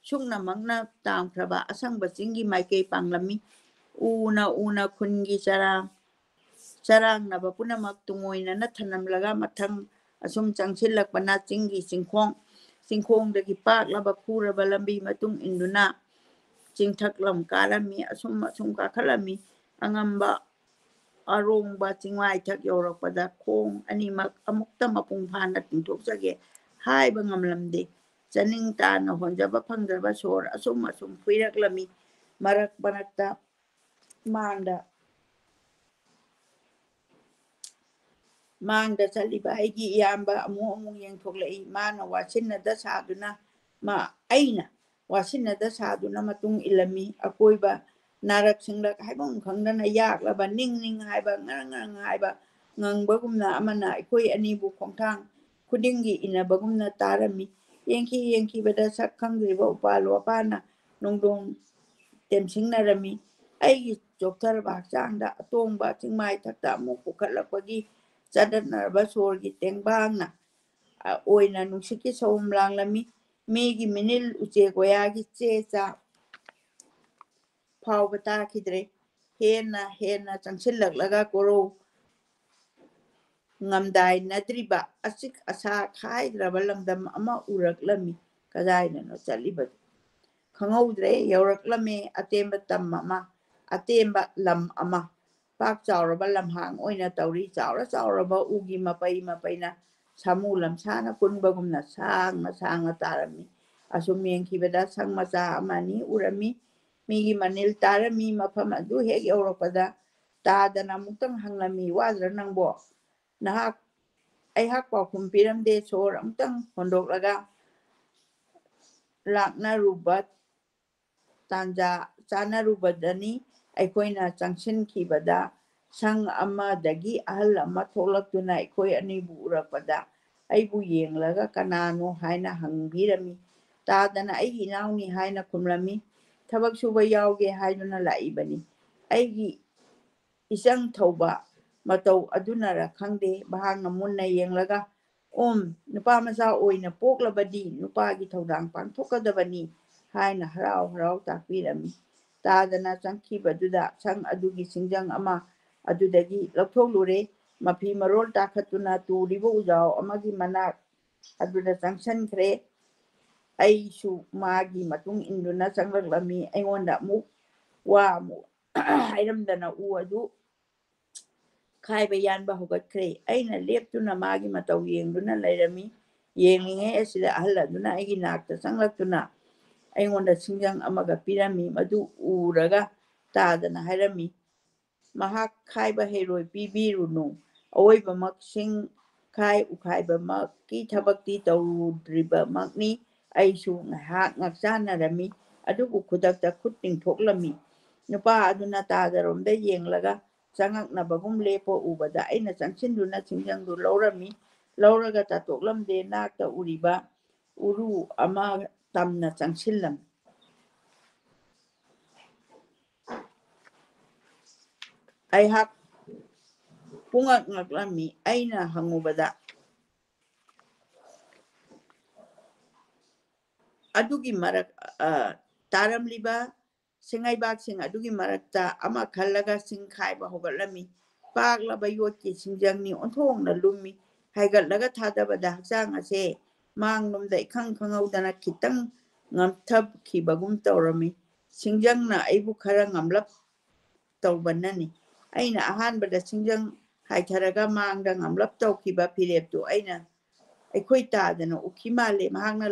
ꯁꯨꯛꯅꯃꯛꯅ ꯇꯥꯝꯈ꯭ꯔꯕ ꯑꯁꯪꯕ ꯆꯤꯡꯒꯤ ꯃꯥꯏꯀꯩ ꯄꯥꯡꯂꯝꯃꯤ ꯎꯅ ꯈꯨꯟꯒꯤ ꯆꯔꯥꯡꯅꯕ ꯄꯨꯝꯅꯃꯛ ꯇꯨꯡꯑꯣꯏꯅꯅ ꯊꯅꯝꯂꯒ ꯃꯊꯪ ꯑꯁꯨꯝ ꯆꯪꯁꯤꯜꯂꯛꯄꯅ ꯆꯤꯡꯒꯤ ꯆꯤꯡꯈꯣꯡꯗꯒꯤ ꯄꯥꯛꯂꯕ ꯈꯨꯔꯕ ꯂꯝꯕꯤ ꯃꯇꯨꯡ ꯏꯟꯗꯨꯅ ꯆꯤꯡꯊꯛꯂꯝ ꯀꯥꯔꯝꯃꯤ ꯑꯁꯨꯝ ꯀꯥꯈꯠꯂꯝꯃꯤ ꯑꯉꯝꯕ ꯑꯔꯣꯡꯕ ꯆꯤꯡꯋꯥꯏꯊꯛ ꯌꯧꯔꯛꯄꯗ ꯈꯣꯡ ꯑꯅꯤꯃꯛ ꯑꯃꯨꯛꯇ ꯃꯄꯨꯡ ꯐꯥꯅ ꯇꯤꯡꯊꯣꯛꯆꯒꯦ ꯍꯥꯏꯕ ꯉꯝꯂꯝꯗꯦ ꯆꯅꯤꯡ ꯇꯥꯅ ꯍꯣꯟꯖꯕ ꯐꯪꯗ꯭ꯔꯕ ꯁꯣꯔ ꯑꯁꯨꯝ ꯐꯨꯏꯔꯛꯂꯝꯃꯤ ꯃꯔꯛꯇ ꯃꯥꯡꯗ ꯆꯠꯂꯤꯕ ꯑꯩꯒꯤ ꯏꯌꯥꯝꯕ ꯑꯃꯨꯛ ꯌꯦꯡꯊꯣꯛꯂꯛꯏ ꯑꯩꯅ ꯋꯥꯁꯤꯟꯅꯗ ꯁꯥꯗꯨꯅ ꯃꯇꯨꯡ ꯏꯜꯂꯝꯃꯤ ꯑꯀꯣꯏꯕ ꯅꯥꯔꯛ ꯁꯤꯡꯂꯛ ꯍꯥꯏꯐꯝ ꯈꯪꯗꯅ ꯌꯥꯛꯂꯕ ꯅꯤꯡ ꯍꯥꯏꯕ ꯉꯔꯪ ꯍꯥꯏꯕ ꯉꯪꯕꯒꯨꯝꯅ ꯑꯃꯅ ꯑꯩꯈꯣꯏ ꯑꯅꯤꯕꯨ ꯈꯣꯡꯊꯥꯡ ꯈꯨꯗꯤꯡꯒꯤ ꯏꯟꯅꯕꯒꯨꯝꯅ ꯇꯥꯔꯝꯃꯤ ꯌꯦꯡꯈꯤꯕꯗ ꯁꯛ ꯈꯪꯗ꯭ꯔꯤꯕ ꯎꯄꯥꯜ ꯋꯥꯄꯥꯜꯅ ꯅꯣꯡꯗꯣꯡ ꯇꯦꯝꯁꯤꯡꯅꯔꯝꯃꯤ ꯑꯩꯒꯤ ꯆꯣꯛꯊꯔꯕ ꯍꯛꯆꯥꯡꯗ ꯑꯇꯣꯡꯕ ꯆꯤꯡꯃꯥꯏꯊꯛꯇ ꯑꯃꯨꯛ ꯄꯨꯈꯠꯂꯛꯄꯒꯤ ꯆꯗꯠꯅꯔꯕ ꯁꯣꯔꯒꯤ ꯇꯦꯡꯕꯥꯡꯅ ꯑꯣꯏꯅ ꯅꯨꯡꯁꯤꯠꯀꯤ ꯁꯑꯣꯝ ꯂꯥꯡꯂꯝꯃꯤ ꯃꯤꯒꯤ ꯃꯤꯅꯤꯜ ꯎꯆꯦꯛ ꯋꯥꯌꯥꯒꯤ ꯆꯦ ꯆꯥꯛ ꯐꯥꯎꯕ ꯇꯥꯈꯤꯗ꯭ꯔꯦ ꯍꯦꯟꯅ ꯆꯪꯁꯤꯜꯂꯛꯂꯒ ꯀꯣꯔꯧ ꯉꯝꯗꯥꯏꯅꯗ꯭ꯔꯤꯕ ꯑꯆꯤꯛ ꯑꯁꯥ ꯈꯥꯏꯗ꯭ꯔꯕ ꯂꯝꯗꯝ ꯑꯃ ꯎꯔꯛꯂꯝꯃꯤ ꯀꯗꯥꯏꯗꯅꯣ ꯆꯠꯂꯤꯕꯗꯨ ꯈꯪꯍꯧꯗ꯭ꯔꯦ ꯌꯧꯔꯛꯂꯝꯃꯦ ꯑꯇꯦꯟꯕ ꯇꯝ ꯑꯃ ꯑꯇꯦꯟꯕ ꯂꯝ ꯑꯃ ꯄꯥꯛ ꯆꯥꯎꯔꯕ ꯂꯝꯍꯥꯡ ꯑꯣꯏꯅ ꯇꯧꯔꯤ ꯆꯥꯎꯔꯕ ꯎꯒꯤ ꯃꯄꯩꯅ ꯁꯥꯃꯨ ꯂꯝꯁꯥꯅ ꯄꯨꯟꯕꯒꯨꯝꯅ ꯁꯥꯡꯅ ꯇꯥꯔꯝꯃꯤ ꯑꯁꯨꯝ ꯌꯦꯡꯈꯤꯕꯗ ꯁꯪ ꯃꯆꯥ ꯑꯃꯅꯤ ꯎꯔꯝꯃꯤ ꯃꯤꯒꯤ ꯃꯅꯤꯜ ꯇꯥꯔꯝꯃꯤ ꯃꯐꯝ ꯑꯗꯨ ꯍꯦꯛ ꯌꯧꯔꯛꯄꯗ ꯇꯥꯗꯅ ꯑꯃꯨꯛꯇꯪ ꯍꯪꯂꯝꯃꯤ ꯋꯥꯗ꯭ꯔ ꯅꯪꯕꯣ ꯅꯍꯥꯛ ꯑꯩꯍꯥꯛ ꯄꯥꯎꯈꯨꯝ ꯄꯤꯔꯝꯗꯦ ꯁꯣꯔ ꯑꯃꯨꯛꯇꯪ ꯍꯣꯟꯗꯣꯛꯂꯒ ꯂꯥꯛꯅꯔꯨꯕ ꯇꯥꯟꯖꯥ ꯆꯥꯅꯔꯨꯕꯗꯅꯤ ꯑꯩꯈꯣꯏꯅ ꯆꯪꯁꯤꯟꯈꯤꯕꯗ ꯁꯪ ꯑꯃꯗꯒꯤ ꯑꯍꯜ ꯑꯃ ꯊꯣꯛꯂꯛꯇꯨꯅ ꯑꯩꯈꯣꯏ ꯑꯅꯤꯕꯨ ꯎꯔꯛꯄꯗ ꯑꯩꯕꯨ ꯌꯦꯡꯂꯒ ꯀꯅꯥꯅꯣ ꯍꯥꯏꯅ ꯍꯪꯕꯤꯔꯝꯃꯤ ꯇꯥꯗꯅ ꯑꯩꯒꯤ ꯏꯅꯥꯎꯅꯤ ꯍꯥꯏꯅ ꯈꯨꯝꯂꯝꯃꯤ ꯊꯕꯛ ꯁꯨꯕ ꯌꯥꯎꯒꯦ ꯍꯥꯏꯗꯨꯅ ꯂꯥꯛꯏꯕꯅꯤ ꯑꯩꯒꯤ ꯏꯆꯪ ꯊꯧꯕ ꯃꯇꯧ ꯑꯗꯨꯅꯔ ꯈꯪꯗꯦ ꯃꯍꯥꯛꯅ ꯃꯨꯟꯅ ꯌꯦꯡꯂꯒ ꯅꯨꯄꯥ ꯃꯆꯥ ꯑꯣꯏꯅ ꯄꯣꯛꯂꯕꯗꯤ ꯅꯨꯄꯥꯒꯤ ꯊꯧꯗꯥꯡ ꯄꯥꯡꯊꯣꯛꯀꯗꯕꯅꯤ ꯍꯥꯏꯅ ꯍꯔꯥꯎ ꯇꯥꯛꯄꯤꯔꯝꯃꯤ ꯇꯥꯗꯅ ꯆꯪꯈꯤꯕꯗꯨꯗ ꯁꯪ ꯑꯗꯨꯒꯤ ꯁꯤꯡꯖꯪ ꯑꯃ ꯑꯗꯨꯗꯒꯤ ꯂꯧꯊꯣꯛꯂꯨꯔꯦ ꯃꯐꯤ ꯃꯔꯣꯜ ꯇꯥꯈꯠꯇꯨꯅ ꯇꯨꯔꯤꯕ ꯎꯖꯥꯎ ꯑꯃꯒꯤ ꯃꯅꯥꯛ ꯑꯗꯨꯗ ꯆꯪꯁꯤꯟꯈ꯭ꯔꯦ ꯑꯩꯁꯨ ꯃꯥꯒꯤ ꯃꯇꯨꯡ ꯏꯟꯗꯨꯅ ꯆꯪꯂꯛꯂꯝꯃꯤ ꯑꯩꯉꯣꯟꯗ ꯑꯃꯨꯛ ꯍꯥꯏꯔꯝꯗꯅ ꯎ ꯑꯗꯨ ꯈꯥꯏꯕ ꯌꯥꯟꯕ ꯍꯧꯒꯠꯈ꯭ꯔꯦ ꯑꯩꯅ ꯂꯦꯞꯇꯨꯅ ꯃꯥꯒꯤ ꯃꯇꯧ ꯌꯦꯡꯗꯨꯅ ꯂꯩꯔꯝꯃꯤ ꯌꯦꯡꯂꯤꯉꯩ ꯑꯁꯤꯗ ꯑꯍꯜ ꯑꯗꯨꯅ ꯑꯩꯒꯤ ꯅꯥꯛꯇ ꯆꯪꯂꯛꯇꯨꯅ ꯑꯩꯉꯣꯟꯗ ꯁꯤꯡꯖꯪ ꯑꯃꯒ ꯄꯤꯔꯝꯃꯤ ꯃꯗꯨ ꯎꯔꯒ ꯇꯥꯗꯅ ꯍꯥꯏꯔꯝꯃꯤ ꯃꯍꯥꯛ ꯈꯥꯏꯕ ꯍꯩꯔꯣꯏ ꯄꯤꯕꯤꯔꯨꯅꯨ ꯑꯋꯣꯏꯕꯃꯛ ꯁꯤꯡ ꯈꯥꯏ ꯎꯈꯥꯏꯕꯃꯛꯀꯤ ꯊꯕꯛꯇꯤ ꯇꯧꯗ꯭ꯔꯤꯕꯃꯛꯅꯤ ꯑꯩꯁꯨ ꯉꯥꯏꯍꯥꯛ ꯉꯛꯆꯥꯟꯅꯔꯝꯃꯤ ꯑꯗꯨꯕꯨ ꯈꯨꯗꯛꯇ ꯈꯨꯠ ꯇꯤꯡꯊꯣꯛꯂꯝꯃꯤ ꯅꯨꯄꯥ ꯑꯗꯨꯅ ꯇꯥꯗꯔꯣꯝꯗ ꯌꯦꯡꯂꯒ ꯆꯪꯉꯛꯅꯕꯒꯨꯝ ꯂꯦꯞꯄ ꯎꯕꯗ ꯑꯩꯅ ꯆꯪꯁꯤꯟꯗꯨꯅ ꯁꯤꯡꯖꯪꯗꯨ ꯂꯧꯔꯝꯃꯤ ꯂꯧꯔꯒ ꯇꯥꯊꯣꯛꯂꯝꯗꯦ ꯅꯥꯛꯇ ꯎꯔꯤꯕ ꯎꯔꯨ ꯑꯃ ꯇꯝꯅ ꯆꯪꯁꯤꯜꯂꯝꯃꯤ ꯑꯩꯍꯥꯛ ꯄꯨꯡꯉꯛ ꯉꯛꯂꯝꯃꯤ ꯑꯩꯅ ꯍꯪꯉꯨꯕꯗ ꯑꯗꯨꯒꯤ ꯃꯔꯛ ꯇꯥꯔꯝꯂꯤꯕ ꯁꯤꯡꯉꯩꯕꯥꯛꯁꯤꯡ ꯑꯗꯨꯒꯤ ꯃꯔꯛꯇ ꯑꯃ ꯈꯜꯂꯒ ꯁꯤꯡ ꯈꯥꯏꯕ ꯍꯧꯒꯠꯂꯝꯃꯤ ꯄꯥꯛꯂꯕ ꯌꯣꯠꯀꯤ ꯁꯤꯡꯖꯪꯅꯤ ꯑꯣꯟꯊꯣꯛꯅ ꯂꯨꯝꯃꯤ ꯍꯥꯏꯒꯠꯂꯒ ꯊꯥꯗꯕꯗ ꯍꯛꯆꯥꯡ ꯑꯁꯦ ꯃꯥꯡꯂꯣꯝꯗ ꯏꯈꯪ ꯈꯪꯍꯧꯗꯅ ꯈꯤꯇꯪ ꯉꯝꯊꯈꯤꯕꯒꯨꯝ ꯇꯧꯔꯝꯃꯤ ꯁꯤꯡꯖꯪꯅ ꯑꯩꯕꯨ ꯈꯔ ꯉꯝꯂꯞ ꯇꯧꯕꯅꯅꯤ ꯑꯩꯅ ꯑꯍꯥꯟꯕꯗ ꯁꯤꯡꯖꯪ ꯍꯥꯏꯊꯔꯒ ꯃꯥꯡꯗ ꯉꯝꯂꯞ ꯇꯧꯈꯤꯕ ꯐꯤꯔꯦꯞꯇꯨ ꯑꯩꯈꯣꯏ ꯇꯥꯗꯅ ꯎꯈꯤ ꯃꯥꯜꯂꯦ ꯃꯍꯥꯛꯅ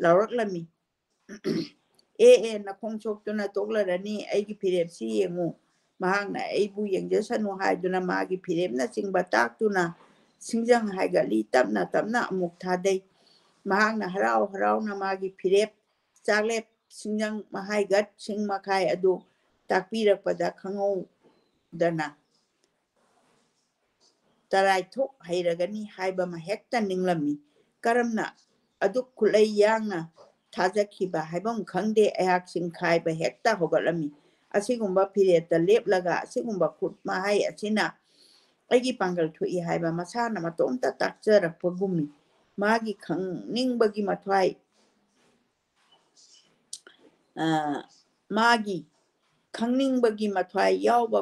ꯂꯥꯎꯔꯛꯂꯝꯃꯤ ꯅꯈꯣꯡ ꯁꯣꯛꯇꯨꯅ ꯇꯣꯛꯂꯔꯅꯤ ꯑꯩꯒꯤ ꯐꯤꯔꯦꯞꯁꯤ ꯌꯦꯡꯉꯨ ꯃꯍꯥꯛꯅ ꯑꯩꯕꯨ ꯌꯦꯡꯖꯁꯅꯨ ꯍꯥꯏꯗꯨꯅ ꯃꯥꯒꯤ ꯐꯤꯔꯦꯞꯅꯆꯤꯡꯕ ꯇꯥꯛꯇꯨꯅ ꯁꯤꯡꯖꯪ ꯍꯥꯏꯒꯠꯂꯤ ꯇꯞꯅ ꯑꯃꯨꯛ ꯊꯥꯗꯩ ꯃꯍꯥꯛꯅ ꯍꯔꯥꯎꯅ ꯃꯥꯒꯤ ꯐꯤꯔꯦꯞ ꯆꯥꯛꯂꯦꯞ ꯁꯤꯡꯖꯪ ꯃꯍꯥꯏꯒꯠ ꯁꯤꯡ ꯃꯈꯥꯏ ꯑꯗꯨ ꯇꯥꯛꯄꯤꯔꯛꯄꯗ ꯈꯪꯍꯧꯗꯅ ꯇꯔꯥꯏꯊꯣꯛ ꯍꯩꯔꯒꯅꯤ ꯍꯥꯏꯕ ꯑꯃ ꯍꯦꯛꯇ ꯅꯤꯡꯂꯝꯃꯤ ꯀꯔꯝꯅ ꯑꯗꯨꯛ ꯈꯨꯠꯂꯩ ꯌꯥꯡꯅ ꯊꯥꯖꯈꯤꯕ ꯍꯥꯏꯕꯝ ꯈꯪꯗꯦ ꯑꯩꯍꯥꯛ ꯁꯤꯡ ꯈꯥꯏꯕ ꯍꯦꯛꯇ ꯍꯧꯒꯠꯂꯝꯃꯤ ꯑꯁꯤꯒꯨꯝꯕ ꯐꯤꯔꯦꯞꯇ ꯂꯦꯞꯂꯒ ꯑꯁꯤꯒꯨꯝꯕ ꯈꯨꯠ ꯃꯍꯩ ꯑꯁꯤꯅ ꯑꯩꯒꯤ ꯄꯥꯡꯒꯜ ꯊꯣꯛꯏ ꯍꯥꯏꯕ ꯃꯁꯥꯅ ꯃꯇꯣꯝꯇ ꯇꯥꯛꯆꯔꯛꯄꯒꯨꯝꯃꯤ ꯃꯥꯒꯤ ꯈꯪꯅꯤꯡꯕꯒꯤ ꯃꯊ꯭ꯋꯥꯏ ꯌꯥꯎꯕ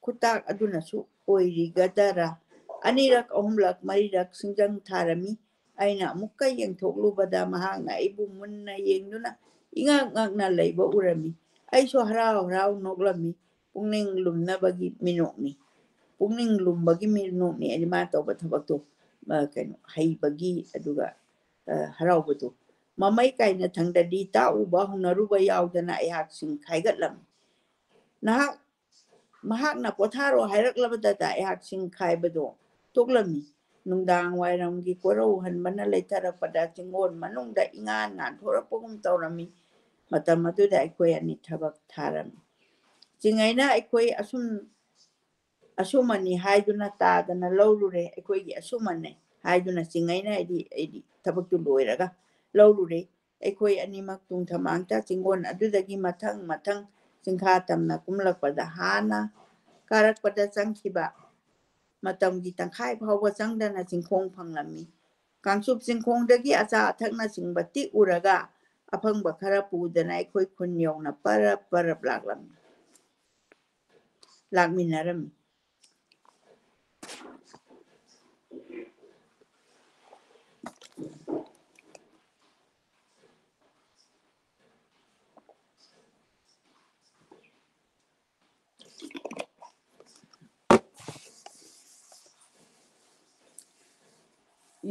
ꯈꯨꯇꯥꯛ ꯑꯗꯨꯅꯁꯨ ꯑꯣꯏꯔꯤꯒꯗꯔꯥ ꯑꯅꯤꯔꯛ ꯑꯍꯨꯝꯂꯛ ꯃꯔꯤꯔꯛ ꯁꯤꯡꯖꯪ ꯊꯥꯔꯝꯃꯤ ꯑꯩꯅ ꯑꯃꯨꯛꯀ ꯌꯦꯡꯊꯣꯛꯂꯨꯕꯗ ꯃꯍꯥꯛꯅ ꯑꯩꯕꯨ ꯃꯨꯟꯅ ꯌꯦꯡꯗꯨꯅ ꯏꯉꯛ ꯉꯛꯅ ꯂꯩꯕ ꯎꯔꯝꯃꯤ ꯑꯩꯁꯨ ꯍꯔꯥꯎ ꯅꯣꯛꯂꯝꯃꯤ ꯄꯨꯛꯅꯤꯡ ꯂꯨꯝꯕꯒꯤ ꯃꯤꯅꯣꯛꯅꯤ ꯍꯥꯏꯗꯤ ꯃꯥꯅ ꯇꯧꯕ ꯊꯕꯛꯇꯣ ꯍꯩꯕꯒꯤ ꯑꯗꯨꯒ ꯍꯔꯥꯎꯕꯗꯣ ꯃꯃꯩ ꯀꯥꯏꯅ ꯊꯪꯗꯗꯤ ꯇꯥꯛꯎꯕ ꯍꯧꯅꯔꯨꯕ ꯌꯥꯎꯗꯅ ꯑꯩꯍꯥꯛ ꯁꯤꯡ ꯈꯥꯏꯒꯠꯂꯝꯃꯤ ꯃꯍꯥꯛꯅ ꯄꯣꯊꯥꯔꯣ ꯍꯥꯏꯔꯛꯂꯕꯗ ꯑꯩꯍꯥꯛ ꯁꯤꯡ ꯈꯥꯏꯕꯗꯣ ꯇꯣꯛꯂꯝꯃꯤ ꯅꯨꯡꯗꯥꯡ ꯋꯥꯏꯔꯝꯒꯤ ꯀꯣꯔꯧꯍꯟꯕꯅ ꯂꯩꯊꯔꯛꯄꯗ ꯆꯤꯡꯒꯣꯟ ꯃꯅꯨꯡꯗ ꯏꯉꯥꯟ ꯉꯥꯟꯊꯣꯔꯛꯄꯒꯨꯝ ꯇꯧꯔꯝꯃꯤ ꯃꯇꯝ ꯑꯗꯨꯗ ꯑꯩꯈꯣꯏ ꯑꯅꯤ ꯊꯕꯛ ꯊꯥꯔꯝꯃꯤ ꯆꯤꯡꯉꯩꯅ ꯑꯩꯈꯣꯏ ꯑꯁꯨꯃꯅꯤ ꯍꯥꯏꯗꯨꯅ ꯇꯥꯗꯅ ꯂꯧꯔꯨꯔꯦ ꯑꯩꯈꯣꯏꯒꯤ ꯑꯁꯨꯃꯟꯅꯦ ꯍꯥꯏꯗꯨꯅ ꯆꯤꯡꯉꯩꯅ ꯑꯩꯗꯤ ꯊꯕꯛꯇꯨ ꯂꯣꯏꯔꯒ ꯂꯧꯔꯨꯔꯦ ꯑꯩꯈꯣꯏ ꯑꯅꯤꯃꯛ ꯇꯨꯡꯊꯃꯥꯡꯇ ꯆꯤꯡꯒꯣꯟ ꯑꯗꯨꯗꯒꯤ ꯃꯊꯪ ꯆꯤꯡꯈꯥ ꯇꯝꯅ ꯀꯨꯝꯂꯛꯄꯗ ꯍꯥꯟꯅ ꯀꯥꯔꯛꯄꯗ ꯆꯪꯈꯤꯕ ꯃꯇꯝꯒꯤ ꯇꯪꯈꯥꯏ ꯐꯥꯎꯕ ꯆꯪꯗꯅ ꯆꯤꯡꯈꯣꯡ ꯐꯪꯂꯝꯃꯤ ꯀꯥꯡꯆꯨꯞ ꯆꯤꯡꯈꯣꯡꯗꯒꯤ ꯑꯆꯥ ꯑꯊꯛꯅꯆꯤꯡꯕ ꯇꯤꯛꯎꯔꯒ ꯑꯐꯪꯕ ꯈꯔ ꯄꯨꯗꯅ ꯑꯩꯈꯣꯏ ꯈꯨꯟ ꯌꯧꯅ ꯄꯔꯞ ꯂꯥꯛꯃꯤꯟꯅꯔꯝꯃꯤ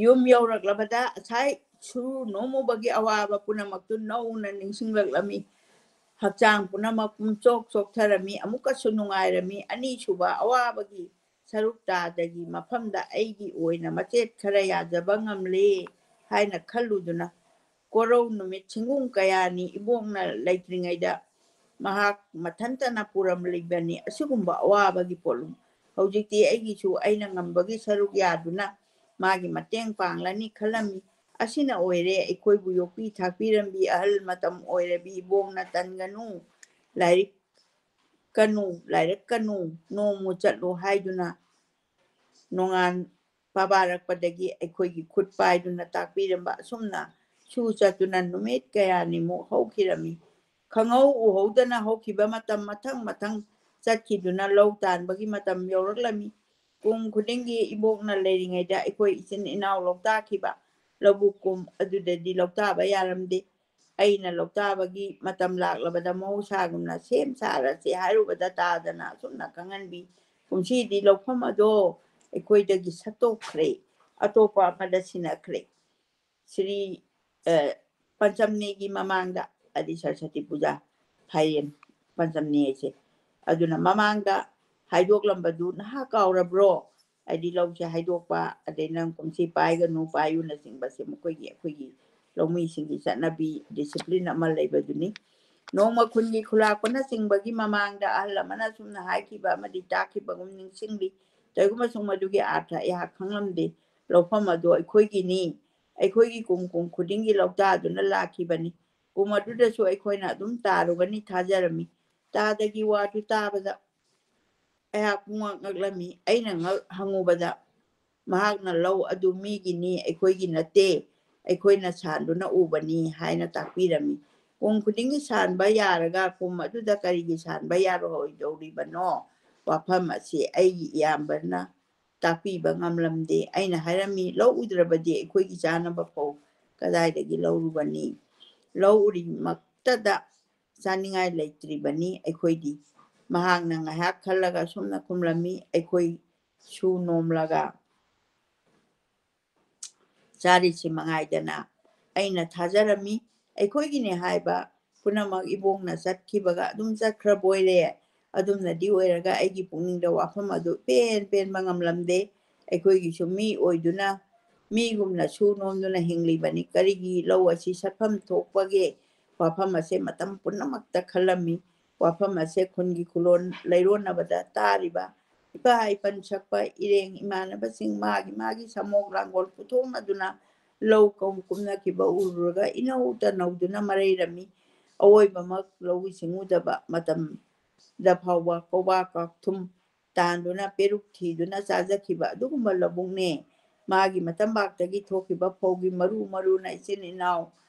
ꯌꯨꯝ ꯌꯧꯔꯛꯂꯕꯗ ꯑꯁꯥꯏ ꯁꯨꯔꯨ ꯅꯣꯡꯃꯨꯕꯒꯤ ꯑꯋꯥꯕ ꯄꯨꯝꯅꯃꯛꯇꯨ ꯅꯧꯅ ꯅꯤꯡꯁꯤꯡꯂꯛꯂꯝꯃꯤ ꯍꯛꯆꯥꯡ ꯄꯨꯝꯅꯃꯛ ꯄꯨꯝꯆꯣꯛ ꯆꯣꯛꯊꯔꯝꯃꯤ ꯑꯃꯨꯛꯀꯁꯨ ꯅꯨꯡꯉꯥꯏꯔꯝꯃꯤ ꯑꯅꯤꯁꯨꯕ ꯑꯋꯥꯕꯒꯤ ꯁꯔꯨꯛ ꯇꯥꯗꯒꯤ ꯃꯐꯝꯗ ꯑꯩꯒꯤ ꯑꯣꯏꯅ ꯃꯆꯦꯠ ꯈꯔ ꯌꯥꯖꯕ ꯉꯝꯂꯦ ꯍꯥꯏꯅ ꯈꯜꯂꯨꯗꯨꯅ ꯀꯣꯔꯧ ꯅꯨꯃꯤꯠ ꯁꯤꯡꯒꯨꯝ ꯀꯌꯥꯅꯤ ꯏꯕꯣꯛꯅ ꯂꯩꯇ꯭ꯔꯤꯉꯩꯗ ꯃꯍꯥꯛ ꯃꯊꯟꯇꯅ ꯄꯨꯔꯝꯂꯤꯕꯅꯤ ꯑꯁꯤꯒꯨꯝꯕ ꯑꯋꯥꯕꯒꯤ ꯄꯣꯠꯂꯨꯝ ꯍꯧꯖꯤꯛꯇꯤ ꯑꯩꯒꯤꯁꯨ ꯑꯩꯅ ꯉꯝꯕꯒꯤ ꯁꯔꯨꯛ ꯌꯥꯗꯨꯅ ꯃꯥꯒꯤ ꯃꯇꯦꯡ ꯄꯥꯡꯂꯅꯤ ꯈꯜꯂꯝꯃꯤ ꯑꯁꯤꯅ ꯑꯣꯏꯔꯦ ꯑꯩꯈꯣꯏꯕꯨ ꯌꯣꯛꯄꯤ ꯊꯥꯛꯄꯤꯔꯝꯕꯤ ꯑꯍꯜ ꯃꯇꯝ ꯑꯣꯏꯔꯕꯤ ꯏꯕꯣꯛꯅ ꯇꯟꯒꯅꯨ ꯂꯥꯏꯔꯤꯛ ꯀꯅꯨ ꯅꯣꯡꯃ ꯆꯠꯂꯨ ꯍꯥꯏꯗꯨꯅ ꯅꯣꯡꯉꯥꯟ ꯄꯥꯕꯥꯔꯛꯄꯗꯒꯤ ꯑꯩꯈꯣꯏꯒꯤ ꯈꯨꯠ ꯄꯥꯏꯗꯨꯅ ꯇꯥꯛꯄꯤꯔꯝꯕ ꯑꯁꯨꯝꯅ ꯁꯨ ꯆꯠꯇꯨꯅ ꯅꯨꯃꯤꯠ ꯀꯌꯥꯅꯤꯃꯨꯛ ꯍꯧꯈꯤꯔꯝꯃꯤ ꯈꯪꯍꯧ ꯎꯍꯧꯗꯅ ꯍꯧꯈꯤꯕ ꯃꯇꯝ ꯃꯊꯪ ꯆꯠꯈꯤꯗꯨꯅ ꯂꯧ ꯇꯥꯟꯕꯒꯤ ꯃꯇꯝ ꯌꯧꯔꯛꯂꯝꯃꯤ ꯀꯨꯝ ꯈꯨꯗꯤꯡꯒꯤ ꯏꯕꯣꯛꯅ ꯂꯩꯔꯤꯉꯩꯗ ꯑꯩꯈꯣꯏ ꯏꯆꯤꯟ ꯏꯅꯥꯎ ꯂꯧꯇꯥꯈꯤꯕ ꯂꯧꯕꯨꯛ ꯀꯨꯝ ꯑꯗꯨꯗꯗꯤ ꯂꯧꯇꯥꯕ ꯌꯥꯔꯝꯗꯦ ꯑꯩꯅ ꯂꯧꯇꯥꯕꯒꯤ ꯃꯇꯝ ꯂꯥꯛꯂꯕꯗ ꯃꯍꯧꯁꯥꯒꯨꯝꯅ ꯁꯦꯝ ꯁꯥꯔꯁꯤ ꯍꯥꯏꯔꯨꯕꯗ ꯇꯥꯗꯅ ꯑꯁꯨꯝꯅ ꯈꯪꯍꯟꯕꯤ ꯀꯨꯝꯁꯤꯗꯤ ꯂꯧꯐꯝ ꯑꯗꯣ ꯑꯩꯈꯣꯏꯗꯒꯤ ꯁꯠꯇꯣꯛꯈ꯭ꯔꯦ ꯑꯇꯣꯞꯄ ꯑꯃꯗ ꯁꯤꯟꯅꯈ꯭ꯔꯦ ꯁ꯭ꯔꯤ ꯄꯟꯆꯝꯅꯤꯒꯤ ꯃꯃꯥꯡꯗ ꯑꯗꯤ ꯁꯔꯁꯇꯤ ꯄꯨꯖꯥ ꯐꯥꯏꯔꯦꯟ ꯄꯟꯆꯝꯅꯤ ꯍꯥꯏꯁꯦ ꯑꯗꯨꯅ ꯃꯃꯥꯡꯗ ꯍꯥꯏꯗꯣꯛꯂꯝꯕꯗꯨ ꯅꯍꯥꯛ ꯀꯥꯎꯔꯕ꯭ꯔꯣ ꯍꯥꯏꯗꯤ ꯂꯧꯁꯦ ꯍꯥꯏꯗꯣꯛꯄ ꯑꯗꯩ ꯅꯪ ꯀꯨꯝꯁꯤ ꯄꯥꯏꯒꯅꯨ ꯑꯩꯈꯣꯏꯒꯤ ꯂꯧꯃꯤꯁꯤꯡꯒꯤ ꯆꯠꯅꯕꯤ ꯗꯤꯁꯤꯄ꯭ꯂꯤꯟ ꯑꯃ ꯂꯩꯕꯗꯨꯅꯤ ꯅꯣꯡꯃ ꯈꯨꯟꯒꯤ ꯈꯨꯂꯥꯛꯄꯅꯆꯤꯡꯕꯒꯤ ꯃꯃꯥꯡꯗ ꯑꯍꯜ ꯑꯃꯅ ꯁꯨꯝꯅ ꯍꯥꯏꯈꯤꯕ ꯑꯃꯗꯤ ꯇꯥꯛꯈꯤꯕꯒꯨꯝ ꯅꯤꯡꯁꯤꯡꯂꯤ ꯀꯩꯒꯨꯝꯕꯁꯨꯡ ꯃꯗꯨꯒꯤ ꯑꯥꯔꯊ ꯑꯩꯍꯥꯛ ꯈꯪꯂꯝꯗꯦ ꯂꯧꯐꯝ ꯑꯗꯨ ꯑꯩꯈꯣꯏꯒꯤꯅꯤ ꯑꯩꯈꯣꯏꯒꯤ ꯀꯨꯝ ꯈꯨꯗꯤꯡꯒꯤ ꯂꯧꯇꯥꯗꯨꯅ ꯂꯥꯛꯈꯤꯕꯅꯤ ꯀꯨꯝ ꯑꯗꯨꯗꯁꯨ ꯑꯩꯈꯣꯏꯅ ꯑꯗꯨꯝ ꯇꯥꯔꯨꯒꯅꯤ ꯊꯥꯖꯔꯝꯃꯤ ꯇꯥꯗꯒꯤ ꯋꯥꯗꯨ ꯇꯥꯕꯗ ꯑꯩꯍꯥꯛ ꯄꯨꯡꯉꯛ ꯉꯛꯂꯝꯃꯤ ꯑꯩꯅ ꯍꯪꯉꯨꯕꯗ ꯃꯍꯥꯛꯅ ꯂꯧ ꯑꯗꯨ ꯃꯤꯒꯤꯅꯤ ꯑꯩꯈꯣꯏꯒꯤ ꯅꯠꯇꯦ ꯑꯩꯈꯣꯏꯅ ꯁꯥꯟꯗꯨꯅ ꯎꯕꯅꯤ ꯍꯥꯏꯅ ꯇꯥꯛꯄꯤꯔꯝꯃꯤ ꯀꯨꯝ ꯈꯨꯗꯤꯡꯒꯤ ꯁꯥꯟꯕ ꯌꯥꯔꯒ ꯀꯨꯝ ꯑꯗꯨꯗ ꯀꯔꯤꯒꯤ ꯁꯥꯟꯕ ꯌꯥꯔꯣꯏꯗꯧꯔꯤꯕꯅꯣ ꯋꯥꯐꯝ ꯑꯁꯤ ꯑꯩꯒꯤ ꯏꯌꯥꯝꯕꯅ ꯇꯥꯛꯄꯤꯕ ꯉꯝꯂꯝꯗꯦ ꯑꯩꯅ ꯍꯥꯏꯔꯝꯃꯤ ꯂꯧ ꯎꯗ꯭ꯔꯕꯗꯤ ꯑꯩꯈꯣꯏꯒꯤ ꯆꯥꯅꯕ ꯐꯧ ꯀꯗꯥꯏꯗꯒꯤ ꯂꯧꯔꯨꯕꯅꯤ ꯂꯧ ꯎꯔꯤꯃꯛꯇꯗ ꯆꯥꯅꯤꯡꯉꯥꯏ ꯂꯩꯇ꯭ꯔꯤꯕꯅꯤ ꯑꯩꯈꯣꯏꯗꯤ ꯃꯍꯥꯛꯅ ꯉꯥꯏꯍꯥꯛ ꯈꯜꯂꯒ ꯁꯨꯝꯅ ꯈꯨꯝꯂꯝꯃꯤ ꯑꯩꯈꯣꯏ ꯁꯨ ꯅꯣꯝꯂꯒ ꯆꯥꯔꯤꯁꯤ ꯃꯉꯥꯏꯗꯅ ꯑꯩꯅ ꯊꯥꯖꯔꯝꯃꯤ ꯑꯩꯈꯣꯏꯒꯤꯅꯦ ꯍꯥꯏꯕ ꯄꯨꯝꯅꯃꯛ ꯏꯕꯣꯛꯅ ꯆꯠꯈꯤꯕꯒ ꯑꯗꯨꯝ ꯆꯠꯈ꯭ꯔꯕꯣꯏꯔꯦ ꯑꯗꯨꯝꯅꯗꯤ ꯑꯣꯏꯔꯒ ꯑꯩꯒꯤ ꯄꯨꯛꯅꯤꯡꯗ ꯋꯥꯐꯝ ꯑꯗꯨ ꯄꯦꯟꯕ ꯉꯝꯂꯝꯗꯦ ꯑꯩꯈꯣꯏꯒꯤꯁꯨ ꯃꯤ ꯑꯣꯏꯗꯨꯅ ꯃꯤꯒꯨꯝꯅ ꯁꯨ ꯅꯣꯝꯗꯨꯅ ꯍꯤꯡꯂꯤꯕꯅꯤ ꯀꯔꯤꯒꯤ ꯂꯧ ꯑꯁꯤ ꯁꯠꯐꯝ ꯊꯣꯛꯄꯒꯦ ꯋꯥꯐꯝ ꯑꯁꯦ ꯃꯇꯝ ꯄꯨꯝꯅꯃꯛꯇ ꯈꯜꯂꯝꯃꯤ ꯋꯥꯐꯝ ꯑꯁꯦ ꯈꯨꯟꯒꯤ ꯂꯩꯔꯣꯟꯅꯕꯗ ꯇꯥꯔꯤꯕ ꯏꯄꯥ ꯏꯄꯟ ꯁꯛꯄ ꯏꯔꯦꯡ ꯏꯃꯥꯟꯅꯕꯁꯤꯡ ꯃꯥꯒꯤ ꯁꯃꯣꯛ ꯂꯥꯡꯒꯣꯜ ꯄꯨꯊꯣꯛꯅꯗꯨꯅ ꯂꯧ ꯀꯨꯝꯅꯈꯤꯕ ꯎꯔꯨꯔꯒ ꯏꯅꯧ ꯇꯅꯧꯗꯨꯅ ꯃꯔꯩꯔꯝꯃꯤ ꯑꯋꯣꯏꯕꯃꯛ ꯂꯧꯎ ꯁꯤꯡꯎꯗꯕ ꯃꯇꯝꯗ ꯐꯥꯎꯕ ꯀꯧꯕꯥꯛ ꯀꯥꯛꯊꯨꯝ ꯇꯥꯟꯗꯨꯅ ꯄꯦꯔꯨꯛ ꯊꯤꯗꯨꯅ ꯆꯥꯖꯈꯤꯕ ꯑꯗꯨꯒꯨꯝꯕ ꯂꯧꯕꯨꯛꯅꯦ ꯃꯥꯒꯤ ꯃꯇꯝꯕꯥꯛꯇꯒꯤ ꯊꯣꯛꯈꯤꯕ ꯐꯧꯒꯤ ꯃꯔꯨꯅ ꯏꯆꯤꯟ ꯏꯅꯥꯎ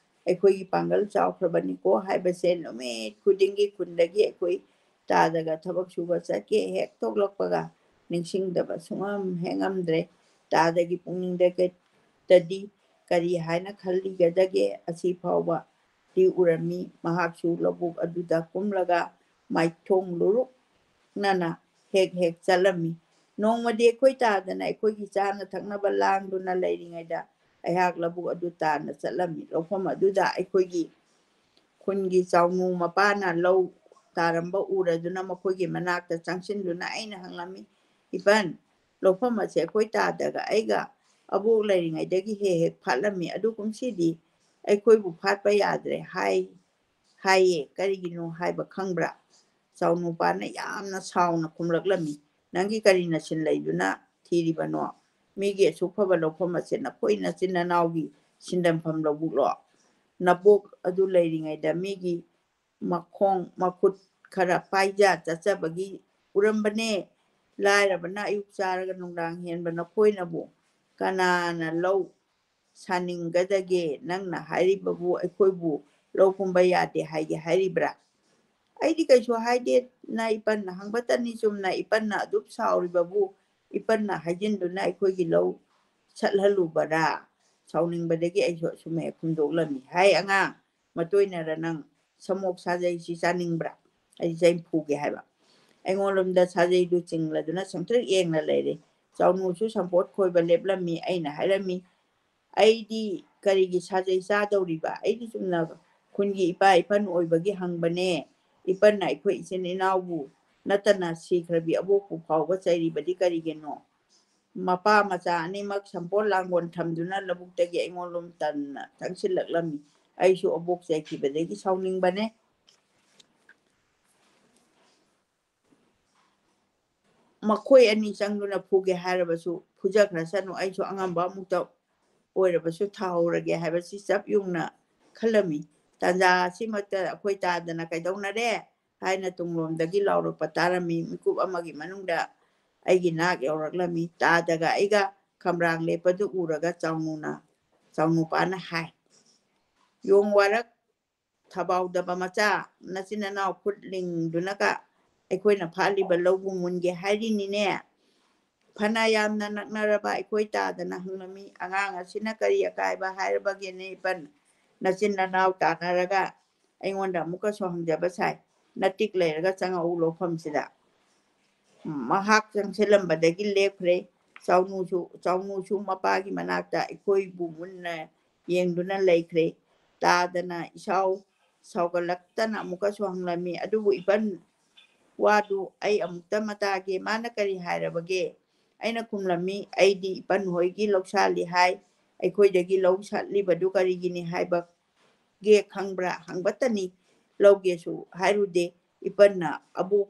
ꯑꯩꯈꯣꯏꯒꯤ ꯄꯥꯡꯒꯜ ꯆꯥꯎꯈ꯭ꯔꯕꯅꯤꯀꯣ ꯍꯥꯏꯕꯁꯦ ꯅꯨꯃꯤꯠ ꯈꯨꯗꯤꯡꯒꯤ ꯈꯨꯟꯗꯒꯤ ꯑꯩꯈꯣꯏ ꯇꯥꯗꯒ ꯊꯕꯛ ꯁꯨꯕ ꯆꯠꯀꯦ ꯍꯦꯛ ꯊꯣꯛꯂꯛꯄꯒ ꯅꯤꯡꯁꯤꯡꯗꯕ ꯁꯨꯡꯉꯝ ꯍꯦꯛ ꯉꯝꯗ꯭ꯔꯦ ꯇꯥꯗꯒꯤ ꯄꯨꯛꯅꯤꯡꯗꯗꯤ ꯀꯔꯤ ꯍꯥꯏꯅ ꯈꯜꯂꯤꯒꯗꯒꯦ ꯑꯁꯤ ꯐꯥꯎꯕꯗꯤ ꯎꯔꯝꯃꯤ ꯃꯍꯥꯛꯁꯨ ꯂꯧꯕꯨꯛ ꯑꯗꯨꯗ ꯀꯨꯝꯂꯒ ꯃꯥꯏꯊꯣꯡ ꯂꯨꯔꯨꯛꯅꯅ ꯍꯦꯛ ꯆꯠꯂꯝꯃꯤ ꯅꯣꯡꯃꯗꯤ ꯑꯩꯈꯣꯏ ꯇꯥꯗꯅ ꯑꯩꯈꯣꯏꯒꯤ ꯆꯥꯅ ꯊꯛꯅꯕ ꯂꯥꯡꯗꯨꯅ ꯂꯩꯔꯤꯉꯩꯗ ꯑꯩꯍꯥꯛ ꯂꯧꯕꯨꯛ ꯑꯗꯨ ꯇꯥꯟꯅ ꯆꯠꯂꯝꯃꯤ ꯂꯧꯐꯝ ꯑꯗꯨꯗ ꯑꯩꯈꯣꯏꯒꯤ ꯈꯨꯟꯒꯤ ꯆꯥꯎꯅꯨ ꯃꯄꯥꯅ ꯂꯧ ꯇꯥꯔꯝꯕ ꯎꯔꯗꯨꯅ ꯃꯈꯣꯏꯒꯤ ꯃꯅꯥꯛꯇ ꯆꯪꯁꯤꯟꯗꯨꯅ ꯑꯩꯅ ꯍꯪꯂꯝꯃꯤ ꯏꯄꯟ ꯂꯧꯐꯝ ꯑꯁꯦ ꯑꯩꯈꯣꯏ ꯇꯥꯗꯒ ꯑꯩꯒ ꯑꯕꯣꯛ ꯂꯩꯔꯤꯉꯩꯗꯒꯤ ꯍꯦꯛ ꯐꯥꯠꯂꯝꯃꯤ ꯑꯗꯨ ꯀꯨꯝꯁꯤꯗꯤ ꯑꯩꯈꯣꯏꯕꯨ ꯐꯥꯠꯄ ꯌꯥꯗ꯭ꯔꯦ ꯍꯥꯏꯌꯦ ꯀꯔꯤꯒꯤꯅꯣ ꯍꯥꯏꯕ ꯈꯪꯕ꯭ꯔꯥ ꯆꯥꯎꯅꯨꯄꯥꯅ ꯌꯥꯝꯅ ꯁꯥꯎꯅ ꯈꯨꯝꯂꯛꯂꯝꯃꯤ ꯅꯪꯒꯤ ꯀꯔꯤ ꯅꯆꯤꯟ ꯂꯩꯗꯨꯅ ꯊꯤꯔꯤꯕꯅꯣ ꯃꯤꯒꯤ ꯑꯁꯨꯛ ꯐꯕ ꯂꯧꯐꯝ ꯑꯁꯦ ꯅꯈꯣꯏ ꯅꯆꯤꯟ ꯅꯅꯥꯎꯒꯤ ꯁꯤꯟꯗꯝꯐꯝ ꯂꯧꯕꯨꯛꯂꯣ ꯅꯕꯣꯛ ꯑꯗꯨ ꯂꯩꯔꯤꯉꯩꯗ ꯃꯤꯒꯤ ꯃꯈꯣꯡ ꯃꯈꯨꯠ ꯈꯔ ꯄꯥꯏꯖ ꯆꯠꯆꯕꯒꯤ ꯎꯔꯝꯕꯅꯦ ꯂꯥꯏꯔꯕꯅ ꯑꯌꯨꯛ ꯆꯥꯔꯒ ꯅꯨꯡꯗꯥꯡ ꯍꯦꯟꯕ ꯅꯈꯣꯏꯅꯕꯨ ꯀꯅꯥꯅ ꯂꯧ ꯁꯥꯅꯤꯡꯒꯗꯒꯦ ꯅꯪꯅ ꯍꯥꯏꯔꯤꯕꯕꯨ ꯑꯩꯈꯣꯏꯕꯨ ꯂꯧ ꯀꯨꯝꯕ ꯌꯥꯗꯦ ꯍꯥꯏꯒꯦ ꯍꯥꯏꯔꯤꯕ꯭ꯔꯥ ꯑꯩꯗꯤ ꯀꯩꯁꯨ ꯍꯥꯏꯗꯦ ꯅ ꯏꯄꯟꯅ ꯍꯪꯕꯇꯅꯤ ꯆꯨꯝꯅ ꯏꯄꯟꯅ ꯑꯗꯨꯛ ꯁꯥꯎꯔꯤꯕꯕꯨ ꯏꯄꯟꯅ ꯍꯥꯏꯖꯤꯟꯗꯨꯅ ꯑꯩꯈꯣꯏꯒꯤ ꯂꯧ ꯁꯠꯍꯜꯂꯨꯕꯔꯥ ꯁꯥꯎꯅꯤꯡꯕꯗꯒꯤ ꯑꯩꯁꯨ ꯑꯁꯨꯝ ꯍꯦꯛ ꯈꯨꯝꯗꯣꯛꯂꯝꯃꯤ ꯍꯥꯏ ꯑꯉꯥꯡ ꯃꯇꯣꯏꯅꯔ ꯅꯪ ꯁꯃꯣꯛ ꯁꯥꯖꯩꯁꯤ ꯆꯥꯅꯤꯡꯕ꯭ꯔꯥ ꯑꯩ ꯆꯩ ꯐꯨꯒꯦ ꯍꯥꯏꯕ ꯑꯩꯉꯣꯟꯂꯣꯝꯗ ꯁꯥꯖꯩꯗꯨ ꯆꯤꯡꯂꯗꯨꯅ ꯁꯪꯇ꯭ꯔꯤꯛ ꯌꯦꯡꯅ ꯂꯩꯔꯦ ꯆꯥꯎꯅꯨꯁꯨ ꯁꯝꯄꯣꯠ ꯈꯣꯏꯕ ꯂꯦꯞꯂꯝꯃꯤ ꯑꯩꯅ ꯍꯥꯏꯔꯝꯃꯤ ꯑꯩꯗꯤ ꯀꯔꯤꯒꯤ ꯁꯥꯖꯩ ꯆꯥꯗꯧꯔꯤꯕ ꯑꯩꯗꯤ ꯆꯨꯝꯅ ꯈꯨꯟꯒꯤ ꯏꯄꯥ ꯏꯄꯟ ꯑꯣꯏꯕꯒꯤ ꯍꯪꯕꯅꯦ ꯏꯄꯟꯅ ꯑꯩꯈꯣꯏ ꯏꯆꯤꯟ ꯏꯅꯥꯎꯕꯨ ꯅꯠꯇꯅ ꯁꯤꯈ꯭ꯔꯕꯤ ꯑꯕꯣꯛꯄꯨ ꯐꯥꯎꯕ ꯆꯩꯔꯤꯕꯗꯤ ꯀꯔꯤꯒꯤꯅꯣ ꯃꯄꯥ ꯃꯆꯥ ꯑꯅꯤꯃꯛ ꯁꯝꯄꯣꯟ ꯂꯥꯡꯒꯣꯟ ꯊꯝꯗꯨꯅ ꯂꯧꯕꯨꯛꯇꯒꯤ ꯑꯩꯉꯣꯟꯂꯣꯝ ꯇꯟꯅ ꯆꯪꯁꯤꯜꯂꯛꯂꯝꯃꯤ ꯑꯩꯁꯨ ꯑꯕꯣꯛ ꯆꯩꯈꯤꯕꯗꯒꯤ ꯁꯥꯎꯅꯤꯡꯕꯅꯦ ꯃꯈꯣꯏ ꯑꯅꯤ ꯆꯪꯗꯨꯅ ꯐꯨꯒꯦ ꯍꯥꯏꯔꯕꯁꯨ ꯐꯨꯖꯈ꯭ꯔꯁꯅꯨ ꯑꯩꯁꯨ ꯑꯉꯝꯕ ꯑꯃꯨꯛꯇ ꯑꯣꯏꯔꯕꯁꯨ ꯊꯥꯍꯧꯔꯒꯦ ꯍꯥꯏꯕꯁꯤ ꯆꯞ ꯌꯨꯡꯅ ꯈꯜꯂꯝꯃꯤ ꯇꯥꯟꯖꯥ ꯑꯁꯤꯃꯛꯇ ꯑꯩꯈꯣꯏ ꯇꯥꯗꯅ ꯀꯩꯗꯧꯅꯔꯦ ꯍꯥꯏꯅ ꯇꯨꯡꯂꯣꯝꯗꯒꯤ ꯂꯥꯎꯔꯛꯄ ꯇꯥꯔꯝꯃꯤ ꯃꯤꯀꯨꯞ ꯑꯃꯒꯤ ꯃꯅꯨꯡꯗ ꯑꯩꯒꯤ ꯅꯥꯛ ꯌꯧꯔꯛꯂꯝꯃꯤ ꯇꯥꯗꯒ ꯑꯩꯒ ꯈꯝꯔꯥꯡ ꯂꯦꯞꯄꯗꯨ ꯎꯔꯒ ꯆꯥꯎꯅꯨꯄꯥꯅ ꯍꯥꯏ ꯌꯣꯡ ꯋꯥꯔꯛ ꯊꯕꯥꯎꯗꯕ ꯃꯆꯥ ꯅꯆꯤꯟ ꯅꯅꯥꯎ ꯈꯨꯠ ꯂꯤꯡꯗꯨꯅꯒ ꯑꯩꯈꯣꯏꯅ ꯐꯥꯠꯂꯤꯕ ꯂꯧꯕꯨ ꯃꯨꯟꯒꯦ ꯍꯥꯏꯔꯤꯅꯤꯅꯦ ꯐꯅ ꯌꯥꯝꯅ ꯅꯛꯅꯔꯕ ꯑꯩꯈꯣꯏ ꯇꯥꯗꯅ ꯍꯪꯂꯝꯃꯤ ꯑꯉꯥꯡ ꯑꯁꯤꯅ ꯀꯔꯤ ꯑꯀꯥꯏꯕ ꯍꯥꯏꯔꯕꯒꯦꯅꯦ ꯏꯄꯟ ꯅꯆꯤꯟ ꯅꯅꯥꯎ ꯇꯥꯟꯅꯔꯒ ꯑꯩꯉꯣꯟꯗ ꯑꯃꯨꯛꯀꯁꯨ ꯍꯪꯖꯕ ꯁꯥꯏ ꯅꯇꯤꯛ ꯂꯩꯔꯒ ꯆꯪꯉꯛꯎ ꯂꯧꯐꯝꯁꯤꯗ ꯃꯍꯥꯛ ꯆꯪꯁꯤꯜꯂꯝꯕꯗꯒꯤ ꯂꯦꯞꯈ꯭ꯔꯦ ꯆꯥꯎꯅꯨꯁꯨ ꯃꯄꯥꯒꯤ ꯃꯅꯥꯛꯇ ꯑꯩꯈꯣꯏꯕꯨ ꯃꯨꯟꯅ ꯌꯦꯡꯗꯨꯅ ꯂꯩꯈ꯭ꯔꯦ ꯇꯥꯗꯅ ꯏꯁꯥꯎ ꯁꯥꯎꯒꯠꯂꯛꯇꯅ ꯑꯃꯨꯛꯀꯁꯨ ꯍꯪꯂꯝꯃꯤ ꯑꯗꯨꯕꯨ ꯏꯄꯟ ꯋꯥꯗꯨ ꯑꯩ ꯑꯃꯨꯛꯇ ꯃꯇꯥꯒꯦ ꯃꯥꯅ ꯀꯔꯤ ꯍꯥꯏꯔꯕꯒꯦ ꯑꯩꯅ ꯈꯨꯝꯂꯝꯃꯤ ꯑꯩꯗꯤ ꯏꯄꯟ ꯍꯣꯏꯒꯤ ꯂꯧꯁꯥꯜꯂꯤ ꯍꯥꯏ ꯑꯩꯈꯣꯏꯗꯒꯤ ꯂꯧ ꯁꯠꯂꯤꯕꯗꯨ ꯀꯔꯤꯒꯤꯅꯤ ꯍꯥꯏꯕꯒꯦ ꯈꯪꯕ꯭ꯔꯥ ꯍꯪꯕꯇꯅꯤ ꯂꯧꯒꯦꯁꯨ ꯍꯥꯏꯔꯨꯗꯦ ꯏꯄꯟꯅ ꯑꯕꯣꯛ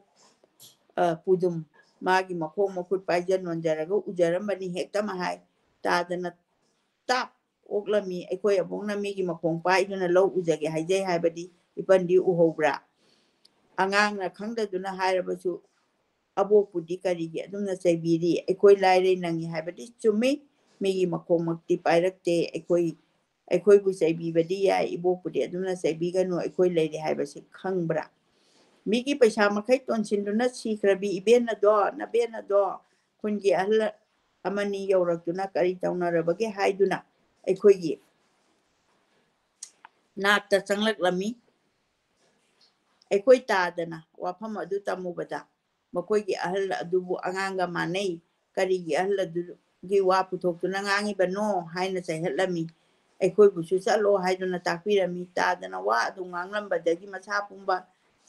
ꯄꯨꯗꯨꯝ ꯃꯥꯒꯤ ꯃꯈꯣꯡ ꯃꯈꯨꯠ ꯄꯥꯏꯖ ꯅꯣꯟꯖꯔꯒ ꯎꯖꯔꯝꯕꯅꯤ ꯍꯦꯛꯇꯃꯛ ꯍꯥꯏ ꯇꯥꯗꯅ ꯇꯥꯞ ꯑꯣꯛꯂꯝꯃꯤ ꯑꯩꯈꯣꯏ ꯑꯕꯣꯛꯅ ꯃꯤꯒꯤ ꯃꯈꯣꯡ ꯄꯥꯏꯗꯨꯅ ꯂꯧ ꯎꯖꯒꯦ ꯍꯥꯏꯖꯩ ꯍꯥꯏꯕꯗꯤ ꯏꯄꯟꯗꯤ ꯎꯍꯧꯕ꯭ꯔꯥ ꯑꯉꯥꯡꯅ ꯈꯪꯗꯗꯨꯅ ꯍꯥꯏꯔꯕꯁꯨ ꯑꯕꯣꯛꯄꯨꯗꯤ ꯀꯔꯤꯒꯤ ꯑꯗꯨꯝꯅ ꯆꯩꯕꯤꯔꯤ ꯑꯩꯈꯣꯏ ꯂꯥꯏꯔꯩ ꯅꯪꯉꯤ ꯍꯥꯏꯕꯗꯤ ꯆꯨꯝꯃꯤ ꯃꯤꯒꯤ ꯃꯈꯣꯡꯃꯛꯇꯤ ꯄꯥꯏꯔꯛꯇꯦ ꯑꯩꯈꯣꯏꯕꯨ ꯆꯩꯕꯤꯕꯗꯤ ꯌꯥꯏ ꯏꯕꯣꯛꯄꯨꯗꯤ ꯑꯗꯨꯝꯅ ꯆꯩꯕꯤꯒꯅꯨ ꯑꯩꯈꯣꯏ ꯂꯩꯔꯤ ꯍꯥꯏꯕꯁꯤ ꯈꯪꯕ꯭ꯔꯥ ꯃꯤꯒꯤ ꯄꯩꯁꯥ ꯃꯈꯩ ꯇꯣꯟꯁꯤꯟꯗꯨꯅ ꯁꯤꯈ꯭ꯔꯕꯤ ꯏꯕꯦꯟ ꯑꯗꯣ ꯈꯨꯟꯒꯤ ꯑꯍꯜ ꯑꯃꯅꯤ ꯌꯧꯔꯛꯇꯨꯅ ꯀꯔꯤ ꯇꯧꯅꯔꯕꯒꯦ ꯍꯥꯏꯗꯨꯅ ꯑꯩꯈꯣꯏꯒꯤ ꯅꯥꯛꯇ ꯆꯪꯂꯛꯂꯝꯃꯤ ꯑꯩꯈꯣꯏ ꯇꯥꯗꯅ ꯋꯥꯐꯝ ꯑꯗꯨ ꯇꯝꯃꯨꯕꯗ ꯃꯈꯣꯏꯒꯤ ꯑꯍꯜ ꯑꯗꯨꯕꯨ ꯑꯉꯥꯡꯒ ꯃꯥꯟꯅꯩ ꯀꯔꯤꯒꯤ ꯑꯍꯜ ꯑꯗꯨꯒꯤ ꯋꯥ ꯄꯨꯊꯣꯛꯇꯨꯅ ꯉꯥꯡꯉꯤꯕꯅꯣ ꯍꯥꯏꯅ ꯆꯩꯍꯠꯂꯝꯃꯤ ꯑꯩꯈꯣꯏꯕꯨꯁꯨ ꯆꯠꯂꯣ ꯍꯥꯏꯗꯨꯅ ꯇꯥꯛꯄꯤꯔꯝꯃꯤ ꯇꯥꯗꯅ ꯋꯥ ꯑꯗꯨ ꯉꯥꯡꯂꯝꯕꯗꯒꯤ ꯃꯁꯥ ꯄꯨꯝꯕ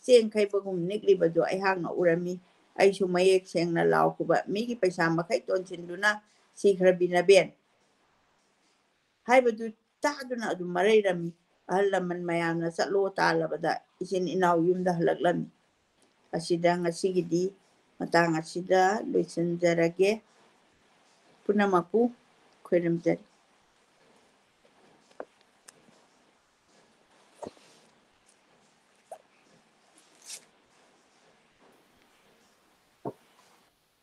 ꯆꯦꯡꯈꯩꯕꯒꯨꯝ ꯅꯤꯛꯂꯤꯕꯗꯨ ꯑꯩꯍꯥꯛꯅ ꯎꯔꯝꯃꯤ ꯑꯩꯁꯨ ꯃꯌꯦꯛ ꯁꯦꯡꯅ ꯂꯥꯎꯈꯨꯕ ꯃꯤꯒꯤ ꯄꯩꯁꯥ ꯃꯈꯩ ꯇꯣꯟꯁꯤꯟꯗꯨꯅ ꯁꯤꯈ꯭ꯔꯕꯤ ꯅꯕꯦꯟ ꯍꯥꯏꯕꯗꯨ ꯇꯥꯗꯨꯅ ꯑꯗꯨꯝ ꯃꯔꯩꯔꯝꯃꯤ ꯑꯍꯜ ꯂꯃꯟ ꯃꯌꯥꯝꯅ ꯆꯠꯂꯣ ꯇꯥꯜꯂꯕꯗ ꯏꯆꯤꯟ ꯏꯅꯥꯎ ꯌꯨꯝꯗ ꯍꯜꯂꯛꯂꯝꯃꯤ ꯑꯁꯤꯗ ꯉꯁꯤꯒꯤꯗꯤ ꯃꯇꯥꯡ ꯑꯁꯤꯗ ꯂꯣꯏꯁꯤꯟꯖꯔꯒꯦ ꯄꯨꯝꯅꯃꯛꯄꯨ ꯈꯣꯏꯔꯝꯖꯔꯤ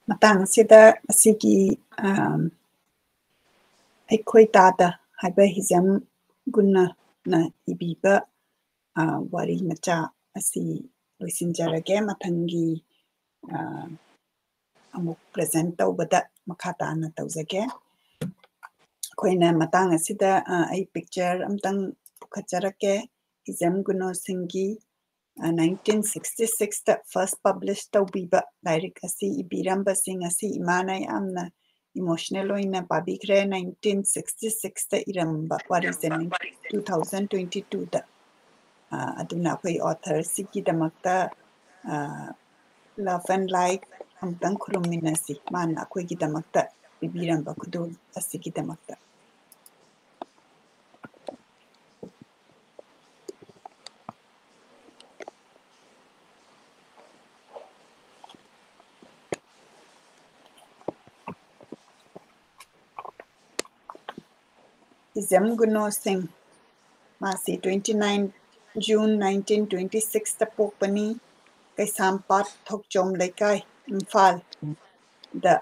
matang asida asigi ꯑꯩꯈꯣꯏ ꯇꯥꯗ ꯍꯥꯏꯕ ꯍꯤꯖꯝ ꯒꯨꯟꯅ ꯏꯕꯤꯕ ꯋꯥꯔꯤ ꯃꯆꯥ ꯑꯁꯤ ꯂꯣꯏꯁꯤꯟꯖꯔꯒꯦ ꯃꯊꯪꯒꯤ ꯑꯃꯨꯛ ꯄ꯭ꯔꯖꯦꯟꯠ ꯇꯧꯕꯗ ꯃꯈꯥ ꯇꯥꯅ ꯇꯧꯖꯒꯦ ꯑꯩꯈꯣꯏꯅ ꯃꯇꯥꯡ ꯑꯁꯤꯗ ꯑꯩ ꯄꯤꯛꯆꯔ ꯑꯝꯇꯪ ꯄꯨꯈꯠꯆꯔꯛꯀꯦ ꯍꯤꯖꯝ ꯒꯨꯅꯣꯁꯤꯡꯒꯤ 1966ꯗ ꯐꯥꯔꯁ ꯄꯕ꯭ꯂꯤꯁ ꯇꯧꯕꯤꯕ ꯂꯥꯏꯔꯤꯛ ꯑꯁꯤ ꯏꯕꯤꯔꯝꯕꯁꯤꯡ ꯑꯁꯤ ꯏꯃꯥꯅ ꯌꯥꯝꯅ ꯏꯃꯣꯁꯅꯦꯜ ꯑꯣꯏꯅ ꯄꯥꯕꯤꯈ꯭ꯔꯦ 1966ꯗ ꯏꯔꯝꯕ ꯋꯥꯔꯤꯁꯦ 2022ꯗ ꯑꯗꯨꯅ ꯑꯩꯈꯣꯏ ꯑꯣꯊꯔꯁꯤꯒꯤꯗꯃꯛꯇ ꯂꯚ ꯑꯦꯟ ꯂꯥꯏꯠ ꯑꯃꯨꯛꯇꯪ ꯈꯨꯔꯨꯝꯃꯤꯟꯅꯁꯤ ꯃꯥꯅ ꯑꯩꯈꯣꯏꯒꯤꯗꯃꯛꯇ ꯄꯤꯕꯤꯔꯝꯕ ꯈꯨꯗꯣꯜ ꯑꯁꯤꯒꯤꯗꯃꯛꯇ ꯍꯤꯖꯝ ꯒꯨꯅꯣ ꯁꯤꯡ ꯃꯥꯁꯤ 29 ꯖꯨꯟ 1926ꯗ ꯄꯣꯛꯄꯅꯤ ꯀꯩꯁꯥꯝꯄꯥꯠ ꯊꯣꯛꯆꯣꯝ ꯂꯩꯀꯥꯏ ꯏꯝꯐꯥꯜꯗ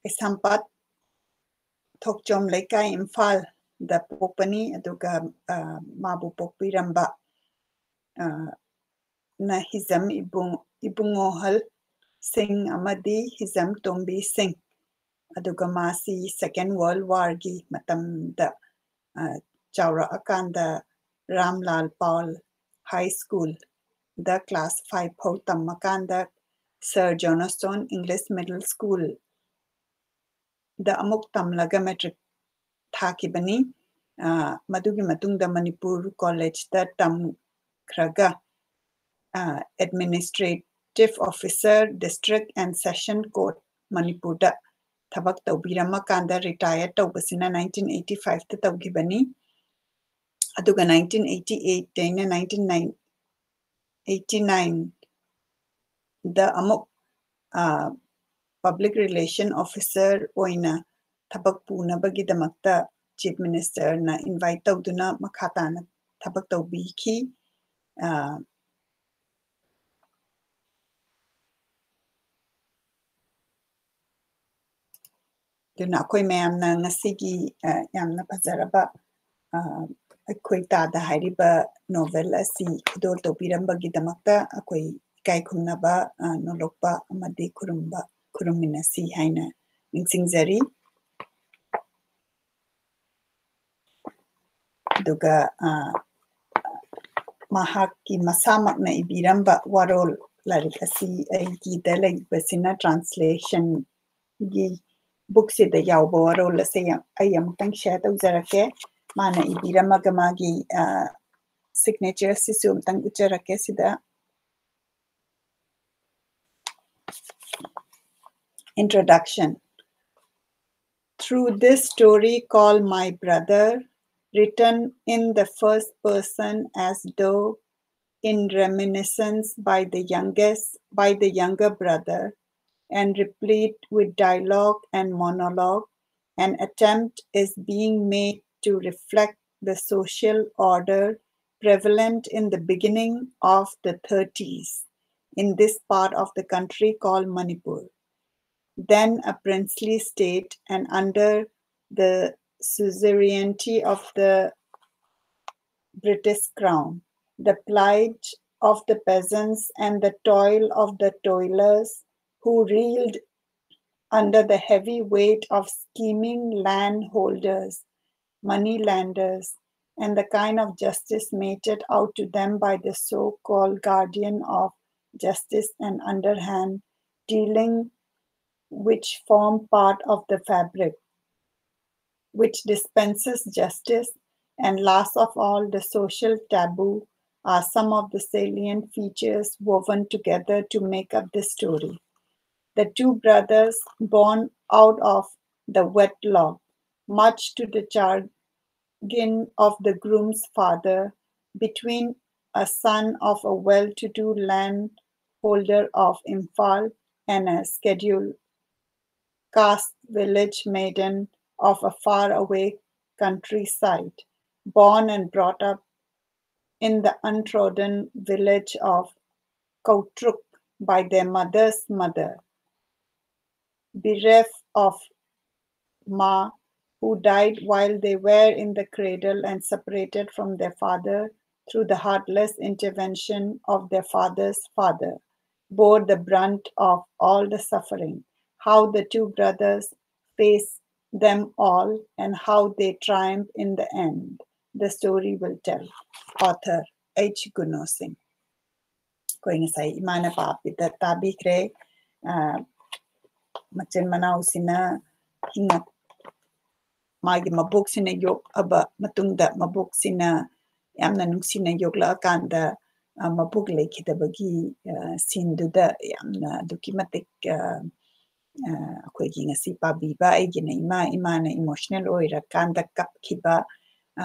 ꯀꯩꯁꯥꯝꯄꯥꯠ ꯊꯣꯛꯆꯣꯝ ꯂꯩꯀꯥꯏ ꯏꯝꯐꯥꯜꯗ ꯄꯣꯛꯄꯅꯤ ꯑꯗꯨꯒ ꯃꯥꯕꯨ ꯄꯣꯛꯄꯤꯔꯝꯕ ꯅ ꯍꯤꯖꯝ ꯏꯕꯨꯡꯉꯣꯍꯜ ꯁꯤꯡ ꯑꯃꯗꯤ ꯍꯤꯖꯝ ꯇꯣꯝꯕꯤ ꯁꯤꯡ ꯑꯗꯨꯒ ꯃꯥꯁꯤ ꯁꯦꯀꯦꯟ ꯋꯥꯔꯜ ꯋꯥꯔꯒꯤ ꯃꯇꯝꯗ ꯆꯥꯎꯔꯛꯑꯀꯥꯟꯗ ꯔꯥꯝꯂꯥꯜ ꯄꯥꯎꯜ high school the class 5 phau tammakanda Sir Johnstone English Middle School the amuk tamlaga metric thakibani madugi matungda Manipur College da tam kraga Administrative Officer District and Session Court Manipur da thabak tawbirama kanda retired tawbasina 1985 ta tawgibani aduga 1988 daina 1989 the amuk Public Relation Officer oina thabak punabagidamata Chief Minister na invite tawduna makhatana thabak tawbiki duna akoi mayamna ngasigi yamna pazaraba akoi tada hairiba novel asi khudol tawbirambagidamata akoi kai khumnaba nolokpa amadi kuruminasi haina ningsingjari duga mahaki masamakna ibiramba warol larik asi aigi dalai basina translation gi book se da yawba warol ase ayam tang share tawjarake mana ibiramaga magi signature sisum tang ujarake sida introduction. Through this story called My Brother, written in the first person as though in reminiscence by the younger brother, and replete with dialogue and monologue, an attempt is being made to reflect the social order prevalent in the beginning of the 30s in this part of the country called Manipur, then a princely state and under the suzerainty of the British Crown. The plight of the peasants and the toil of the toilers who reeled under the heavy weight of scheming landholders, moneylanders, and the kind of justice meted out to them by the so-called guardian of justice and underhand dealing, which form part of the fabric, which dispenses justice, and last of all, the social taboo, are some of the salient features woven together to make up the story. The two brothers, born out of the wedlock, much to the chagrin of the groom's father, between a son of a well-to-do landholder of Imphal and a scheduled caste village maiden of a faraway countryside, born and brought up in the untrodden village of Kautruk by their mother's mother, bereft of Ma, who died while they were in the cradle and separated from their father through the heartless intervention of their father's father, bore the brunt of all the suffering. How the two brothers face them all and how they triumph in the end, the story will tell. Author H. Guno Singh. Going say imana papita tabi kre machin manau sina hingat magi mabuk sina yok aba matungda mabuk sina yamna nungsina yok la kanda mabuk lekhidabagi sinduda yamna documatic akoigi ngasi pabiba aigina imana emotional oira kanda kapkiba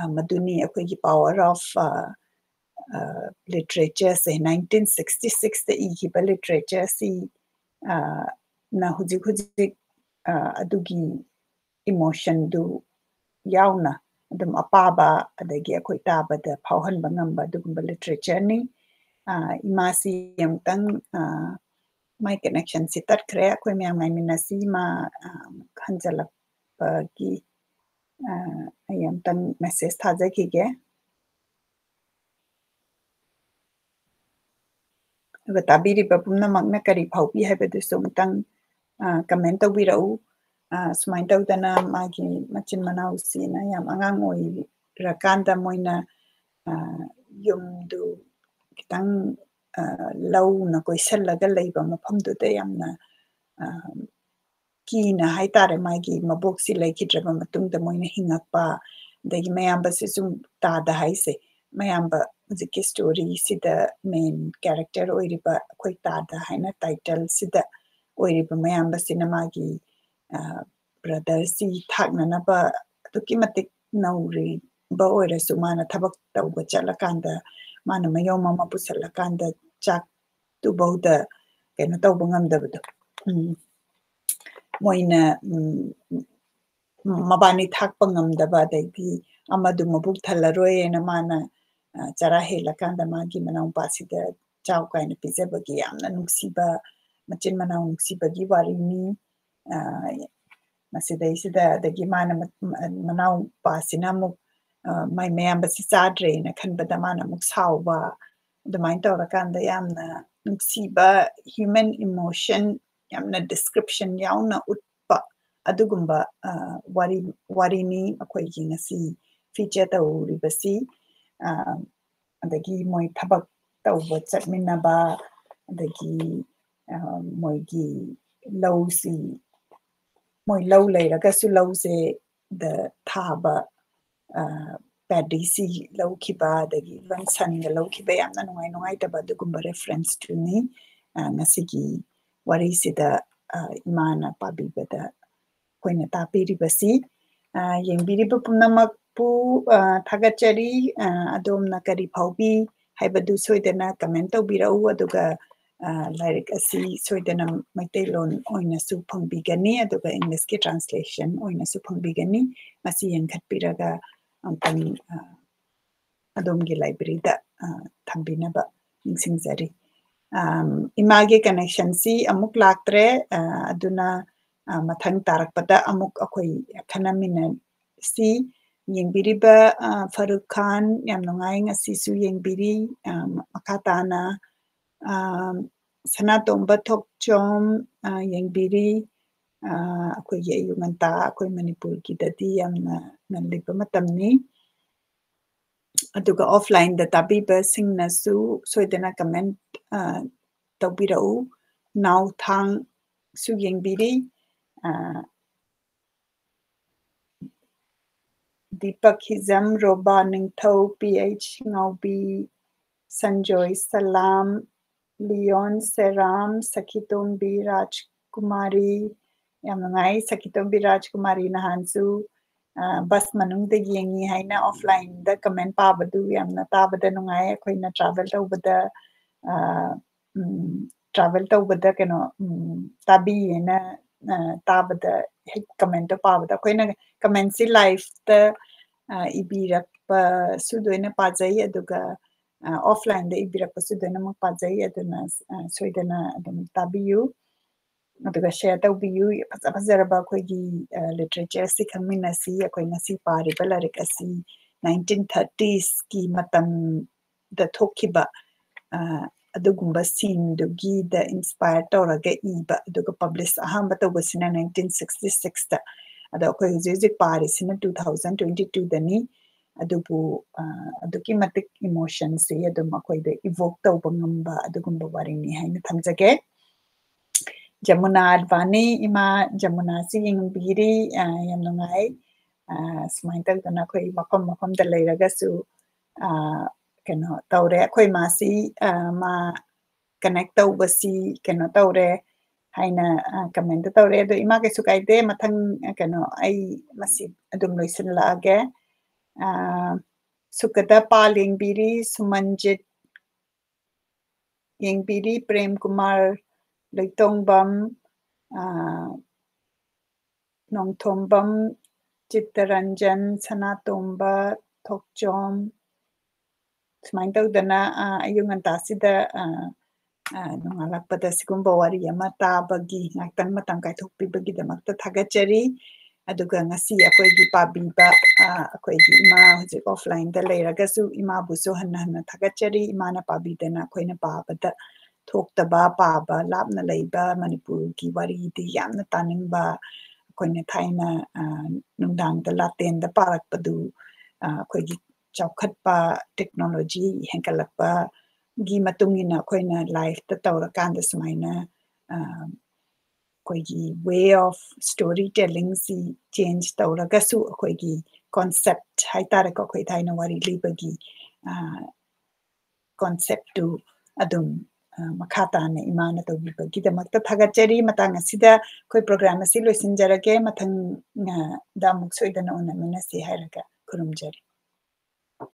maduni akoigi power of literature say 1966 the igiba literature si na huji adugi emotion du yauna adum apaba adagi akoi taba da phauhan bangamba dugumba literature ni imasi yamtang my connection si tat kre akoi myang mai minasi ma khanjala gi ayamtang message thaja ki ge tabiri babumna magna kari phaupi habadu sumtang comment tawirau sumain tawdana magi machin manau sina yam angang oi rakanda moina yumdu kitang ꯂꯧꯅ ꯀꯣꯏꯁꯜꯂꯒ ꯂꯩꯕ ꯃꯐꯝꯗꯨꯗ ꯌꯥꯝꯅ ꯀꯤꯅ ꯍꯥꯏꯇꯥꯔꯦ ꯃꯥꯒꯤ ꯃꯕꯣꯛꯁꯤ ꯂꯩꯈꯤꯗ꯭ꯔꯕ ꯃꯇꯨꯡꯗ ꯃꯣꯏꯅ ꯍꯤꯡꯉꯛꯄ ꯑꯗꯒꯤ ꯃꯌꯥꯝꯕꯁꯤ ꯁꯨꯝ ꯇꯥꯗ ꯍꯥꯏꯁꯦ ꯃꯌꯥꯝꯕ ꯍꯧꯖꯤꯛꯀꯤ ꯁ꯭ꯇꯣꯔꯤꯁꯤꯗ ꯃꯦꯟ ꯀꯦꯔꯦꯛꯇꯔ ꯑꯣꯏꯔꯤꯕ ꯑꯩꯈꯣꯏ ꯇꯥꯗ ꯍꯥꯏꯅ ꯇꯥꯏꯇꯜꯁꯤꯗ ꯑꯣꯏꯔꯤꯕ ꯃꯌꯥꯝꯕꯁꯤꯅ ꯃꯥꯒꯤ ꯕ꯭ꯔꯗꯔꯁꯤ ꯊꯥꯛꯅꯅꯕ ꯑꯗꯨꯛꯀꯤ ꯃꯇꯤꯛ ꯅꯧꯔꯤꯕ ꯑꯣꯏꯔꯁꯨ ꯃꯥꯅ ꯊꯕꯛ ꯇꯧꯕ ꯆꯠꯂꯀꯥꯟꯗ ꯃꯥꯅ ꯃꯌꯣꯝ ꯑꯃ ꯄꯨꯁꯜꯂꯀꯥꯟꯗ ꯆꯥꯛꯇꯨꯐꯧꯗ ꯀꯩꯅꯣ ꯇꯧꯕ ꯉꯝꯗꯕꯗꯣ ꯃꯣꯏꯅ ꯃꯕꯥꯅꯤ ꯊꯥꯛꯄ ꯉꯝꯗꯕ ꯑꯗꯩꯗꯤ ꯑꯃꯗꯨ ꯃꯕꯨꯛ ꯊꯜꯂꯔꯣꯏꯅ ꯃꯥꯅ ꯆꯔꯥ ꯍꯦꯜꯂꯀꯥꯟꯗ ꯃꯥꯒꯤ ꯃꯅꯥꯎꯄꯥꯁꯤꯗ ꯆꯥꯎ ꯀꯥꯏꯅ ꯄꯤꯖꯕꯒꯤ ꯌꯥꯝꯅ ꯅꯨꯡꯁꯤꯕ ꯃꯆꯤꯟ ꯃꯅꯥꯎ ꯅꯨꯡꯁꯤꯕꯒꯤ ꯋꯥꯔꯤꯅꯤ ꯃꯁꯤꯗꯩꯁꯤꯗ ꯑꯗꯒꯤ ꯃꯥꯅ ꯃꯅꯥꯎꯄꯥꯁꯤꯅ ꯑꯃꯨꯛ ꯃꯥꯏ ꯃꯌꯥꯝꯕꯁꯤ ꯆꯥꯗ꯭ꯔꯦꯅ ꯈꯟꯕꯗ ꯃꯥꯅ ꯑꯃꯨꯛ ꯁꯥꯎꯕ ꯑꯗꯨꯃꯥꯏꯅ ꯇꯧꯔꯀꯥꯟꯗ ꯌꯥꯝꯅ ꯅꯨꯡꯁꯤꯕ ꯍ꯭ꯌꯨꯃꯦꯟ ꯏꯃꯣꯁꯟ ꯌꯥꯝꯅ ꯗꯤꯁꯀ꯭ꯔꯤꯞꯁꯟ ꯌꯥꯎꯅ ꯎꯠꯄ ꯑꯗꯨꯒꯨꯝꯕ ꯋꯥꯔꯤꯅꯤ ꯑꯩꯈꯣꯏꯒꯤ ꯉꯁꯤ ꯐꯤꯆꯔ ꯇꯧꯔꯤꯕꯁꯤ ꯑꯗꯒꯤ ꯃꯣꯏ ꯊꯕꯛ ꯇꯧꯕ ꯆꯠꯃꯤꯟꯅꯕ ꯑꯗꯒꯤ ꯃꯣꯏꯒꯤ ꯂꯧꯁꯤ ꯃꯣꯏ ꯂꯧ ꯂꯩꯔꯒꯁꯨ ꯂꯧꯁꯦ ꯗ ꯊꯥꯕ ꯄꯦꯗꯤꯁꯤ ꯂꯧꯈꯤꯕ ꯑꯗꯒꯤ ꯁꯟꯒ ꯂꯧꯈꯤꯕ ꯌꯥꯝꯅ ꯅꯨꯡꯉꯥꯏꯇꯕ ꯑꯗꯨꯒꯨꯝꯕ ꯔꯦꯐꯔꯦꯟꯁꯇꯨꯅꯤ ꯉꯁꯤꯒꯤ ꯋꯥꯔꯤꯁꯤꯗ ꯏꯃꯥꯅ ꯄꯥꯕꯤꯕꯗ ꯑꯩꯈꯣꯏꯅ ꯇꯥꯛꯄꯤꯔꯤꯕꯁꯤ ꯌꯦꯡꯕꯤꯔꯤꯕ ꯄꯨꯝꯅꯃꯛꯄꯨ ꯊꯥꯒꯠꯆꯔꯤ ꯑꯗꯣꯝꯅ ꯀꯔꯤ ꯐꯥꯎꯕꯤ ꯍꯥꯏꯕꯗꯨ ꯁꯣꯏꯗꯅ ꯀꯃꯦꯟ ꯇꯧꯕꯤꯔꯛꯎ ꯑꯗꯨꯒ ꯂꯥꯏꯔꯤꯛ ꯑꯁꯤ ꯁꯣꯏꯗꯅ ꯃꯩꯇꯩꯂꯣꯟ ꯑꯣꯏꯅꯁꯨ ꯐꯪꯕꯤꯒꯅꯤ ꯑꯗꯨꯒ ꯏꯪꯂꯤꯁꯀꯤ ꯇ꯭ꯔꯥꯟꯁꯂꯦꯁꯟ ꯑꯣꯏꯅꯁꯨ ꯐꯪꯕꯤꯒꯅꯤ ꯃꯁꯤ ꯌꯦꯡꯈꯠꯄꯤꯔꯒ ꯑꯃꯨꯛꯇꯪ ꯑꯗꯣꯝꯒꯤ ꯂꯥꯏꯕ꯭ꯔꯦꯔꯤꯗ ꯊꯝꯕꯤꯅꯕ ꯅꯤꯡꯁꯤꯡꯖꯔꯤ ꯏꯃꯥꯒꯤ ꯀꯅꯦꯛꯁꯟꯁꯤ ꯑꯃꯨꯛ ꯂꯥꯛꯇ꯭ꯔꯦ ꯑꯗꯨꯅ ꯃꯊꯪ ꯇꯥꯔꯛꯄꯗ ꯑꯃꯨꯛ ꯑꯩꯈꯣꯏ ꯈꯟꯅꯃꯤꯟꯅꯁꯤ ꯌꯦꯡꯕꯤꯔꯤꯕ ꯐꯔꯨꯛ ꯈꯥꯟ ꯌꯥꯝ ꯅꯨꯡꯉꯥꯏ ꯉꯁꯤꯁꯨ ꯌꯦꯡꯕꯤꯔꯤ ꯃꯈꯥ ꯇꯥꯅ ꯁꯅꯥꯇꯣꯝꯕ ꯊꯣꯛꯆꯣꯝ ꯌꯦꯡꯕꯤꯔꯤ ꯑꯩꯈꯣꯏꯒꯤ ꯑꯌꯨꯛ ꯉꯟꯇꯥ ꯑꯩꯈꯣꯏ ꯃꯅꯤꯄꯨꯔꯒꯤꯗꯗꯤ ꯌꯥꯝꯅ ꯉꯜꯂꯤꯕ ꯃꯇꯝꯅꯤ ꯑꯗꯨꯒ ꯑꯣꯐꯂꯥꯏꯟꯗ ꯇꯥꯕꯤꯕꯁꯤꯡꯅꯁꯨ ꯁꯣꯏꯗꯅ ꯀꯃꯦꯟ ꯇꯧꯕꯤꯔꯛꯎ ꯅꯥꯎꯊꯥꯡꯁꯨ ꯌꯦꯡꯕꯤꯔꯤ ꯗꯤꯄꯛ ꯍꯤꯖꯝ ꯔꯣꯕꯥ ꯅꯤꯡꯊꯧ PH ꯉꯥꯎꯕꯤ ꯁꯟꯖꯣꯏ ꯁꯂꯥꯝ ꯂꯤꯌꯣꯟ ꯁꯦꯔꯥꯝ ꯁꯈꯤꯇꯣꯝꯕꯤ ꯔꯥꯖꯀꯨꯃꯥꯔꯤ ꯌꯥꯝ ꯅꯨꯡꯉꯥꯏ ꯁꯈꯤꯇꯣꯝꯕꯤ ꯔꯥꯖꯀꯨꯃꯥꯔꯤ ꯅꯍꯥꯟꯁꯨ ꯕꯁ ꯃꯅꯨꯡꯗ ꯌꯦꯡꯉꯤ ꯍꯥꯏꯅ ꯑꯣꯐꯂꯥꯏꯟꯗ ꯀꯃꯦꯟ ꯄꯥꯕꯗꯨ ꯌꯥꯝꯅ ꯇꯥꯕꯗ ꯅꯨꯡꯉꯥꯏ ꯑꯩꯈꯣꯏꯅ ꯇ꯭ꯔꯥꯚꯦꯜ ꯇꯧꯕꯗ ꯀꯩꯅꯣ ꯇꯥꯕꯤꯌꯦꯅ ꯇꯥꯕꯗ ꯍꯦꯛ ꯀꯃꯦꯟꯇꯣ ꯄꯥꯕꯗ ꯑꯩꯈꯣꯏꯅ ꯀꯃꯦꯟꯁꯤ ꯂꯥꯏꯐꯇ ꯏꯕꯤꯔꯛꯄꯁꯨ ꯂꯣꯏꯅ ꯄꯥꯖꯩ ꯑꯗꯨꯒ ꯑꯣꯐꯂꯥꯏꯟꯗ ꯏꯕꯤꯔꯛꯄꯁꯨ ꯂꯣꯏꯅꯃꯛ ꯄꯥꯖꯩ ꯑꯗꯨꯅ ꯁꯣꯏꯗꯅ ꯑꯗꯨꯝ ꯇꯥꯕꯤꯌꯨ ꯑꯗꯨꯒ ꯁꯦꯌꯔ ꯇꯧꯕꯤꯌꯨ ꯐꯖꯔꯕ ꯑꯩꯈꯣꯏꯒꯤ ꯂꯤꯇꯔꯦꯆꯔꯁꯤ ꯈꯪꯃꯤꯟꯅꯁꯤ ꯑꯩꯈꯣꯏ ꯉꯁꯤ ꯄꯥꯔꯤꯕ ꯂꯥꯏꯔꯤꯛ ꯑꯁꯤ 1930sꯀꯤ ꯃꯇꯝꯗ ꯊꯣꯛꯈꯤꯕ ꯑꯗꯨꯒꯨꯝꯕ ꯁꯤꯟꯗꯨꯒꯤꯗ ꯏꯟꯁꯄꯥꯌꯔ ꯇꯧꯔꯒ ꯏꯕ ꯑꯗꯨꯒ ꯄꯕ꯭ꯂꯤꯁ ꯑꯍꯥꯟꯕ ꯇꯧꯕꯁꯤꯅ 1966ꯗ ꯑꯗꯣ ꯑꯩꯈꯣꯏ ꯍꯧꯖꯤꯛ ꯄꯥꯔꯤꯁꯤꯅ 2022ꯗꯅꯤ ꯑꯗꯨꯕꯨ ꯑꯗꯨꯛꯀꯤ ꯃꯇꯤꯛ ꯏꯃꯣꯁꯟꯁꯤ ꯑꯗꯨꯝ ꯑꯩꯈꯣꯏꯗ ꯏꯚꯣꯛ ꯇꯧꯕ ꯉꯝꯕ ꯑꯗꯨꯒꯨꯝꯕ ꯋꯥꯔꯤꯅꯤ ꯍꯥꯏꯅ ꯊꯝꯖꯒꯦ ꯖꯃꯨꯅꯥ ꯑꯗꯚꯥꯅꯤ ꯏꯃꯥ ꯖꯃꯨꯅꯥꯁꯤ ꯌꯦꯡꯕꯤꯔꯤ ꯌꯥꯝ ꯅꯨꯡꯉꯥꯏ ꯁꯨꯃꯥꯏꯅ ꯇꯧꯗꯅ ꯑꯩꯈꯣꯏ ꯃꯐꯝꯗ ꯂꯩꯔꯒꯁꯨ ꯀꯩꯅꯣ ꯇꯧꯔꯦ ꯑꯩꯈꯣꯏ ꯃꯥꯁꯤ ꯃꯥ ꯀꯅꯦꯛ ꯇꯧꯕꯁꯤ ꯀꯩꯅꯣ ꯇꯧꯔꯦ ꯍꯥꯏꯅ ꯀꯃꯦꯟꯇ ꯇꯧꯔꯦ ꯑꯗꯣ ꯏꯃꯥ ꯀꯩꯁꯨ ꯀꯥꯏꯗꯦ ꯃꯊꯪ ꯀꯩꯅꯣ ꯑꯩ ꯃꯁꯤ ꯑꯗꯨꯝ ꯂꯣꯏꯁꯤꯜꯂꯛꯑꯒꯦ ꯁꯨꯀꯗ ꯄꯥꯜ ꯌꯦꯡꯕꯤꯔꯤ ꯁꯨꯃꯟꯖꯤꯠ ꯌꯦꯡꯕꯤꯔꯤ ꯄ꯭ꯔꯦꯝ ꯀꯨꯃꯥꯔ ꯂꯩꯇꯣꯡꯕꯝ ꯅꯣꯡꯊꯣꯝꯕꯝ ꯆꯤꯠꯇꯔꯟꯖꯟ ꯁꯅꯥꯇꯣꯝꯕ ꯊꯣꯛꯆꯣꯝ ꯁꯨꯃꯥꯏꯅ ꯇꯧꯗꯅ ꯑꯌꯨꯛ ꯉꯟꯇꯥꯁꯤꯗ ꯅꯣꯡꯉꯥꯜꯂꯛꯄꯗ ꯁꯤꯒꯨꯝꯕ ꯋꯥꯔꯤ ꯑꯃ ꯇꯥꯕꯒꯤ ꯉꯥꯛꯇꯪ ꯃꯇꯝ ꯀꯥꯏꯊꯣꯛꯄꯤꯕꯒꯤꯗꯃꯛꯇ ꯊꯥꯒꯠꯆꯔꯤ ꯑꯗꯨꯒ ꯉꯁꯤ ꯑꯩꯈꯣꯏꯒꯤ ꯄꯥꯕꯤꯕ ꯑꯩꯈꯣꯏꯒꯤ ꯏꯃꯥ ꯍꯧꯖꯤꯛ ꯑꯣꯐꯂꯥꯏꯟꯗ ꯂꯩꯔꯒꯁꯨ ꯏꯃꯥꯕꯨꯁꯨ ꯍꯟꯅ ꯊꯥꯒꯠꯆꯔꯤ ꯏꯃꯥꯅ ꯄꯥꯕꯤꯗꯅ ꯑꯩꯈꯣꯏꯅ ꯄꯥꯕꯗ ꯊꯣꯛꯇꯕ ꯄꯥꯕ ꯂꯥꯞꯅ ꯂꯩꯕ ꯃꯅꯤꯄꯨꯔꯒꯤ ꯋꯥꯔꯤꯗꯤ ꯌꯥꯝꯅ ꯇꯥꯅꯤꯡꯕ ꯑꯩꯈꯣꯏꯅ ꯊꯥꯏꯅ ꯅꯨꯡꯗꯥꯡꯗ ꯂꯥꯇꯦꯟꯗ ꯄꯥꯔꯛꯄꯗꯨ ꯑꯩꯈꯣꯏꯒꯤ ꯆꯥꯎꯈꯠꯄ ꯇꯦꯛꯅꯣꯂꯣꯖꯤ ꯍꯦꯟꯒꯠꯂꯛꯄ gi matungina koina life ta tawrakanda sumaina koigi way of storytelling si change tawragasu koigi concept haitare ko koi thaina wari libagi concept to adum makata na imana to bagi da makta thagachari matang asida koi program asi loisinjarage mathang da muk soidana ona mina si hairaga kurumjari